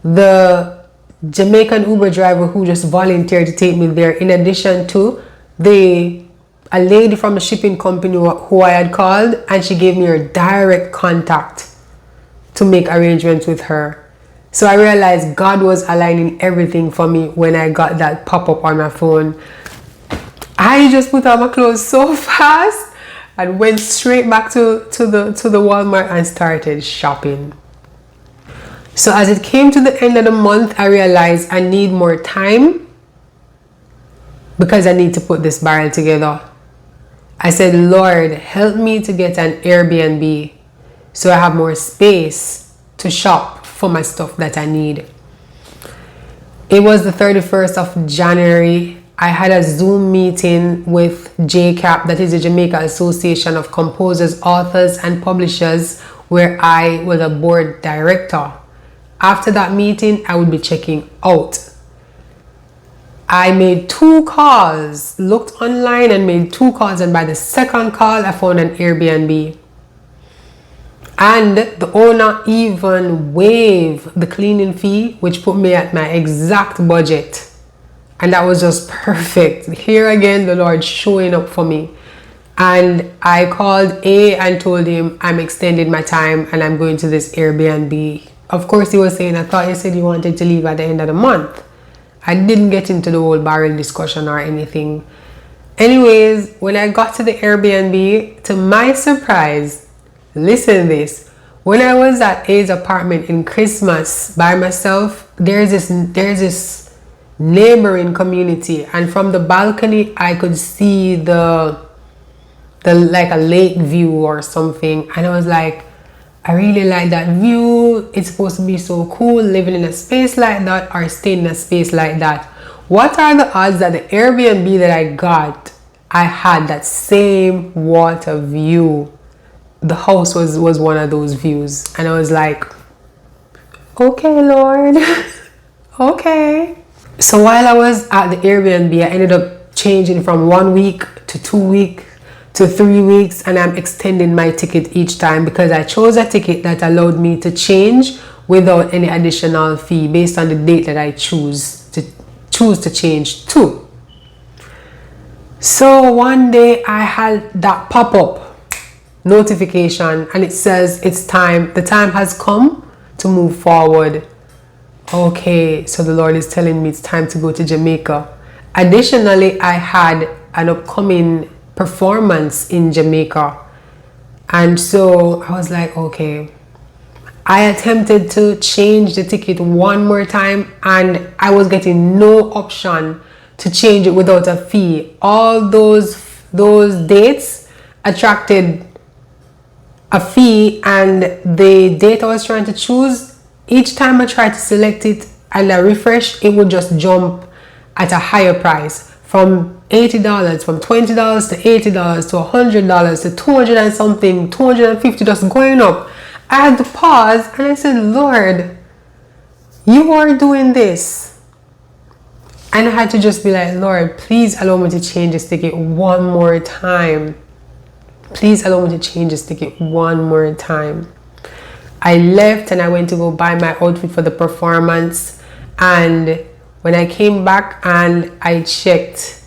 The Jamaican Uber driver who just volunteered to take me there, in addition to a lady from the shipping company who I had called, and she gave me her direct contact to make arrangements with her. So I realized God was aligning everything for me when I got that pop-up on my phone. I just put on my clothes so fast and went straight back to the Walmart and started shopping. So as it came to the end of the month, I realized I need more time because I need to put this barrel together. I said, Lord, help me to get an Airbnb so I have more space to shop for my stuff that I need. It was the 31st of January. I had a Zoom meeting with JCAP, that is the Jamaica Association of Composers, Authors and Publishers, where I was a board director. After that meeting, I would be checking out. I made 2 calls, looked online and made 2 calls, and by the second call, I found an Airbnb. And the owner even waived the cleaning fee, which put me at my exact budget. And that was just perfect. Here again, the Lord showing up for me. And I called A and told him I'm extending my time and I'm going to this Airbnb. Of course, he was saying, I thought you said you wanted to leave at the end of the month. I didn't get into the whole barrel discussion or anything. Anyways, when I got to the Airbnb, to my surprise, listen to this. When I was at A's apartment in Christmas by myself, there's this neighboring community, and from the balcony I could see the like a lake view or something, and I was like, I really like that view. It's supposed to be so cool living in a space like that or staying in a space like that. What are the odds that the Airbnb that I got, I had that same water view? The house was one of those views, and I was like, okay, Lord. Okay. So while I was at the Airbnb, I ended up changing from 1 week to 2 weeks to 3 weeks, and I'm extending my ticket each time because I chose a ticket that allowed me to change without any additional fee based on the date that I choose to change to. So one day I had that pop-up notification and it says the time has come to move forward. Okay, so the Lord is telling me it's time to go to Jamaica. Additionally, I had an upcoming performance in Jamaica, and so I was like, okay. I attempted to change the ticket one more time and I was getting no option to change it without a fee. All those dates attracted a fee, and the date I was trying to choose, each time I tried to select it and I refresh, it would just jump at a higher price from $80, from $20 to $80 to $100 to 200 and something, 250, just going up. I had to pause and I said, Lord, you are doing this. And I had to just be like, Lord, please allow me to change this ticket one more time. Please allow me to change this ticket one more time. I left and I went to go buy my outfit for the performance. And when I came back and I checked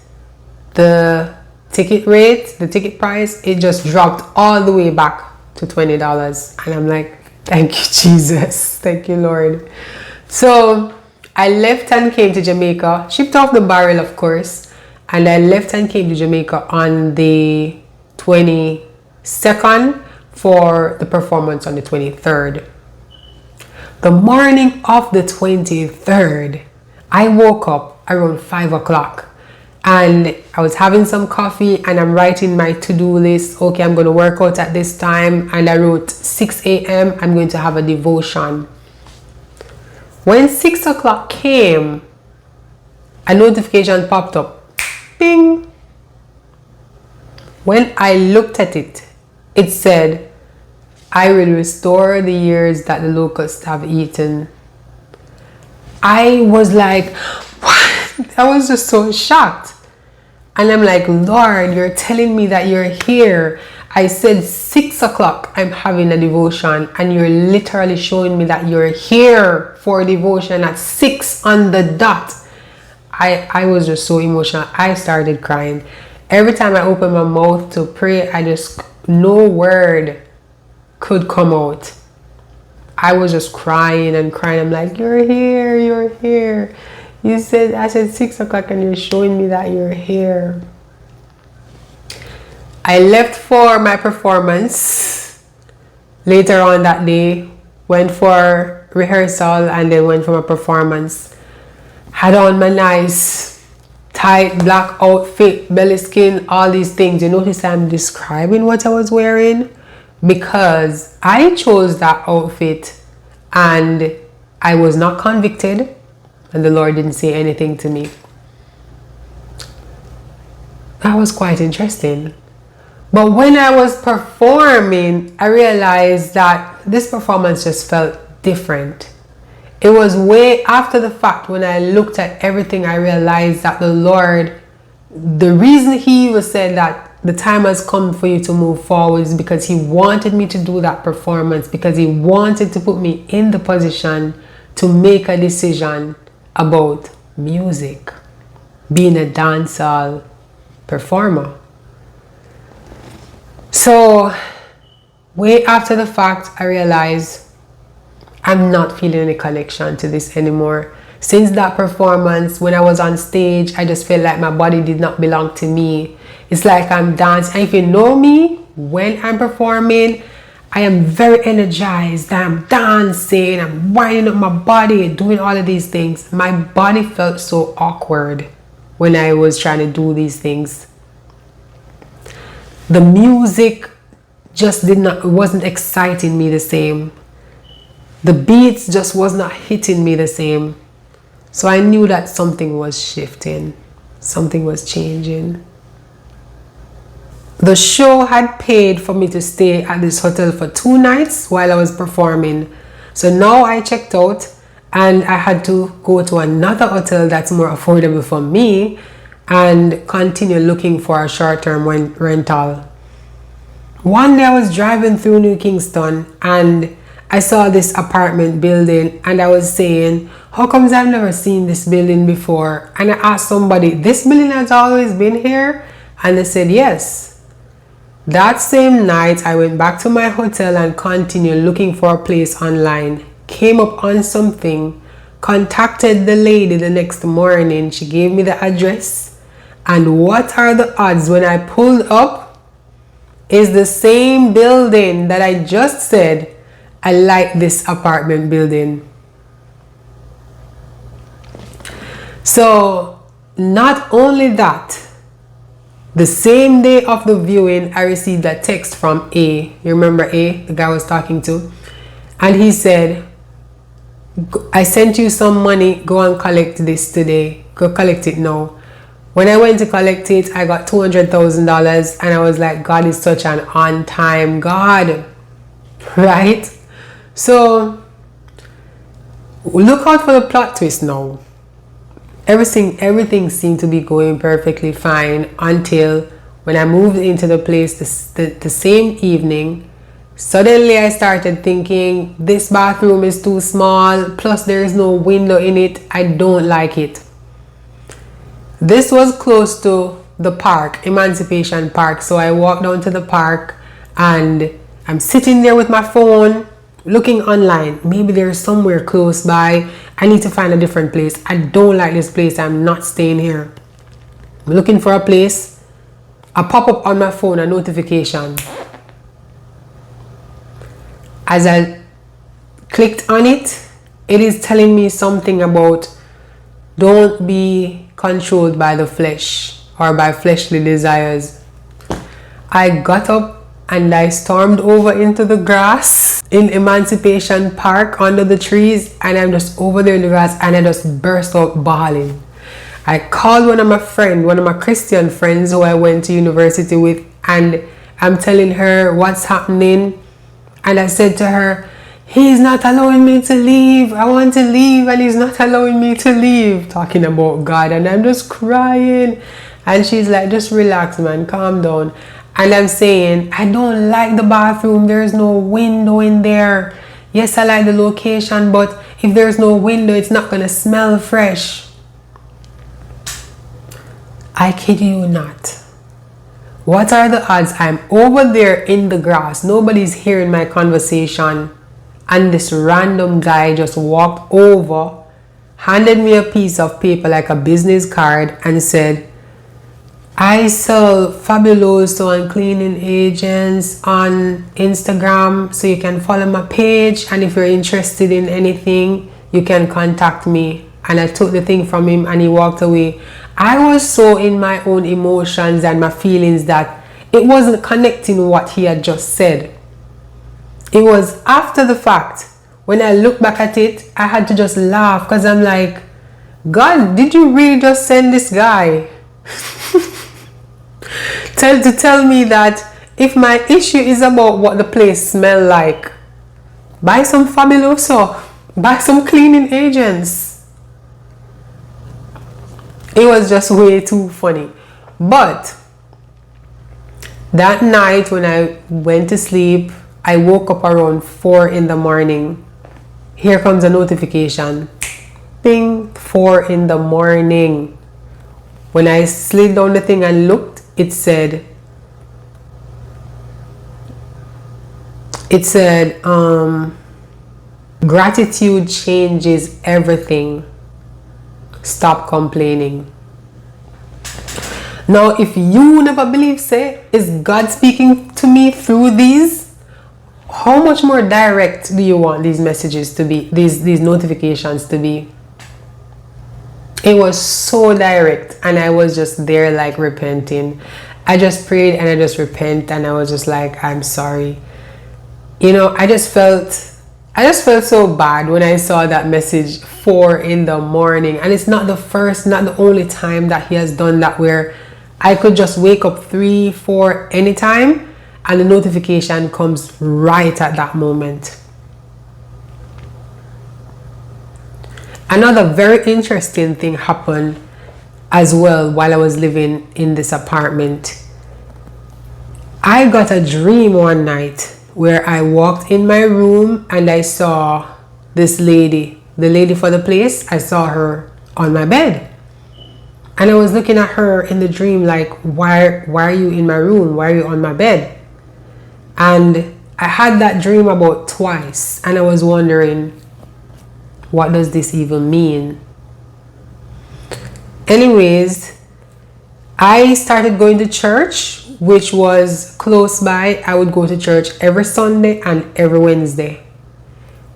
the ticket rate, the ticket price, it just dropped all the way back to $20. And I'm like, thank you, Jesus. Thank you, Lord. So I left and came to Jamaica, shipped off the barrel, of course. And I left and came to Jamaica on the 22nd for the performance on the 23rd. The morning of the 23rd, I woke up around 5 o'clock and I was having some coffee and I'm writing my to-do list. Okay, I'm going to work out at this time, and I wrote 6 a.m. I'm going to have a devotion. When 6 o'clock came, a notification popped up. Bing! When I looked at it, it said, I will restore the years that the locusts have eaten. I was like, what? I was just so shocked. And I'm like, Lord, you're telling me that you're here. I said 6 o'clock, I'm having a devotion, and you're literally showing me that you're here for devotion at 6 on the dot. I was just so emotional. I started crying. Every time I opened my mouth to pray, no word could come out. I was just crying and crying. I'm like, you're here, you're here. I said 6 o'clock and you're showing me that you're here. I left for my performance later on that day, went for rehearsal and then went for my performance. Had on my nice tight black outfit, belly skin, all these things. You notice I'm describing what I was wearing because I chose that outfit and I was not convicted. And the Lord didn't say anything to me. That was quite interesting. But when I was performing, I realized that this performance just felt different. It was way after the fact when I looked at everything, I realized that the Lord, the reason He was said that the time has come for you to move forward is because He wanted me to do that performance, because He wanted to put me in the position to make a decision about music, being a dancehall performer. So way after the fact, I realized I'm not feeling any connection to this anymore. Since that performance, when I was on stage, I just felt like my body did not belong to me. It's like I'm dancing. And if you know me, when I'm performing, I am very energized. I'm dancing, I'm winding up my body, doing all of these things. My body felt so awkward when I was trying to do these things. The music just wasn't exciting me the same. The beats just was not hitting me the same. So I knew that something was shifting, something was changing. The show had paid for me to stay at this hotel for 2 nights while I was performing. So now I checked out and I had to go to another hotel that's more affordable for me and continue looking for a short-term rental. One day I was driving through New Kingston and I saw this apartment building, and I was saying, how comes I've never seen this building before? And I asked somebody, this building has always been here? And they said yes. That same night I went back to my hotel and continued looking for a place online. Came up on something, contacted the lady the next morning. She gave me the address, and what are the odds when I pulled up is the same building that I just said I like this apartment building. So not only that, the same day of the viewing I received a text from A. You remember A, the guy I was talking to? And he said, I sent you some money, go and collect this today. Go collect it now. When I went to collect it, I got $200,000, and I was like, God is such an on-time God, right? So look out for the plot twist now. Everything seemed to be going perfectly fine until when I moved into the place the same evening. Suddenly I started thinking, this bathroom is too small, plus there is no window in it. I don't like it. This was close to the park, Emancipation Park. So I walked down to the park and I'm sitting there with my phone looking online. Maybe there's somewhere close by. I need to find a different place. I don't like this place. I'm not staying here. I'm looking for a place. A pop-up on my phone, a notification. As I clicked on it, it is telling me something about don't be controlled by the flesh or by fleshly desires. I got up and I stormed over into the grass in Emancipation Park under the trees, and I'm just over there in the grass and I just burst out bawling. I called one of my Christian friends who I went to university with, and I'm telling her what's happening. And I said to her, he's not allowing me to leave. I want to leave and he's not allowing me to leave. Talking about God, and I'm just crying. And she's like, just relax, man, calm down. And I'm saying, I don't like the bathroom. There's no window in there. Yes, I like the location, but if there's no window, it's not going to smell fresh. I kid you not. What are the odds I'm over there in the grass, nobody's hearing my conversation, and this random guy just walked over, handed me a piece of paper like a business card and said, I sell Fabuloso and cleaning agents on Instagram, so you can follow my page, and if you're interested in anything, you can contact me. And I took the thing from him and he walked away. I was so in my own emotions and my feelings that it wasn't connecting what he had just said. It was after the fact. When I look back at it, I had to just laugh because I'm like, God, did you really just send this guy to tell me that if my issue is about what the place smell like, buy some Fabuloso, buy some cleaning agents. It was just way too funny. But that night when I went to sleep, I woke up around 4 in the morning. Here comes a notification. Ping, 4 in the morning. When I slid down the thing and looked, it said, gratitude changes everything. Stop complaining. Now, if you never believe, say, is God speaking to me through these? How much more direct do you want these messages to be, these notifications to be? It was so direct, and I was just there like repenting. I just prayed and I just repent, and I was just like, I'm sorry. You know, I just felt so bad when I saw that message 4 in the morning. And it's not the first, not the only time that he has done that, where I could just wake up 3, 4 anytime and the notification comes right at that moment. Another very interesting thing happened as well while I was living in this apartment. I got a dream one night where I walked in my room and I saw this lady, the lady for the place. I saw her on my bed. And I was looking at her in the dream like, why are you in my room? Why are you on my bed? And I had that dream about twice, and I was wondering, what does this even mean? Anyways, I started going to church, which was close by. I would go to church every Sunday and every Wednesday.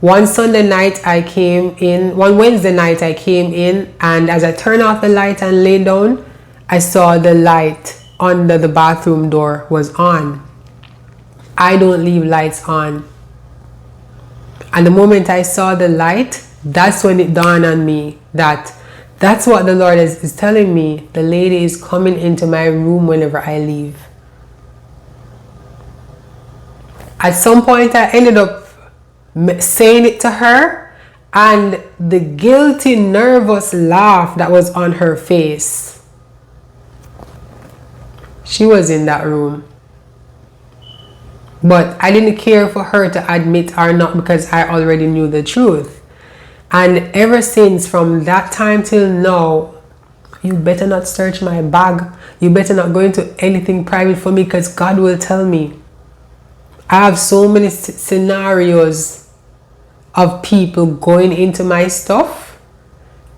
One Wednesday night I came in, and as I turned off the light and lay down, I saw the light under the bathroom door was on. I don't leave lights on. And the moment I saw the light, that's when it dawned on me that that's what the Lord is telling me. The lady is coming into my room whenever I leave. At some point I ended up saying it to her, and the guilty, nervous laugh that was on her face, she was in that room. But I didn't care for her to admit or not, because I already knew the truth. And ever since, from that time till now, you better not search my bag. You better not go into anything private for me, because God will tell me. I have so many scenarios of people going into my stuff,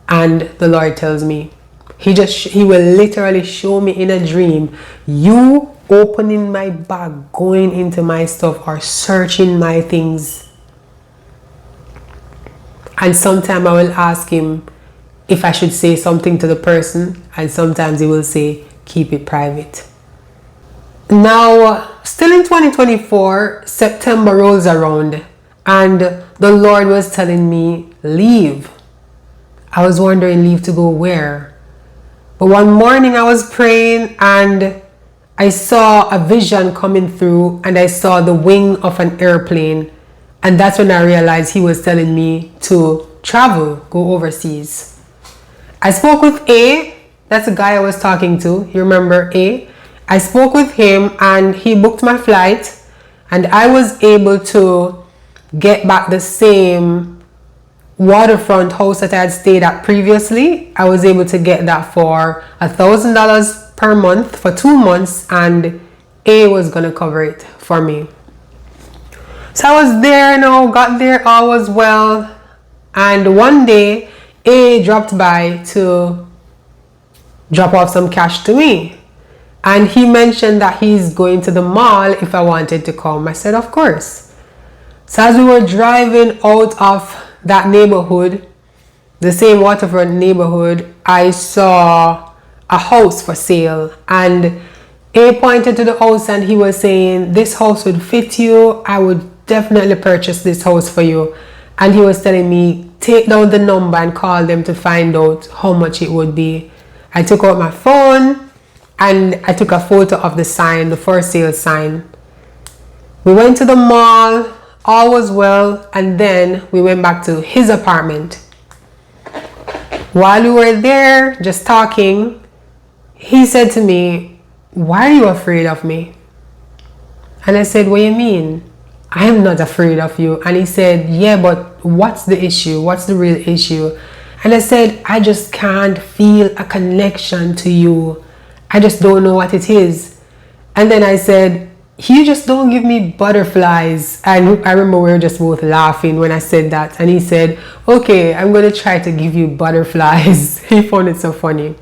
and the Lord tells me. He will literally show me in a dream, you opening my bag, going into my stuff, or searching my things. And sometimes I will ask him if I should say something to the person, and sometimes he will say, keep it private. Now, still in 2024, September rolls around, and the Lord was telling me, leave. I was wondering, leave to go where? But one morning I was praying, and I saw a vision coming through, and I saw the wing of an airplane. And that's when I realized he was telling me to travel, go overseas. I spoke with A. That's the guy I was talking to. You remember A? I spoke with him, and he booked my flight, and I was able to get back the same waterfront house that I had stayed at previously. I was able to get that for $1,000 per month for 2 months, and A was gonna cover it for me. So I was there, got there, all was well, and one day A dropped by to drop off some cash to me, and he mentioned that he's going to the mall if I wanted to come. I said, of course. So as we were driving out of that neighborhood, the same waterfront neighborhood, I saw a house for sale, and A pointed to the house, and he was saying, this house would fit you. I would definitely purchase this house for you. And he was telling me, take down the number and call them to find out how much it would be. I took out my phone and I took a photo of the sign, the for sale sign. We went to the mall, all was well, and then we went back to his apartment. While we were there just talking, he said to me, why are you afraid of me? And I said, what do you mean? I am not afraid of you. And he said, yeah, but what's the issue? What's the real issue? And I said, I just can't feel a connection to you. I just don't know what it is. And then I said, you just don't give me butterflies. And I remember we were just both laughing when I said that. And he said, okay, I'm going to try to give you butterflies. He found it so funny.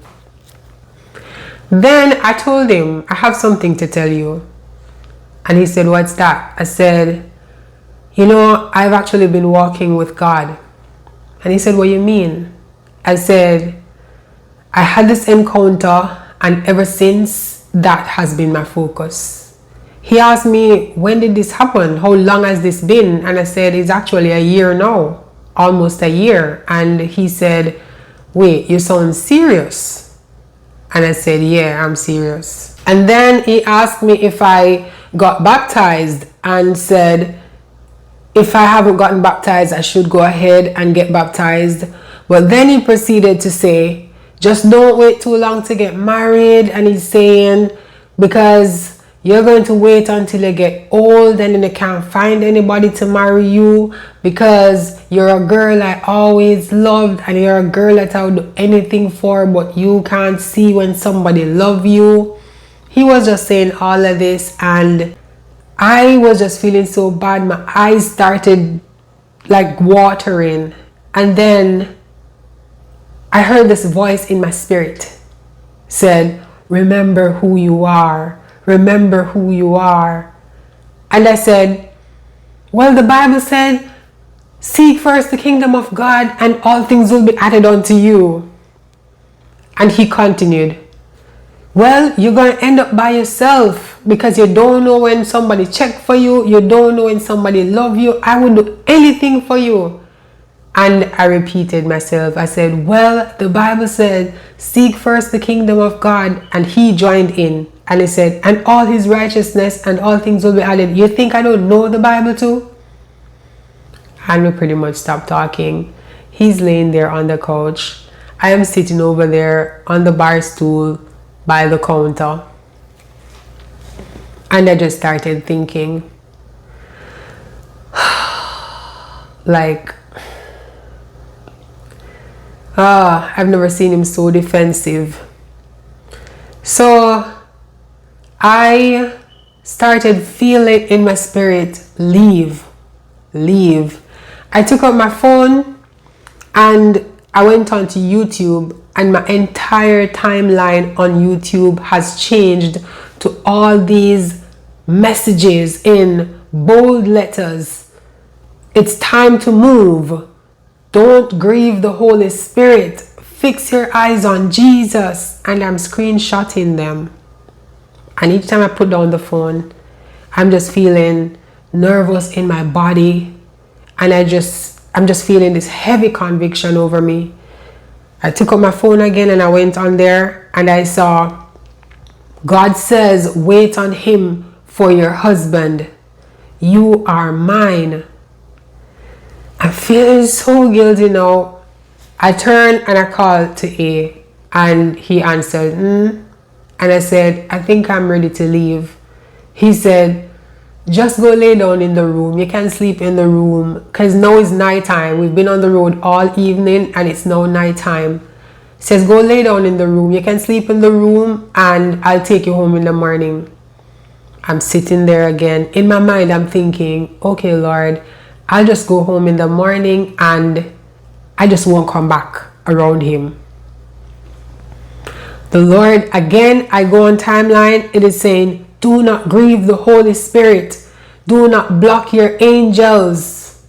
Then I told him, I have something to tell you. And he said, what's that? I said, I've actually been walking with God. And he said, what do you mean? I said, I had this encounter, and ever since, that has been my focus. He asked me, when did this happen? How long has this been? And I said, it's actually a year now, almost a year. And he said, wait, you sound serious. And I said, yeah, I'm serious. And then he asked me if I got baptized, and said, if I haven't gotten baptized, I should go ahead and get baptized. But then he proceeded to say, just don't wait too long to get married. And he's saying, because you're going to wait until you get old and then you can't find anybody to marry you, because you're a girl I always loved and you're a girl that I would do anything for, but you can't see when somebody love you. He was just saying all of this, and I was just feeling so bad. My eyes started like watering, and then I heard this voice in my spirit said, remember who you are. Remember who you are. And I said, well, the Bible said, seek first the kingdom of God and all things will be added unto you. And he continued, well, you're going to end up by yourself, because you don't know when somebody check for you. You don't know when somebody love you. I would do anything for you. And I repeated myself. I said, well, the Bible said, seek first the kingdom of God. And he joined in. And he said, and all his righteousness and all things will be added. You think I don't know the Bible too? And we pretty much stopped talking. He's laying there on the couch. I am sitting over there on the bar stool by the counter. And I just started thinking, like, I've never seen him so defensive. So I started feeling in my spirit, leave. I took out my phone and I went onto YouTube, and my entire timeline on YouTube has changed to all these messages in bold letters. It's time to move. Don't grieve the Holy Spirit. Fix your eyes on Jesus. And I'm screenshotting them. And each time I put down the phone, I'm just feeling nervous in my body. And I'm just feeling this heavy conviction over me. I took up my phone again and I went on there and I saw, God says, wait on him for your husband. You are mine. I'm feeling so guilty now. I turned and I called to A, and he answered, And I said, I think I'm ready to leave. He said, just go lay down in the room. You can sleep in the room, because now it's nighttime. We've been on the road all evening and it's now nighttime. He says, go lay down in the room. You can sleep in the room and I'll take you home in the morning. I'm sitting there again. In my mind, I'm thinking, okay, Lord, I'll just go home in the morning and I just won't come back around him. The Lord, again, I go on timeline. It is saying, do not grieve the Holy Spirit. Do not block your angels.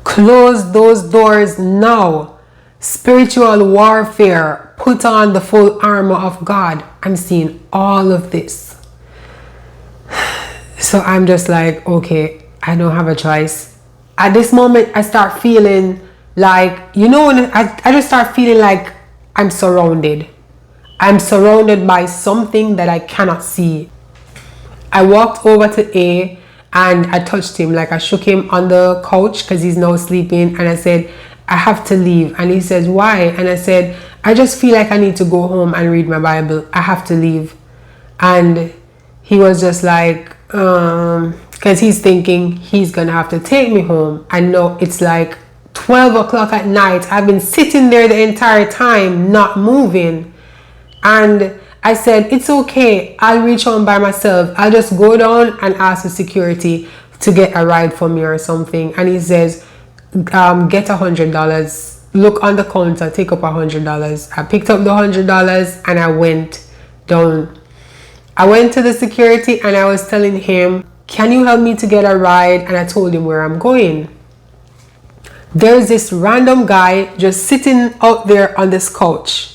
Close those doors now. Spiritual warfare. Put on the full armor of God. I'm seeing all of this. So I'm just like, okay, I don't have a choice. At this moment, I start feeling like, I just start feeling like I'm surrounded. I'm surrounded by something that I cannot see. I walked over to A and I touched him, like I shook him on the couch because he's now sleeping, and I said, I have to leave. And he says, why? And I said, I just feel like I need to go home and read my Bible. I have to leave. And he was just like, because he's thinking he's gonna have to take me home. I know it's like 12 o'clock at night. I've been sitting there the entire time, not moving. And I said, it's okay. I'll reach home by myself. I'll just go down and ask the security to get a ride for me or something. And he says, get $100. Look on the counter, take up $100. I picked up the $100 and I went down. I went to the security and I was telling him, can you help me to get a ride? And I told him where I'm going. There's this random guy just sitting out there on this couch.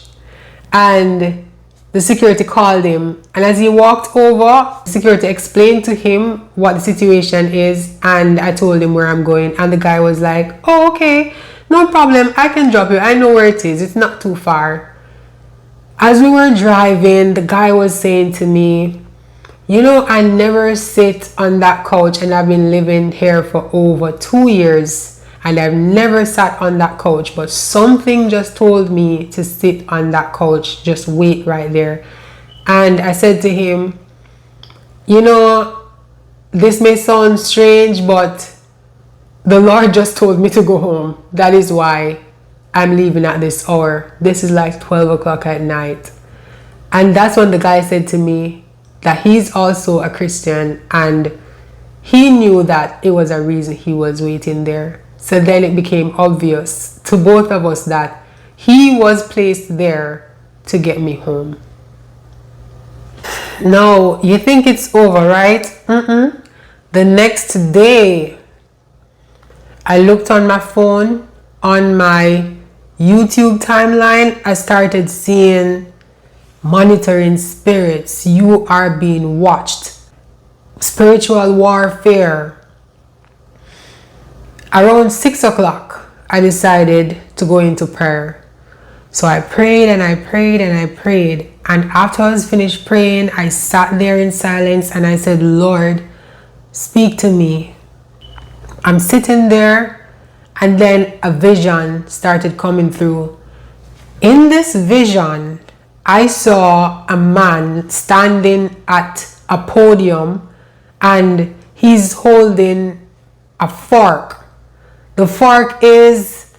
And the security called him, and as he walked over, security explained to him what the situation is, and I told him where I'm going, and the guy was like, oh, okay, no problem, I can drop you, I know where it is, it's not too far. As we were driving, the guy was saying to me, I never sit on that couch, and I've been living here for over 2 years, and I've never sat on that couch, but something just told me to sit on that couch, just wait right there. And I said to him, you know, this may sound strange, but the Lord just told me to go home. That is why I'm leaving at this hour. This is like 12 o'clock at night. And that's when the guy said to me that he's also a Christian, and he knew that it was a reason he was waiting there. So then it became obvious to both of us that he was placed there to get me home. Now, you think it's over, right? The next day, I looked on my phone, on my YouTube timeline. I started seeing monitoring spirits. You are being watched. Spiritual warfare. Around 6 o'clock, I decided to go into prayer. So I prayed and I prayed and I prayed. And after I was finished praying, I sat there in silence and I said, Lord, speak to me. I'm sitting there, and then a vision started coming through. In this vision, I saw a man standing at a podium, and he's holding a fork. The fork is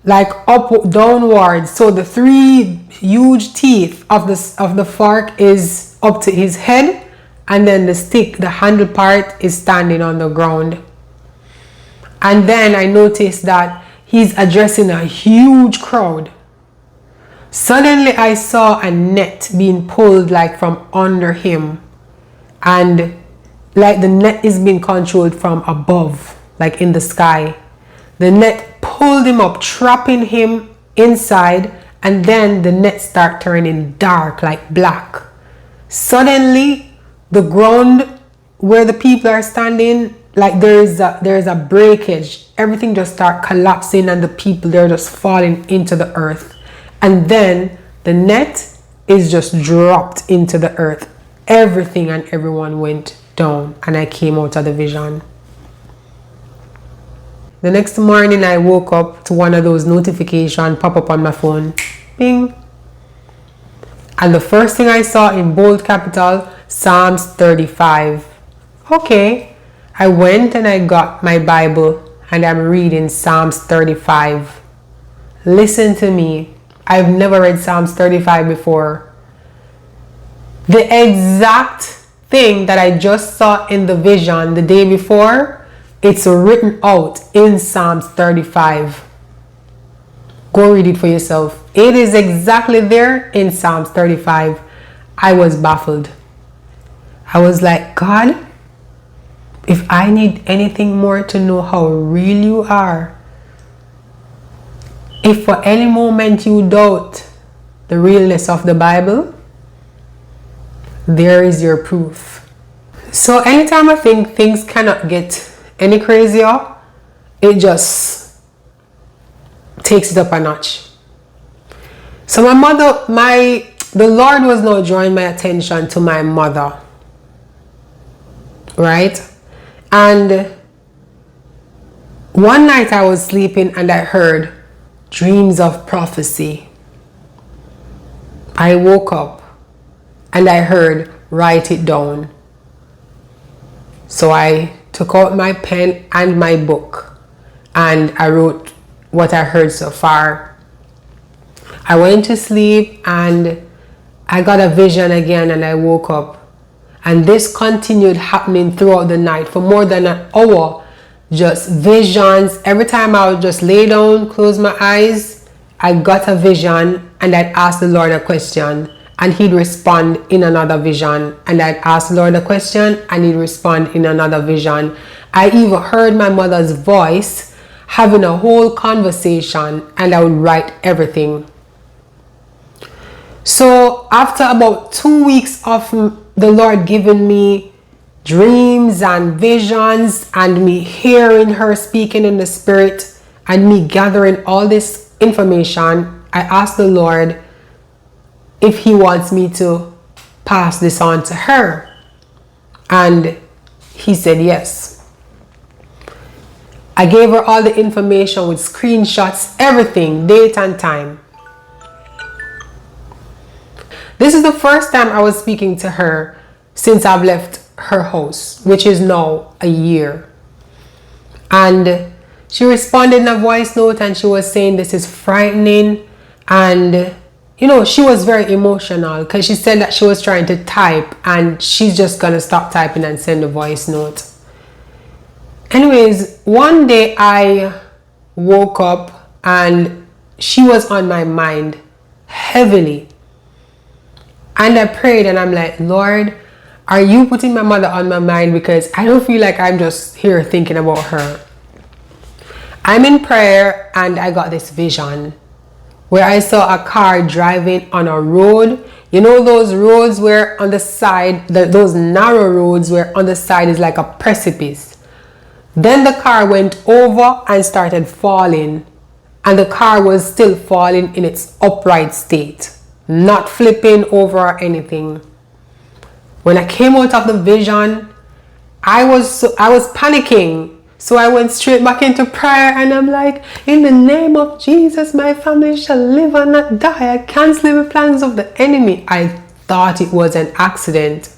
like up downwards, so the 3 huge teeth of the fork is up to his head, and then the stick, the handle part, is standing on the ground. And then I noticed that he's addressing a huge crowd. Suddenly I saw a net being pulled like from under him, and like the net is being controlled from above, like in the sky. The net pulled him up, trapping him inside, and then the net start turning dark, like black. Suddenly the ground where the people are standing, like there's a breakage. Everything just start collapsing, and the people, they're just falling into the earth. And then the net is just dropped into the earth. Everything and everyone went down, and I came out of the vision. The next morning I woke up to one of those notifications pop up on my phone. Bing. And the first thing I saw in bold capital, Psalms 35. Okay. I went and I got my Bible and I'm reading Psalms 35. Listen to me. I've never read Psalms 35 before. The exact thing that I just saw in the vision the day before, it's written out in Psalms 35. Go read it for yourself. It is exactly there in Psalms 35. I was baffled. I was like, God, if I need anything more to know how real you are, if for any moment you doubt the realness of the Bible, there is your proof. So anytime I think things cannot get any crazier, it just takes it up a notch. So the Lord was now drawing my attention to my mother, right? And one night I was sleeping and I heard dreams of prophecy. I woke up and I heard, write it down. So I took out my pen and my book and I wrote what I heard so far. I went to sleep and I got a vision again and I woke up. And this continued happening throughout the night for more than an hour. Just visions. Every time I would just lay down, close my eyes, I got a vision and I'd ask the Lord a question and he'd respond in another vision. And I'd ask the Lord a question and he'd respond in another vision. I even heard my mother's voice having a whole conversation and I would write everything. So after about 2 weeks of the Lord giving me dreams and visions and me hearing her speaking in the spirit and me gathering all this information, I asked the Lord if he wants me to pass this on to her. And he said yes. I gave her all the information with screenshots, everything, date and time. This is the first time I was speaking to her since I've left her house, which is now a year. And she responded in a voice note and she was saying this is frightening. And you know, she was very emotional because she said that she was trying to type and she's just gonna stop typing and send a voice note. Anyways, one day I woke up and she was on my mind heavily. And I prayed and I'm like, Lord, are you putting my mother on my mind? Because I don't feel like I'm just here thinking about her. I'm in prayer and I got this vision where I saw a car driving on a road. You know those roads where on the side, those narrow roads where on the side is like a precipice. Then the car went over and started falling, and the car was still falling in its upright state, not flipping over or anything. When I came out of the vision, I was panicking. So I went straight back into prayer and I'm like, in the name of Jesus, my family shall live and not die. I cancel the plans of the enemy. I thought it was an accident.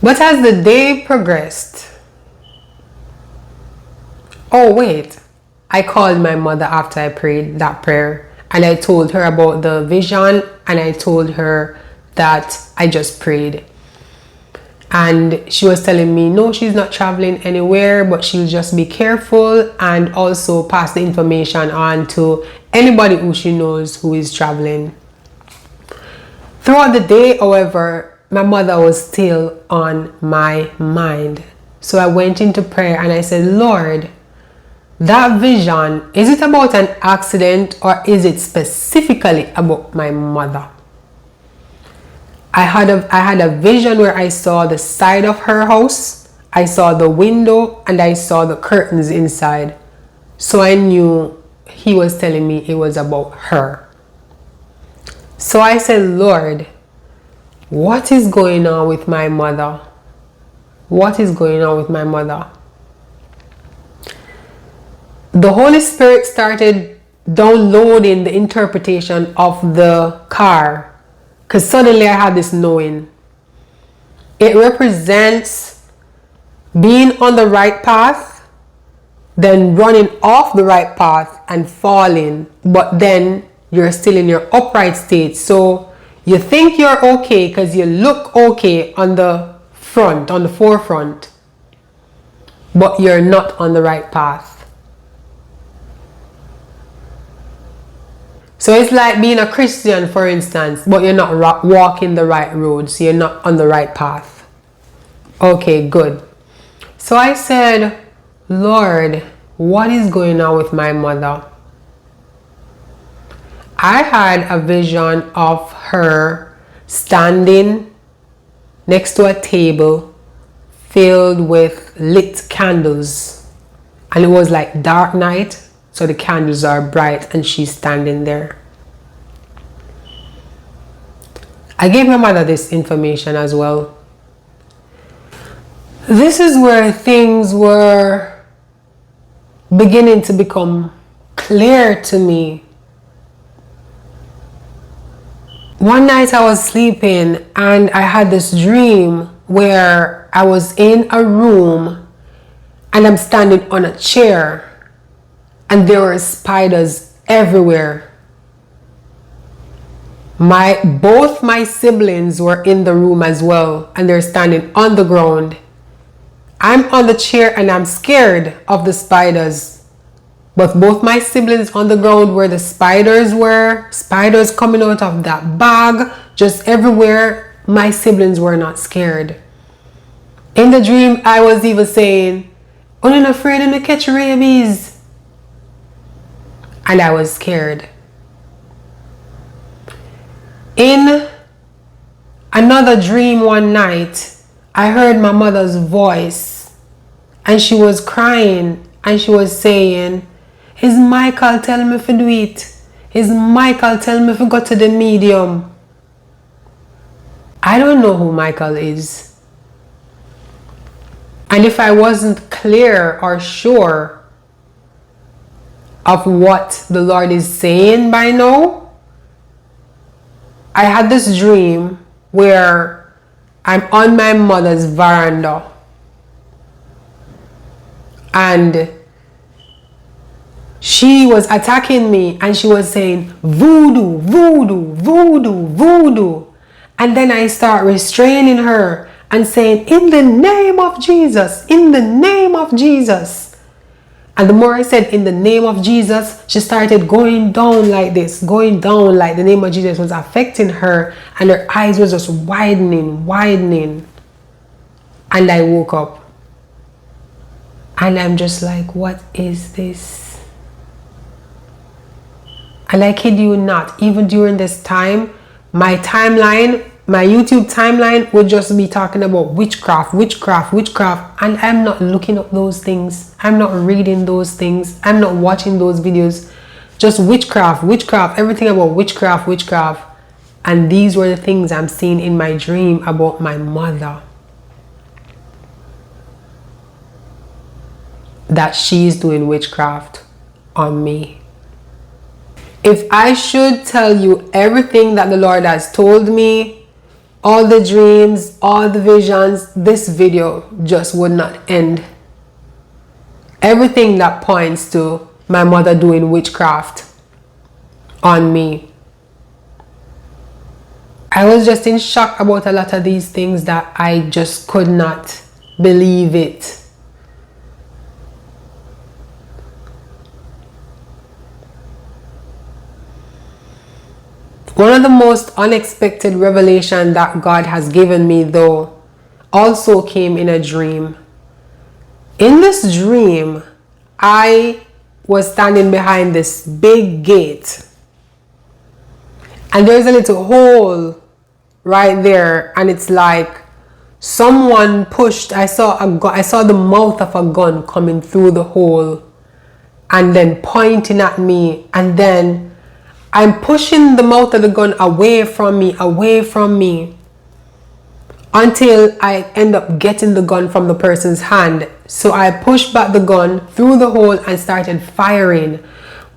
But as the day progressed, oh wait, I called my mother after I prayed that prayer and I told her about the vision and I told her that I just prayed. And she was telling me, no, she's not traveling anywhere, but she'll just be careful and also pass the information on to anybody who she knows who is traveling. Throughout the day, however, my mother was still on my mind. So I went into prayer and I said, Lord, that vision, is it about an accident or is it specifically about my mother? I had a vision where I saw the side of her house, I saw the window, and I saw the curtains inside. So I knew he was telling me it was about her. So I said, Lord, what is going on with my mother? What is going on with my mother? The Holy Spirit started downloading the interpretation of the car. Because suddenly I had this knowing. It represents being on the right path, then running off the right path and falling, but then you're still in your upright state. So you think you're okay because you look okay on the front, on the forefront, but you're not on the right path. So it's like being a Christian, for instance, but you're not walking the right road, so you're not on the right path. Okay, good. So I said, Lord, what is going on with my mother? I had a vision of her standing next to a table filled with lit candles. And it was like dark night. So the candles are bright and she's standing there. I gave my mother this information as well. This is where things were beginning to become clear to me. One night I was sleeping and I had this dream where I was in a room and I'm standing on a chair. And there were spiders everywhere. Both my siblings were in the room as well, and they're standing on the ground. I'm on the chair and I'm scared of the spiders. But both my siblings on the ground where the spiders were, spiders coming out of that bag, just everywhere, my siblings were not scared. In the dream, I was even saying, "I'm not afraid of me catch rabies." And I was scared. In another dream one night, I heard my mother's voice and she was crying and she was saying, "Is Michael telling me to do it? Is Michael telling me to go to the medium?" I don't know who Michael is. And if I wasn't clear or sure of what the Lord is saying by now, I had this dream where I'm on my mother's veranda and she was attacking me and she was saying voodoo, voodoo, voodoo, voodoo. And then I start restraining her and saying, in the name of Jesus, in the name of Jesus. And the more I said, in the name of Jesus, she started going down like this, going down like the name of Jesus was affecting her. And her eyes was just widening, widening. And I woke up. And I'm just like, what is this? And I kid you not, even during this time, my timeline, my YouTube timeline would just be talking about witchcraft, witchcraft, witchcraft. And I'm not looking up those things. I'm not reading those things. I'm not watching those videos. Just witchcraft, witchcraft, everything about witchcraft, witchcraft. And these were the things I'm seeing in my dream about my mother. That she's doing witchcraft on me. If I should tell you everything that the Lord has told me, all the dreams, all the visions, this video just would not end. Everything that points to my mother doing witchcraft on me. I was just in shock about a lot of these things that I just could not believe it. One of the most unexpected revelation that God has given me, though, also came in a dream. In this dream, I was standing behind this big gate. And there's a little hole right there. And it's like someone pushed, I saw the mouth of a gun coming through the hole and then pointing at me. And then I'm pushing the mouth of the gun away from me, until I end up getting the gun from the person's hand. So I pushed back the gun through the hole and started firing.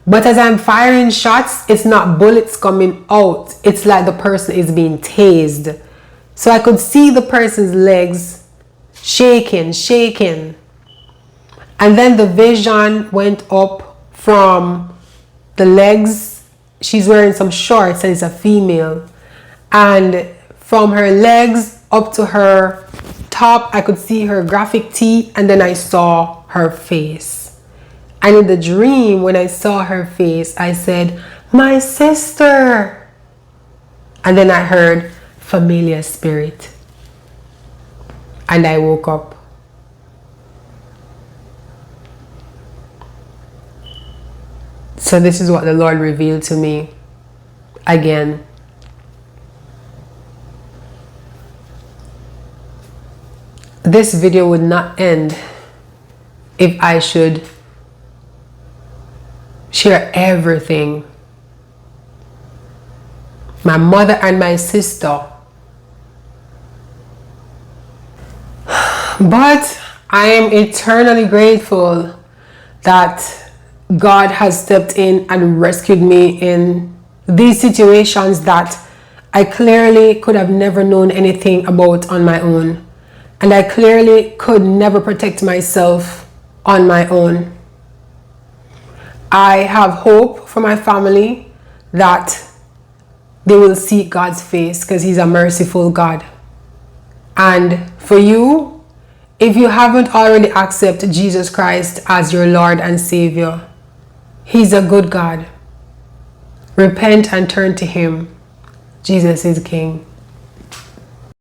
But as I'm firing shots, it's not bullets coming out. It's like the person is being tased. So I could see the person's legs shaking. And then the vision went up from the legs. She's wearing some shorts and it's a female. And from her legs up to her top, I could see her graphic tee, and then I saw her face. And in the dream, when I saw her face, I said, my sister. And then I heard familiar spirit. And I woke up. So this is what the Lord revealed to me again. This video would not end if I should share everything. My mother and my sister. But I am eternally grateful that God has stepped in and rescued me in these situations that I clearly could have never known anything about on my own. And I clearly could never protect myself on my own. I have hope for my family that they will seek God's face because He's a merciful God. And for you, if you haven't already accepted Jesus Christ as your Lord and Savior, He's a good God. Repent and turn to Him. Jesus is King.